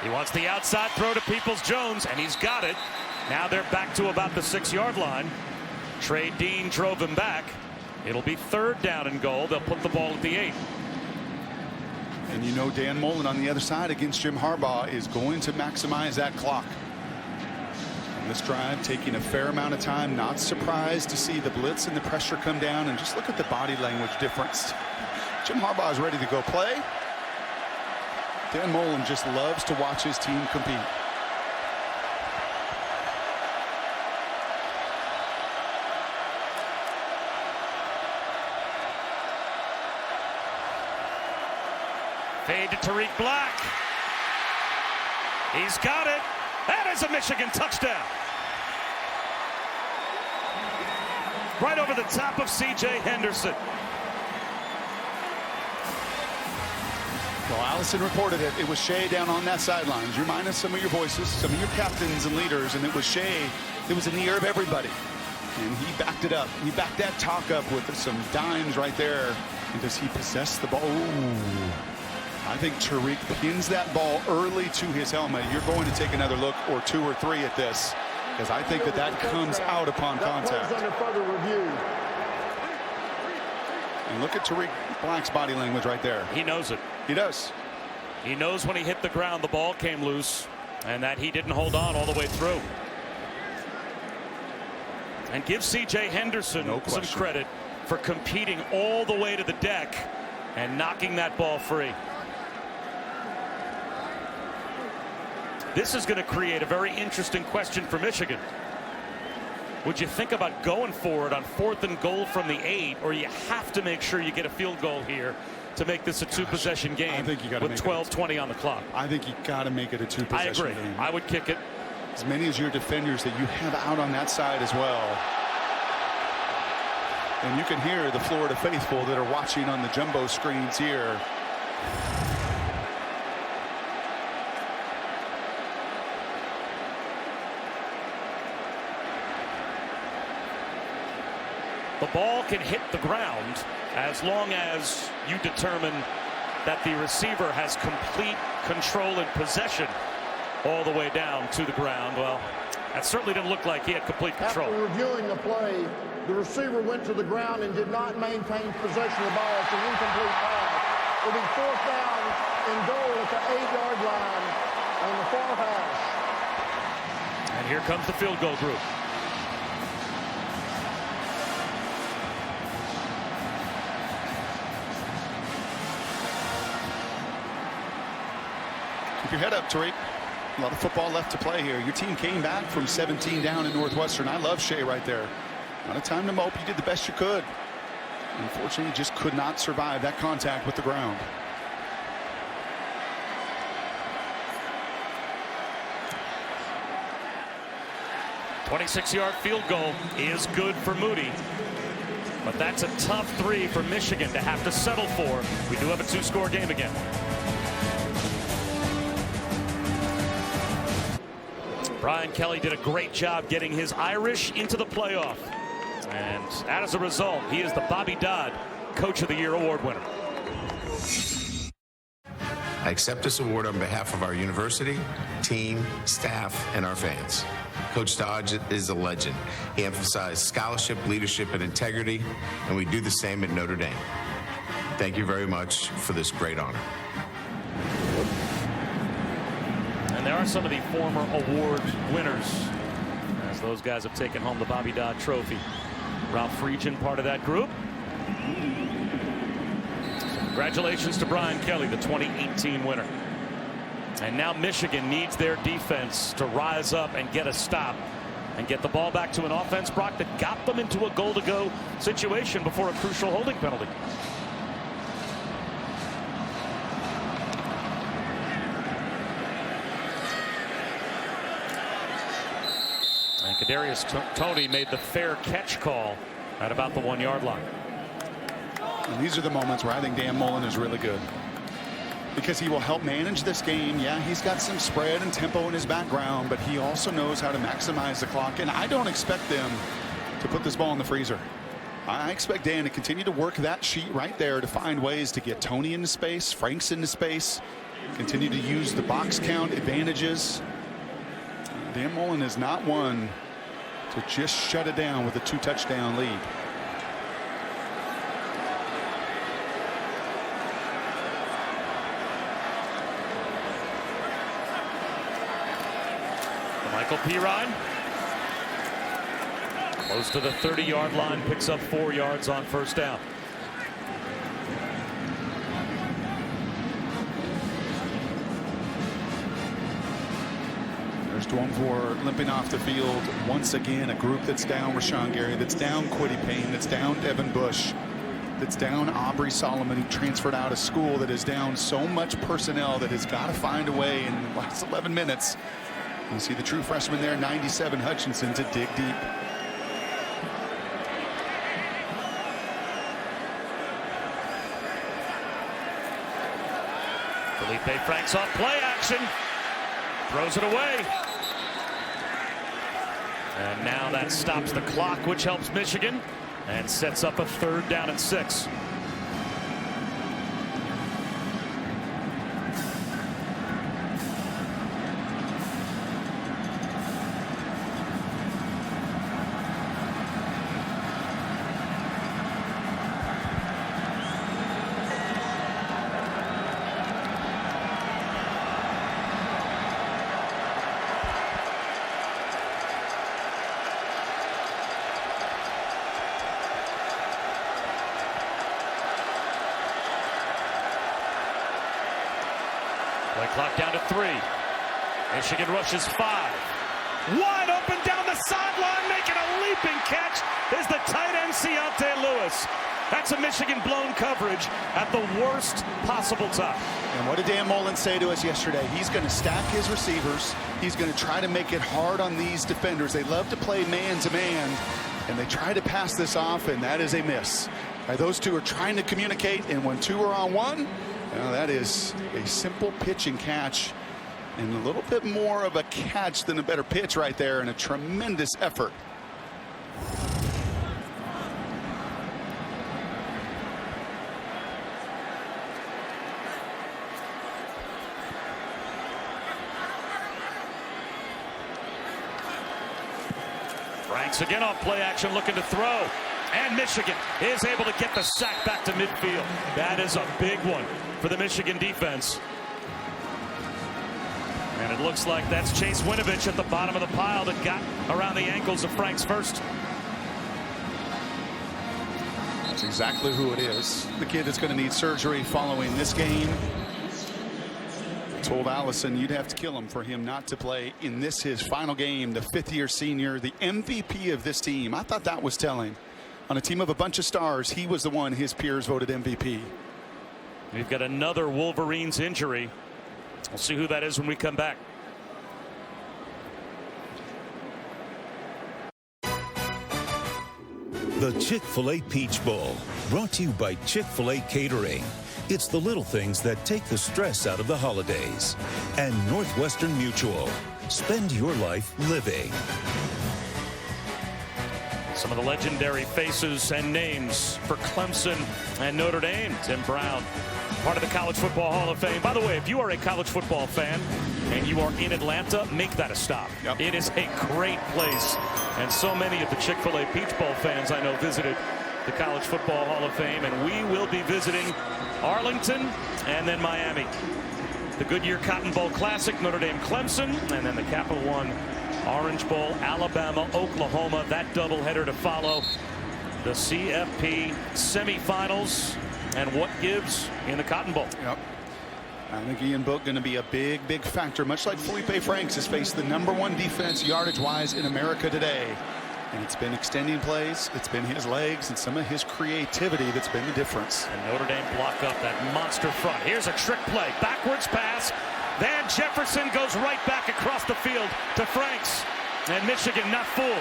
He wants the outside throw to Peoples-Jones, and he's got it. Now they're back to about the 6-yard line. Trey Dean drove him back. It'll be 3rd down and goal. They'll put the ball at the 8. And you know Dan Mullen on the other side against Jim Harbaugh is going to maximize that clock. And this drive taking a fair amount of time. Not surprised to see the blitz and the pressure come down. And just look at the body language difference. Jim Harbaugh is ready to go play. Dan Mullen just loves to watch his team compete. Fade to Tariq Black. He's got it. That is a Michigan touchdown. Right over the top of C.J. Henderson. Well, Allison reported it. It was Shea down on that sideline. You remind us some of your voices, some of your captains and leaders, and it was Shea that was in the ear of everybody. And he backed it up. He backed that talk up with some dimes right there because he possessed the ball. Ooh. I think Tariq pins that ball early to his helmet. You're going to take another look or 2 or 3 at this because I think that comes out upon contact. Under further review. And look at Tariq Black's body language right there. He knows it. He does. He knows when he hit the ground, the ball came loose, and that he didn't hold on all the way through. And give C.J. Henderson some credit for competing all the way to the deck and knocking that ball free. This is going to create a very interesting question for Michigan. Would you think about going for it on 4th and goal from the 8, or you have to make sure you get a field goal here to make this a 2-possession game? I think you got to with 12:20 on the clock. I think you got to make it a 2-possession game. I agree. I would kick it. As many as your defenders that you have out on that side as well. And you can hear the Florida faithful that are watching on the jumbo screens here. The ball can hit the ground as long as you determine that the receiver has complete control and possession all the way down to the ground. Well, that certainly didn't look like he had complete control. After reviewing the play, the receiver went to the ground and did not maintain possession of the ball. It's an incomplete pass. It'll be 4th down and goal at the 8-yard line on the far hash. And here comes the field goal group. Keep your head up, Tariq. A lot of football left to play here. Your team came back from 17 down in Northwestern. I love Shea right there. Not a time to mope. You did the best you could. Unfortunately, you just could not survive that contact with the ground. A 26-yard field goal is good for Moody. But that's a tough 3 for Michigan to have to settle for. We do have a 2-score game again. Brian Kelly did a great job getting his Irish into the playoff. And as a result, he is the Bobby Dodd Coach of the Year award winner. I accept this award on behalf of our university, team, staff, and our fans. Coach Dodge is a legend. He emphasized scholarship, leadership, and integrity, and we do the same at Notre Dame. Thank you very much for this great honor. And there are some of the former award winners, as those guys have taken home the Bobby Dodd Trophy. Ralph Friedgen, part of that group. Congratulations to Brian Kelly, the 2018 winner. And now Michigan needs their defense to rise up and get a stop and get the ball back to an offense, Brock, that got them into a goal-to-go situation before a crucial holding penalty. And Kadarius Toney made the fair catch call at about the 1-yard line. And these are the moments where I think Dan Mullen is really good, because he will help manage this game. Yeah, he's got some spread and tempo in his background, but he also knows how to maximize the clock. And I don't expect them to put this ball in the freezer. I expect Dan to continue to work that sheet right there to find ways to get Toney into space, Franks into space, continue to use the box count advantages. Dan Mullen is not one to just shut it down with a 2-touchdown lead. La'Mical Perine, close to the 30-yard line, picks up 4 yards on first down. There's Dwumfor limping off the field once again. A group that's down Rashawn Gary, that's down Kwity Paye, that's down Devin Bush, that's down Aubrey Solomon, who transferred out of school, that is down so much personnel that has got to find a way in the last 11 minutes. You see the true freshman there, 97, Hutchinson, to dig deep. Feleipe Franks off play action, throws it away. And now that stops the clock, which helps Michigan and sets up a 3rd down and 6. Play clock down to 3. Michigan rushes 5. Wide open down the sideline, making a leaping catch is the tight end Keontae Lewis. That's a Michigan blown coverage at the worst possible time. And what did Dan Mullen say to us yesterday? He's going to stack his receivers. He's going to try to make it hard on these defenders. They love to play man-to-man, and they try to pass this off, and that is a miss. Those two are trying to communicate, and when 2 are on 1, that is a simple pitch and catch, and a little bit more of a catch than a better pitch right there, and a tremendous effort. Franks again off play action, looking to throw. And Michigan is able to get the sack back to midfield. That is a big one for the Michigan defense. And it looks like that's Chase Winovich at the bottom of the pile that got around the ankles of Franks first. That's exactly who it is. The kid that's going to need surgery following this game. Told Allison you'd have to kill him for him not to play in this, his final game. The 5th-year senior, the MVP of this team. I thought that was telling. On a team of a bunch of stars, he was the one his peers voted MVP. We've got another Wolverines injury. We'll see who that is when we come back. The Chick-fil-A Peach Bowl, brought to you by Chick-fil-A Catering. It's the little things that take the stress out of the holidays. And Northwestern Mutual. Spend your life living. Some of the legendary faces and names for Clemson and Notre Dame. Tim Brown, part of the College Football Hall of Fame. By the way, if you are a college football fan and you are in Atlanta, make that a stop. Yep. It is a great place. And so many of the Chick-fil-A Peach Bowl fans I know visited the College Football Hall of Fame. And we will be visiting Arlington and then Miami. The Goodyear Cotton Bowl Classic, Notre Dame Clemson, and then the Capital One Orange Bowl, Alabama, Oklahoma. That doubleheader to follow. The CFP semifinals and what gives in the Cotton Bowl. Yep. I think Ian Book going to be a big factor, much like Feleipe Franks has faced the #1 defense yardage-wise in America today. And it's been extending plays, it's been his legs, and some of his creativity that's been the difference. And Notre Dame block up that monster front. Here's a trick play, backwards pass. Van Jefferson goes right back across the field to Franks. And Michigan not fooled.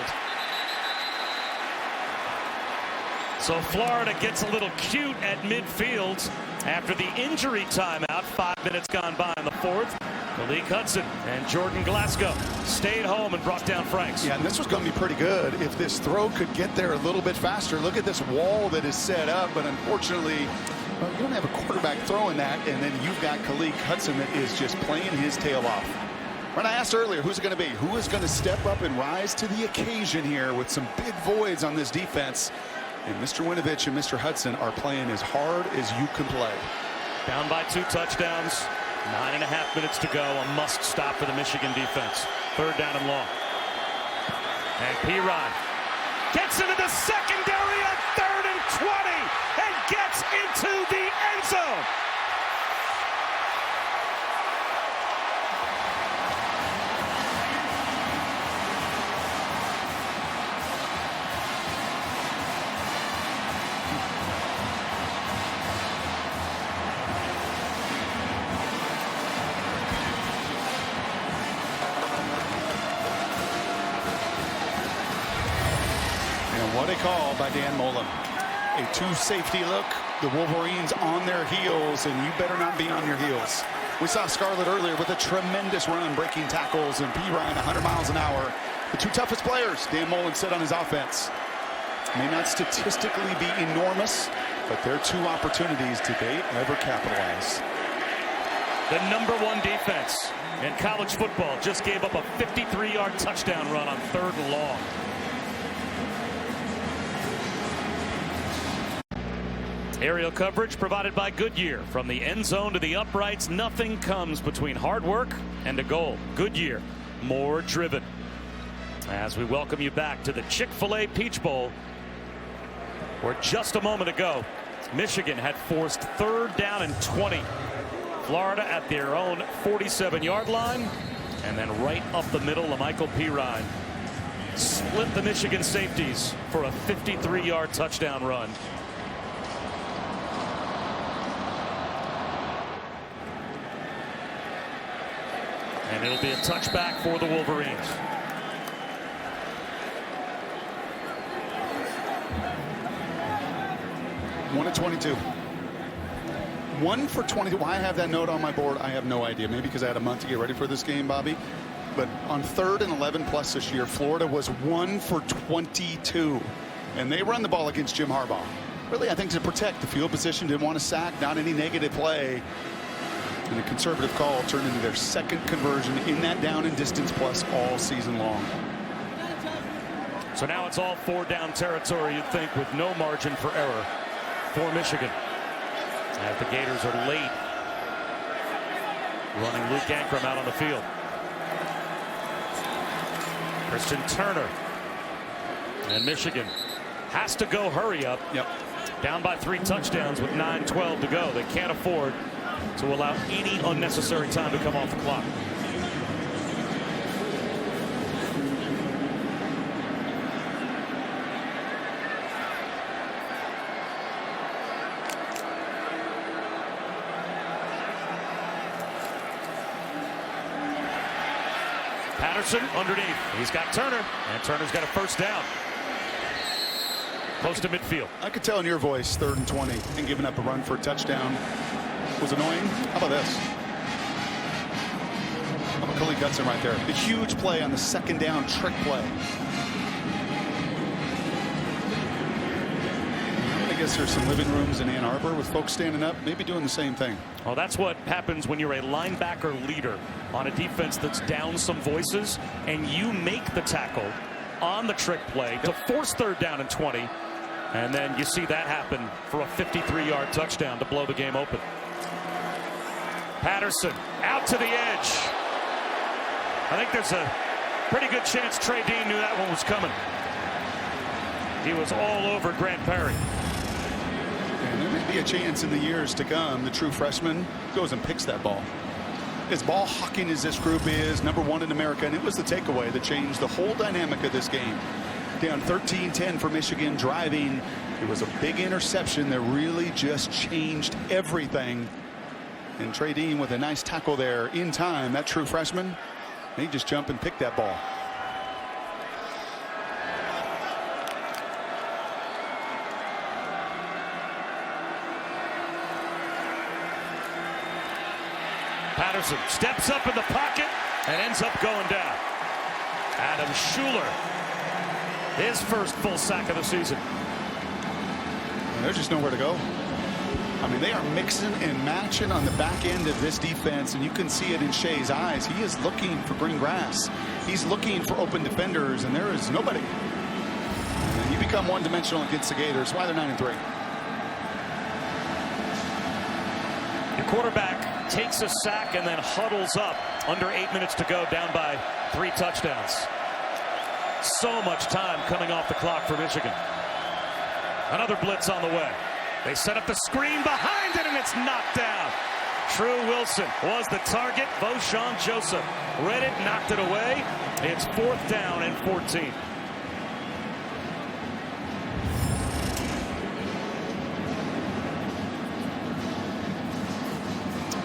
So Florida gets a little cute at midfield after the injury timeout. 5 minutes gone by in the fourth. Malik Hudson and Jordan Glasgow stayed home and brought down Franks. Yeah, and this was going to be pretty good if this throw could get there a little bit faster. Look at this wall that is set up, but unfortunately, well, you don't have a quarterback throwing that, and then you've got Malik Hudson that is just playing his tail off. When I asked earlier, who's it going to be? Who is going to step up and rise to the occasion here with some big voids on this defense? And Mr. Winovich and Mr. Hudson are playing as hard as you can play. Down by 2 touchdowns. 9.5 minutes to go. A must stop for the Michigan defense. 3rd down and long. And Perine gets into the secondary on 3rd and 20 and gets into the end zone. What a call by Dan Mullen. A 2-safety look. The Wolverines on their heels, and you better not be on your heels. We saw Scarlett earlier with a tremendous run, breaking tackles, and Perine 100 miles an hour. The 2 toughest players, Dan Mullen said on his offense. May not statistically be enormous, but they're 2 opportunities. Did they ever capitalize? The #1 defense in college football just gave up a 53-yard touchdown run on 3rd and long. Aerial coverage provided by Goodyear. From the end zone to the uprights, nothing comes between hard work and a goal. Goodyear, more driven. As we welcome you back to the Chick-fil-A Peach Bowl, where just a moment ago, Michigan had forced 3rd down and 20. Florida at their own 47-yard line, and then right up the middle, La'Mical Perine split the Michigan safeties for a 53-yard touchdown run. And it'll be a touchback for the Wolverines. One at 22. 1 for 22. Why I have that note on my board, I have no idea. Maybe because I had a month to get ready for this game, Bobby. But on 3rd and 11 plus this year, Florida was 1 for 22. And they run the ball against Jim Harbaugh. Really, I think to protect the field position, didn't want to sack, not any negative play. And a conservative call turned into their 2nd conversion in that down and distance plus all season long. So now it's all 4-down territory, you'd think, with no margin for error for Michigan. As the Gators are late running Luke Ankrum out on the field. Christian Turner. And Michigan has to go hurry up. Yep. Down by 3 touchdowns with 9:12 to go. They can't afford to allow any unnecessary time to come off the clock. Patterson underneath. He's got Turner, and Turner's got a 1st down. Close to midfield. I could tell in your voice 3rd and 20 and giving up a run for a touchdown was annoying. How about this? How about Malik Hudson right there? The huge play on the 2nd down trick play. guess there's some living rooms in Ann Arbor with folks standing up, maybe doing the same thing. Well, that's what happens when you're a linebacker leader on a defense that's down some voices, and you make the tackle on the trick play to force 3rd down and 20. And then you see that happen for a 53-yard touchdown to blow the game open. Patterson out to the edge. I think there's a pretty good chance Trey Dean knew that one was coming. He was all over Grant Perry. And there may be a chance in the years to come the true freshman goes and picks that ball. As ball hawking as this group is, #1 in America, and it was the takeaway that changed the whole dynamic of this game. Down 13-10 for Michigan, driving. It was a big interception that really just changed everything. And Trey Dean with a nice tackle there in time. That true freshman, he just jumped and picked that ball. Patterson steps up in the pocket and ends up going down. Adam Schuler, his first full sack of the season. And there's just nowhere to go. I mean, they are mixing and matching on the back end of this defense, and you can see it in Shea's eyes. He is looking for green grass. He's looking for open defenders, and there is nobody. And you become one-dimensional against the Gators. Why they're 9-3. Your quarterback takes a sack and then huddles up under 8 minutes to go, down by 3 touchdowns. So much time coming off the clock for Michigan. Another blitz on the way. They set up the screen behind it, and it's knocked down. True Wilson was the target. Voshawn Joseph read it, knocked it away. It's 4th down and 14.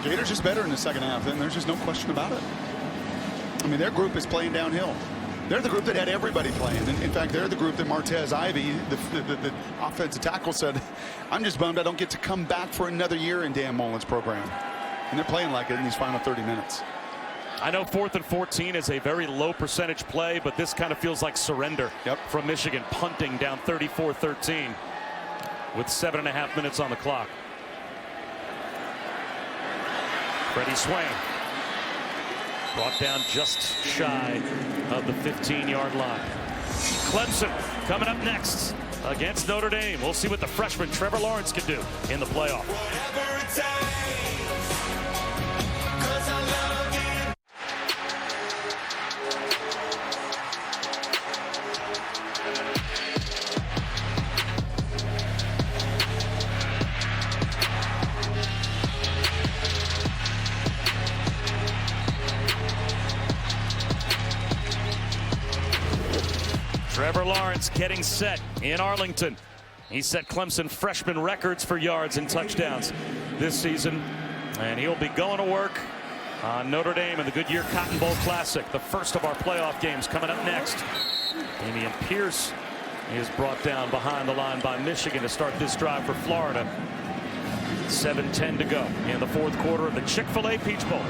Gators just better in the second half, and there's just no question about it. I mean, their group is playing downhill. They're the group that had everybody playing. In fact, they're the group that Martez Ivey, the offensive tackle, said, I'm just bummed I don't get to come back for another year in Dan Mullen's program. And they're playing like it in these final 30 minutes. I know 4th and 14 is a very low percentage play, but this kind of feels like surrender from Michigan, punting down 34-13 with 7.5 minutes on the clock. Freddie Swain brought down just shy of the 15-yard line. Clemson coming up next against Notre Dame. We'll see what the freshman Trevor Lawrence can do in the playoff. Trevor Lawrence getting set in Arlington. He set Clemson freshman records for yards and touchdowns this season, and he'll be going to work on Notre Dame in the Goodyear Cotton Bowl Classic, the first of our playoff games coming up next. Damian Pierce is brought down behind the line by Michigan to start this drive for Florida. 7:10 to go in the 4th quarter of the Chick-fil-A Peach Bowl.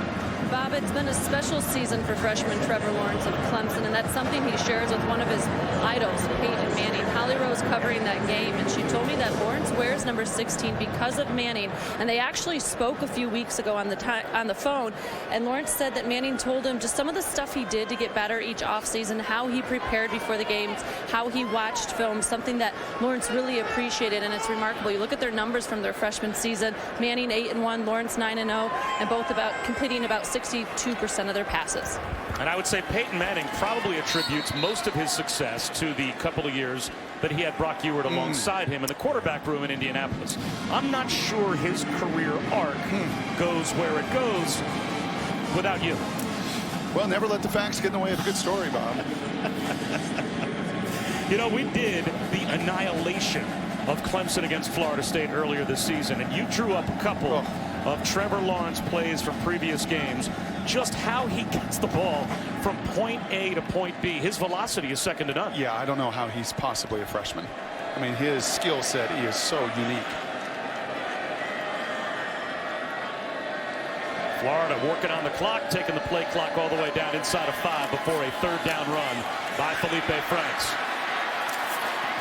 Bob, it's been a special season for freshman Trevor Lawrence of Clemson, and that's something he shares with one of his idols, Peyton Manning. Holly Rose covering that game, and she told me that Lawrence wears number 16 because of Manning, and they actually spoke a few weeks ago on the phone, and Lawrence said that Manning told him just some of the stuff he did to get better each offseason, how he prepared before the games, how he watched film, something that Lawrence really appreciated, and it's remarkable. You look at their numbers from their freshman season, Manning 8-1, Lawrence 9-0, and both completing about 62% of their passes. And I would say Peyton Manning probably attributes most of his success to the couple of years that he had Brock Ewert alongside him in the quarterback room in Indianapolis. I'm not sure his career arc goes where it goes without you. Well, never let the facts get in the way of a good story, Bob. You know, we did the annihilation of Clemson against Florida State earlier this season, and you drew up a couple of Trevor Lawrence plays from previous games, just how he gets the ball from point A to point B. His velocity is second to none. Yeah, I don't know how he's possibly a freshman. I mean, his skill set, he is so unique. Florida working on the clock, taking the play clock all the way down inside of 5 before a 3rd down run by Feleipe Franks.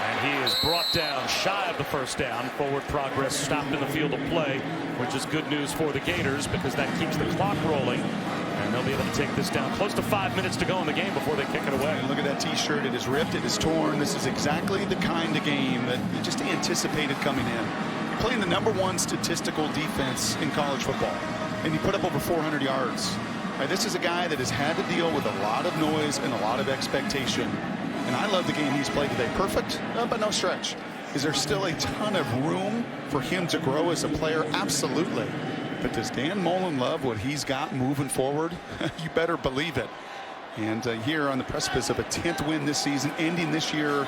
And he is brought down shy of the first down. Forward progress stopped in the field of play, which is good news for the Gators because that keeps the clock rolling. And they'll be able to take this down. Close to 5 minutes to go in the game before they kick it away. And look at that T-shirt. It is ripped. It is torn. This is exactly the kind of game that you just anticipated coming in. You're playing the #1 statistical defense in college football, and you put up over 400 yards. Right, this is a guy that has had to deal with a lot of noise and a lot of expectation. And I love the game he's played today. Perfect, but no stretch. Is there still a ton of room for him to grow as a player? Absolutely. But does Dan Mullen love what he's got moving forward? You better believe it. And here on the precipice of a 10th win this season, ending this year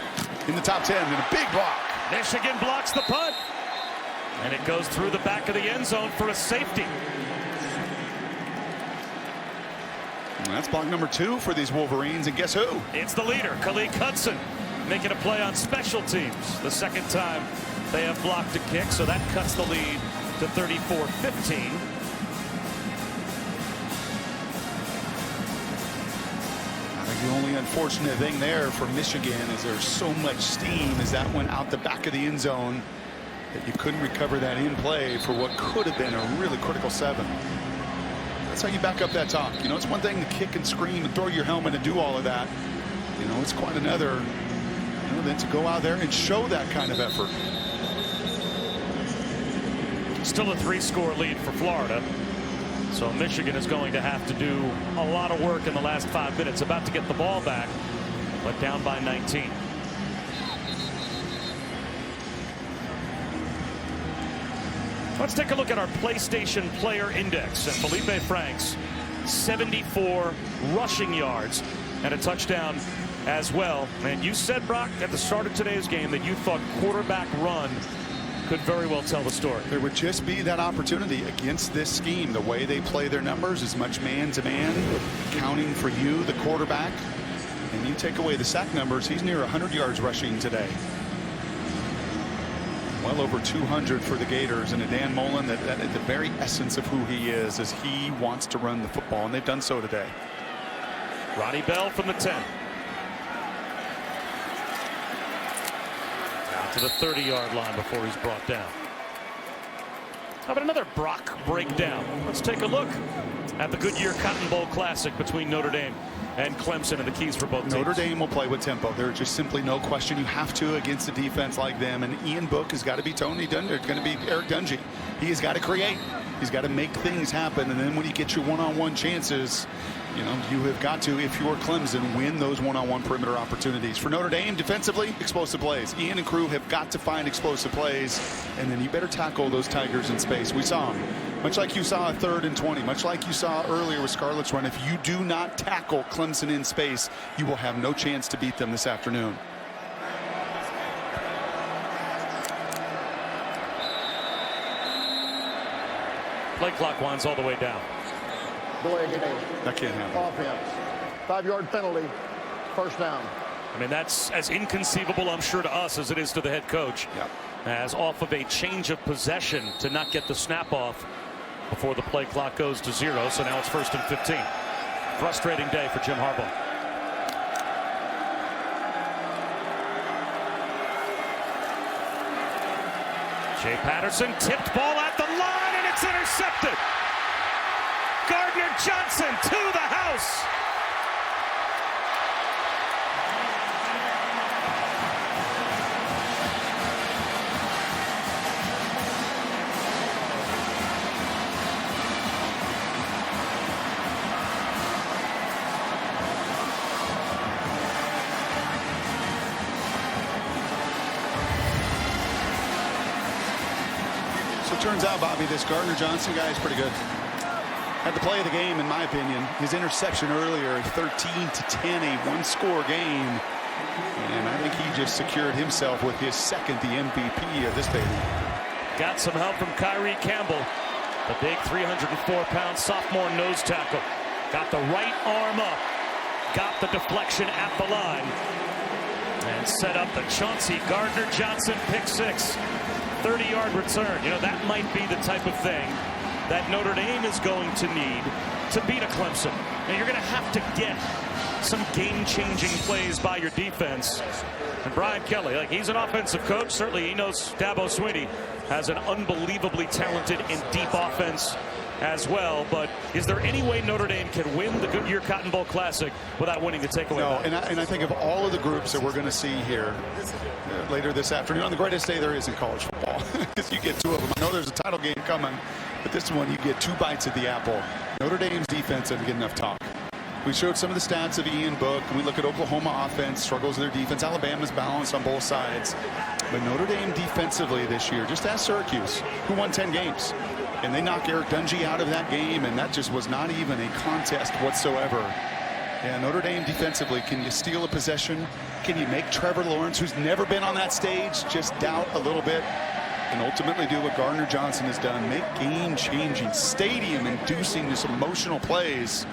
in the top 10, and a big block. Michigan blocks the punt. And it goes through the back of the end zone for a safety. And that's block number 2 for these Wolverines. And guess who? It's the leader, Khalik Hudson, making a play on special teams. The second time they have blocked a kick, so that cuts the lead to 34-15. I think the only unfortunate thing there for Michigan is there's so much steam as that went out the back of the end zone that you couldn't recover that in play for what could have been a really critical 7. That's how you back up that talk. You know, it's one thing to kick and scream and throw your helmet and do all of that. You know, it's quite another, you know, than to go out there and show that kind of effort. Still a 3-score lead for Florida. So Michigan is going to have to do a lot of work in the last 5 minutes. About to get the ball back, but down by 19. Let's take a look at our PlayStation Player Index. And Feleipe Franks, 74 rushing yards and a touchdown as well. And you said, Brock, at the start of today's game that you thought quarterback run could very well tell the story. There would just be that opportunity against this scheme. The way they play their numbers as much man-to-man, counting for you, the quarterback. And you take away the sack numbers, he's near 100 yards rushing today. Well over 200 for the Gators, and a Dan Mullen that at the very essence of who he is he wants to run the football, and they've done so today. Ronnie Bell from the 10. To the 30-yard line before he's brought down. How about another Brock breakdown? Let's take a look at the Goodyear Cotton Bowl Classic between Notre Dame and Clemson, and the keys for both teams. Notre Dame will play with tempo. There's just simply no question. You have to against a defense like them. And Ian Book has got to be Tony Dungy. It's going to be Eric Dungy. He has got to create. He's got to make things happen. And then when you get your one-on-one chances, you know, you have got to, if you're Clemson, win those one-on-one perimeter opportunities. For Notre Dame, defensively, explosive plays. Ian and crew have got to find explosive plays, and then you better tackle those Tigers in space. We saw them. Much like you saw a 3rd and 20, much like you saw earlier with Scarlett's run, if you do not tackle Clemson in space, you will have no chance to beat them this afternoon. Play clock winds all the way down. Delay game. That can't happen. Offense. 5-yard penalty. First down. I mean, that's as inconceivable, I'm sure, to us as it is to the head coach. Yep. As off of a change of possession to not get the snap off before the play clock goes to 0. So now it's 1st and 15. Frustrating day for Jim Harbaugh. Shea Patterson, tipped ball at the line, and it's intercepted. Gardner-Johnson to the house. Turns out, Bobby, this Gardner-Johnson guy is pretty good. Had the play of the game, in my opinion. His interception earlier, 13-10, a 1-score game. And I think he just secured himself with his second, the MVP of this baby. Got some help from Kyrie Campbell, the big 304-pound sophomore nose tackle. Got the right arm up, got the deflection at the line, and set up the Chauncey Gardner-Johnson pick 6. 30-yard return. You know, that might be the type of thing that Notre Dame is going to need to beat a Clemson. And you're going to have to get some game-changing plays by your defense. And Brian Kelly, like, he's an offensive coach. Certainly he knows Dabo Swinney has an unbelievably talented and deep offense as well. But is there any way Notre Dame can win the Goodyear Cotton Bowl Classic without winning the takeaway? No, and I think of all of the groups that we're going to see here later this afternoon on the greatest day there is in college football, because you get two of them. I know there's a title game coming, but this one you get 2 bites at the apple. Notre Dame's defense doesn't get enough talk. We showed some of the stats of Ian Book, and we look at Oklahoma offense, struggles with their defense. Alabama's balanced on both sides. But Notre Dame defensively this year, just ask Syracuse, who won 10 games. And they knocked Eric Dungy out of that game, and that just was not even a contest whatsoever. Yeah, Notre Dame defensively, can you steal a possession? Can you make Trevor Lawrence, who's never been on that stage, just doubt a little bit? And ultimately do what Gardner-Johnson has done, make game-changing, stadium-inducing, this emotional plays,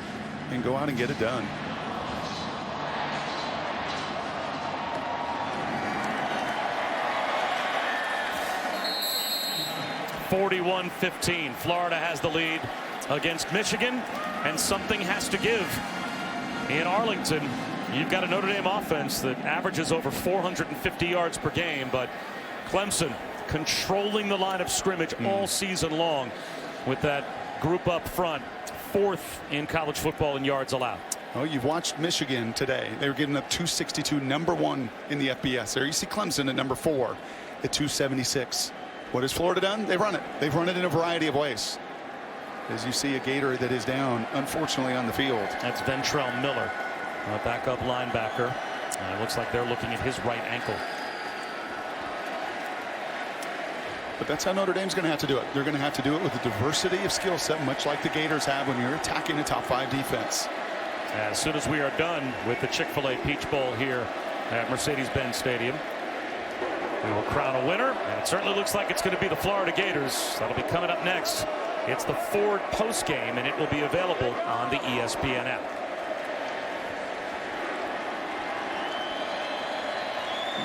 and go out and get it done. (41-15). Florida has the lead against Michigan, and something has to give in Arlington. You've got a Notre Dame offense that averages over 450 yards per game, but Clemson controlling the line of scrimmage all season long with that group up front, 4th in college football in yards allowed. Oh, you've watched Michigan today. They were giving up 262, number 1 in the FBS. There you see Clemson at number 4 at 276. What has Florida done? They've run it. They've run it in a variety of ways. As you see a Gator that is down, unfortunately, on the field. That's Ventrell Miller, a backup linebacker. And it looks like they're looking at his right ankle. But that's how Notre Dame's going to have to do it. They're going to have to do it with a diversity of skill set, much like the Gators have when you're attacking a top 5 defense. As soon as we are done with the Chick-fil-A Peach Bowl here at Mercedes-Benz Stadium, we will crown a winner, and it certainly looks like it's going to be the Florida Gators. That'll be coming up next. It's the Ford post game, and it will be available on the ESPN app.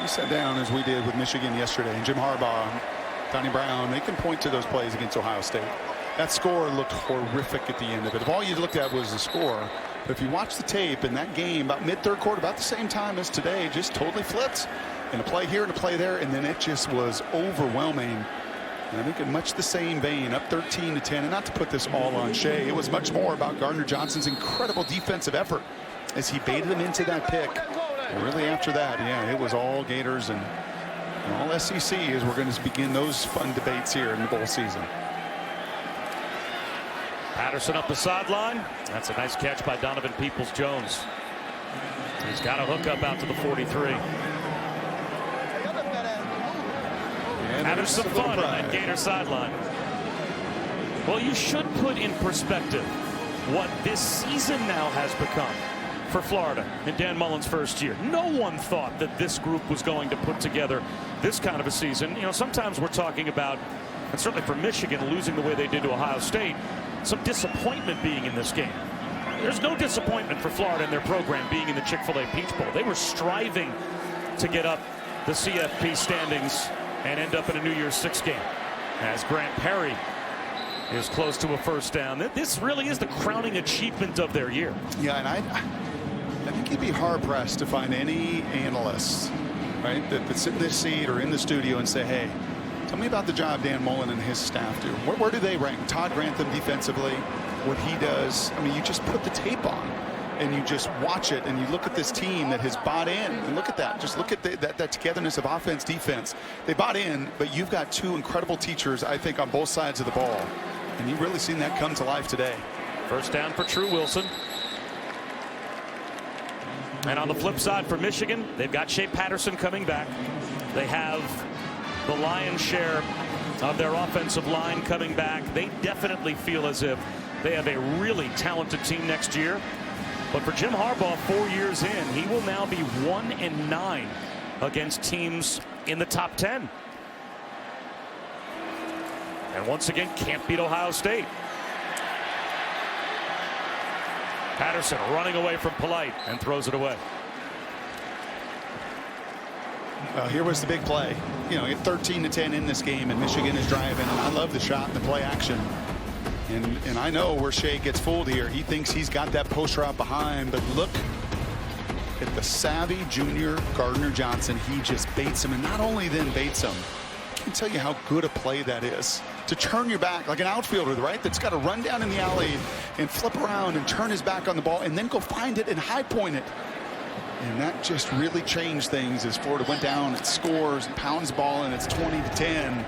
We sat down as we did with Michigan yesterday, and Jim Harbaugh, Donnie Brown, they can point to those plays against Ohio State. That score looked horrific at the end of it. If all you looked at was the score, but if you watch the tape in that game, about mid-third quarter, about the same time as today, just totally flipped. And a play here and a play there, and then it just was overwhelming. And I think in much the same vein, up 13-10, and not to put this all on Shea, it was much more about Gardner-Johnson's incredible defensive effort as he baited him into that pick. And really after that, yeah, it was all Gators and all SEC as we're going to begin those fun debates here in the bowl season. Patterson up the sideline. That's a nice catch by Donovan Peoples-Jones. He's got a hook up out to the 43. Having some fun on that Gator sideline. Well, you should put in perspective what this season now has become for Florida in Dan Mullen's first year. No one thought that this group was going to put together this kind of a season. You know, sometimes we're talking about, and certainly for Michigan losing the way they did to Ohio State, some disappointment being in this game. There's no disappointment for Florida in their program being in the Chick-fil-A Peach Bowl. They were striving to get up the CFP standings and end up in a New Year's Six game, as Grant Perry is close to a first down. This really is the crowning achievement of their year. Yeah, and I think you'd be hard-pressed to find any analysts, right, that sit in this seat or in the studio and say, hey, tell me about the job Dan Mullen and his staff do. Where do they rank? Todd Grantham defensively, what he does. I mean, you just put the tape on and you just watch it and you look at this team that has bought in, and look at that. Just look at that togetherness of offense, defense. They bought in, but you've got 2 incredible teachers, I think, on both sides of the ball. And you've really seen that come to life today. First down for True Wilson. And on the flip side for Michigan, they've got Shea Patterson coming back. They have the lion's share of their offensive line coming back. They definitely feel as if they have a really talented team next year. But for Jim Harbaugh, 4 years in, he will now be 1-9 against teams in the top 10. And once again, can't beat Ohio State. Patterson running away from Feleipe and throws it away. Here was the big play. You know, 13-10 in this game, and Michigan is driving. And I love the shot and the play action. And I know where Shea gets fooled here. He thinks he's got that post route behind, but look at the savvy junior Gardner-Johnson. He just baits him, and not only then baits him, I can tell you how good a play that is. To turn your back like an outfielder, right? That's got to run down in the alley and flip around and turn his back on the ball and then go find it and high point it. And that just really changed things as Florida went down, it scores, and pounds the ball, and it's 20-10.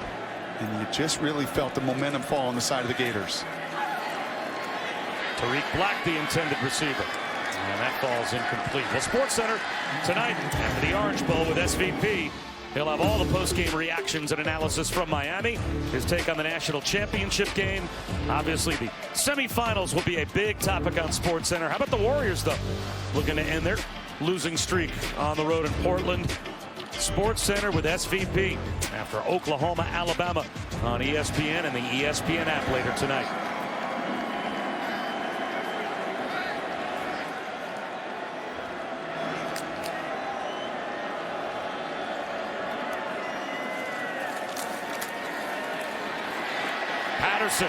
And you just really felt the momentum fall on the side of the Gators. Tariq Black, the intended receiver. And that ball's incomplete. Well, SportsCenter tonight after the Orange Bowl with SVP. He'll have all the post-game reactions and analysis from Miami. His take on the national championship game. Obviously, the semifinals will be a big topic on SportsCenter. How about the Warriors, though? Looking to end their losing streak on the road in Portland. SportsCenter with SVP after Oklahoma, Alabama on ESPN and the ESPN app later tonight. Patterson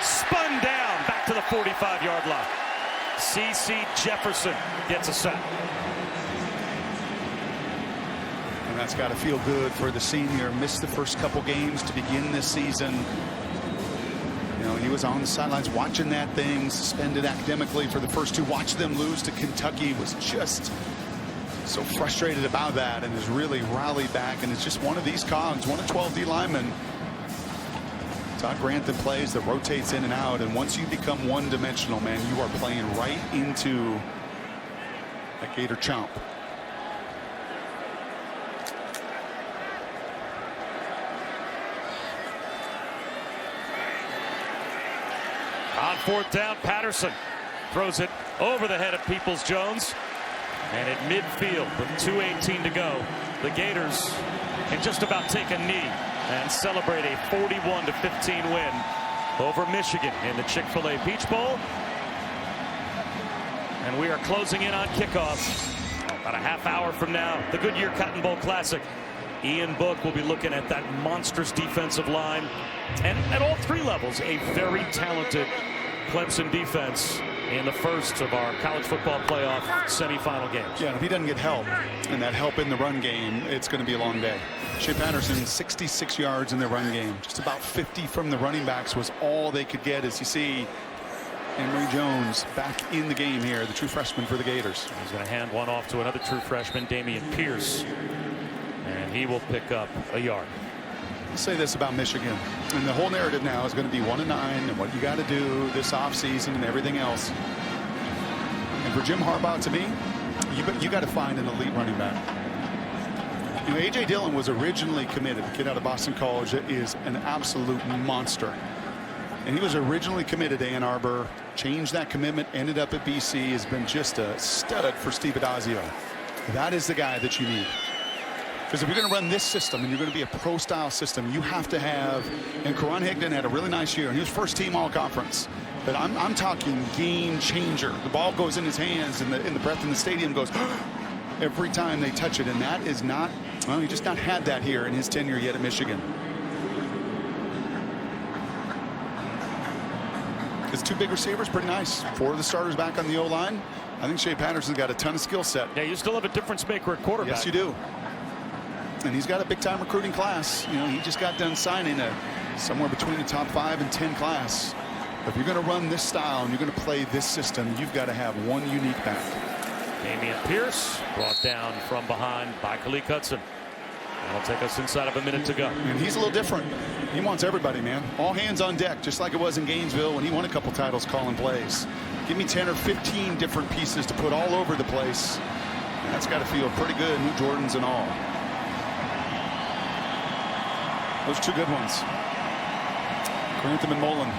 spun down back to the 45-yard line. C.C. Jefferson gets a sack. And that's got to feel good for the senior. Missed the first couple games to begin this season. You know, he was on the sidelines watching that thing, suspended academically for the first two. Watched them lose to Kentucky. Was just so frustrated about that and has really rallied back. And it's just one of these cogs, one of 12 D linemen. Todd Grantham plays that rotates in and out, and once you become one-dimensional, man, you are playing right into that Gator chomp. On fourth down, Patterson throws it over the head of Peoples-Jones, and at midfield with 2:18 to go, the Gators can just about take a knee and celebrate a 41-15 win over Michigan in the Chick-fil-A Peach Bowl. And we are closing in on kickoff about a half hour from now. The Goodyear Cotton Bowl Classic. Ian Book will be looking at that monstrous defensive line, and at all three levels, a very talented Clemson defense in the first of our college football playoff semifinal games. Yeah, and if he doesn't get help, and that help in the run game, it's going to be a long day. Shea Patterson, 66 yards in the run game. Just about 50 from the running backs was all they could get, as you see Emory Jones back in the game here, the true freshman for the Gators. He's going to hand one off to another true freshman, Damian Pierce, and he will pick up a yard. I'll say this about Michigan, and the whole narrative now is going to be 1-9 and what you got to do this offseason and everything else. And for Jim Harbaugh, to me, you got to find an elite running back. You know, A.J. Dillon was originally committed, a kid out of Boston College that is an absolute monster. And he was originally committed to Ann Arbor, changed that commitment, ended up at BC, has been just a stud for Steve Adazio. That is the guy that you need. Because if you're going to run this system and you're going to be a pro-style system, you have to have, and Karan Higdon had a really nice year, and he was first team all-conference. But I'm talking game changer. The ball goes in his hands, and the breath in the stadium goes every time they touch it, and that is not, well, he just not had that here in his tenure yet at Michigan. His two big receivers, pretty nice. Four of the starters back on the O-line. I think Shea Patterson's got a ton of skill set. Yeah, you still have a difference maker at quarterback. Yes, you do. And he's got a big-time recruiting class. You know, he just got done signing a somewhere between the top 5 and 10 class. But if you're going to run this style and you're going to play this system, you've got to have one unique back. Damian Pierce brought down from behind by Khalid Hudson. That'll take us inside of a minute to go. And he's a little different. He wants everybody, man. All hands on deck, just like it was in Gainesville when he won a couple titles calling plays. Give me 10 or 15 different pieces to put all over the place. And that's got to feel pretty good, new Jordans and all. Those two good ones. Grantham and Mullen.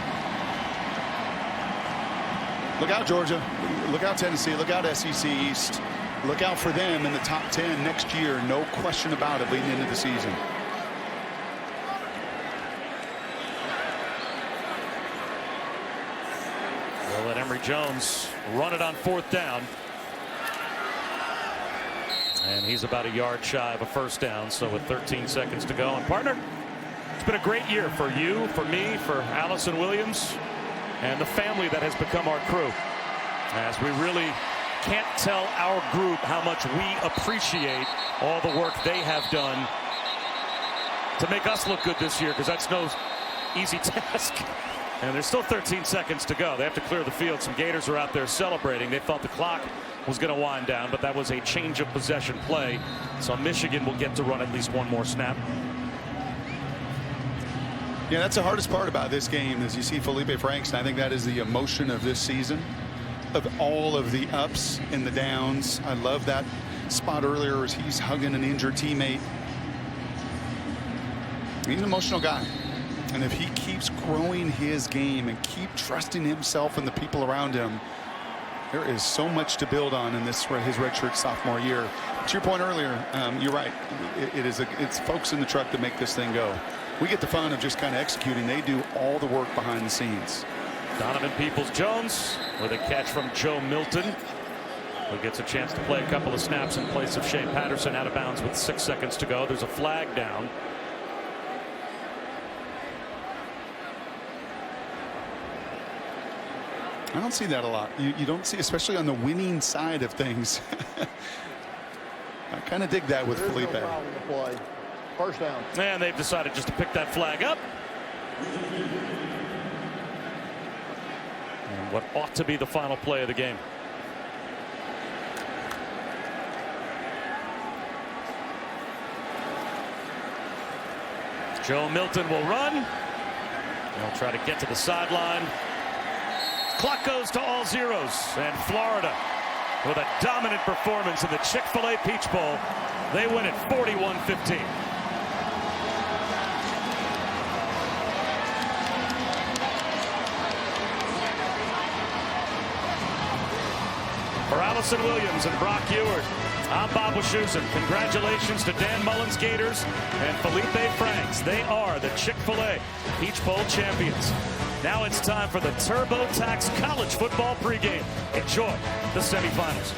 Look out, Georgia. Look out, Tennessee. Look out, SEC East. Look out for them in the top 10 next year. No question about it leading into the season. We'll let Emory Jones run it on fourth down. And he's about a yard shy of a first down. So with 13 seconds to go. And partner, it's been a great year for you, for me, for Allison Williams. and the family that has become our crew, as we really can't tell our group how much we appreciate all the work they have done to make us look good this year, because that's no easy task. And there's still 13 seconds to go. They have to clear the field. Some Gators are out there celebrating. They thought the clock was going to wind down, but that was a change of possession play. So Michigan will get to run at least one more snap. Yeah, that's the hardest part about this game, is you see Feleipe Franks, and I think that is the emotion of this season, of all of the ups and the downs. I love that spot earlier as he's hugging an injured teammate. He's an emotional guy. And if he keeps growing his game and keep trusting himself and the people around him, there is so much to build on in this his redshirt sophomore year. To your point earlier, you're right. It's folks in the truck that make this thing go. We get the fun of just kind of executing. They do all the work behind the scenes. Donovan Peoples-Jones with a catch from Joe Milton, who gets a chance to play a couple of snaps in place of Shea Patterson, out of bounds with 6 seconds to go. There's a flag down. I don't see that a lot. You don't see, especially on the winning side of things. I kind of dig that with Feleipe. No foul in the play. First down. And they've decided just to pick that flag up. And what ought to be the final play of the game. Joe Milton will run. They'll try to get to the sideline. Clock goes to all zeros, and Florida, with a dominant performance in the Chick-fil-A Peach Bowl, they win it 41-15. For Allison Williams and Brock Ewart, I'm Bob Wischusen. Congratulations to Dan Mullen's Gators and Feleipe Franks. They are the Chick-fil-A Peach Bowl champions. Now it's time for the TurboTax College Football pregame. Enjoy the semifinals.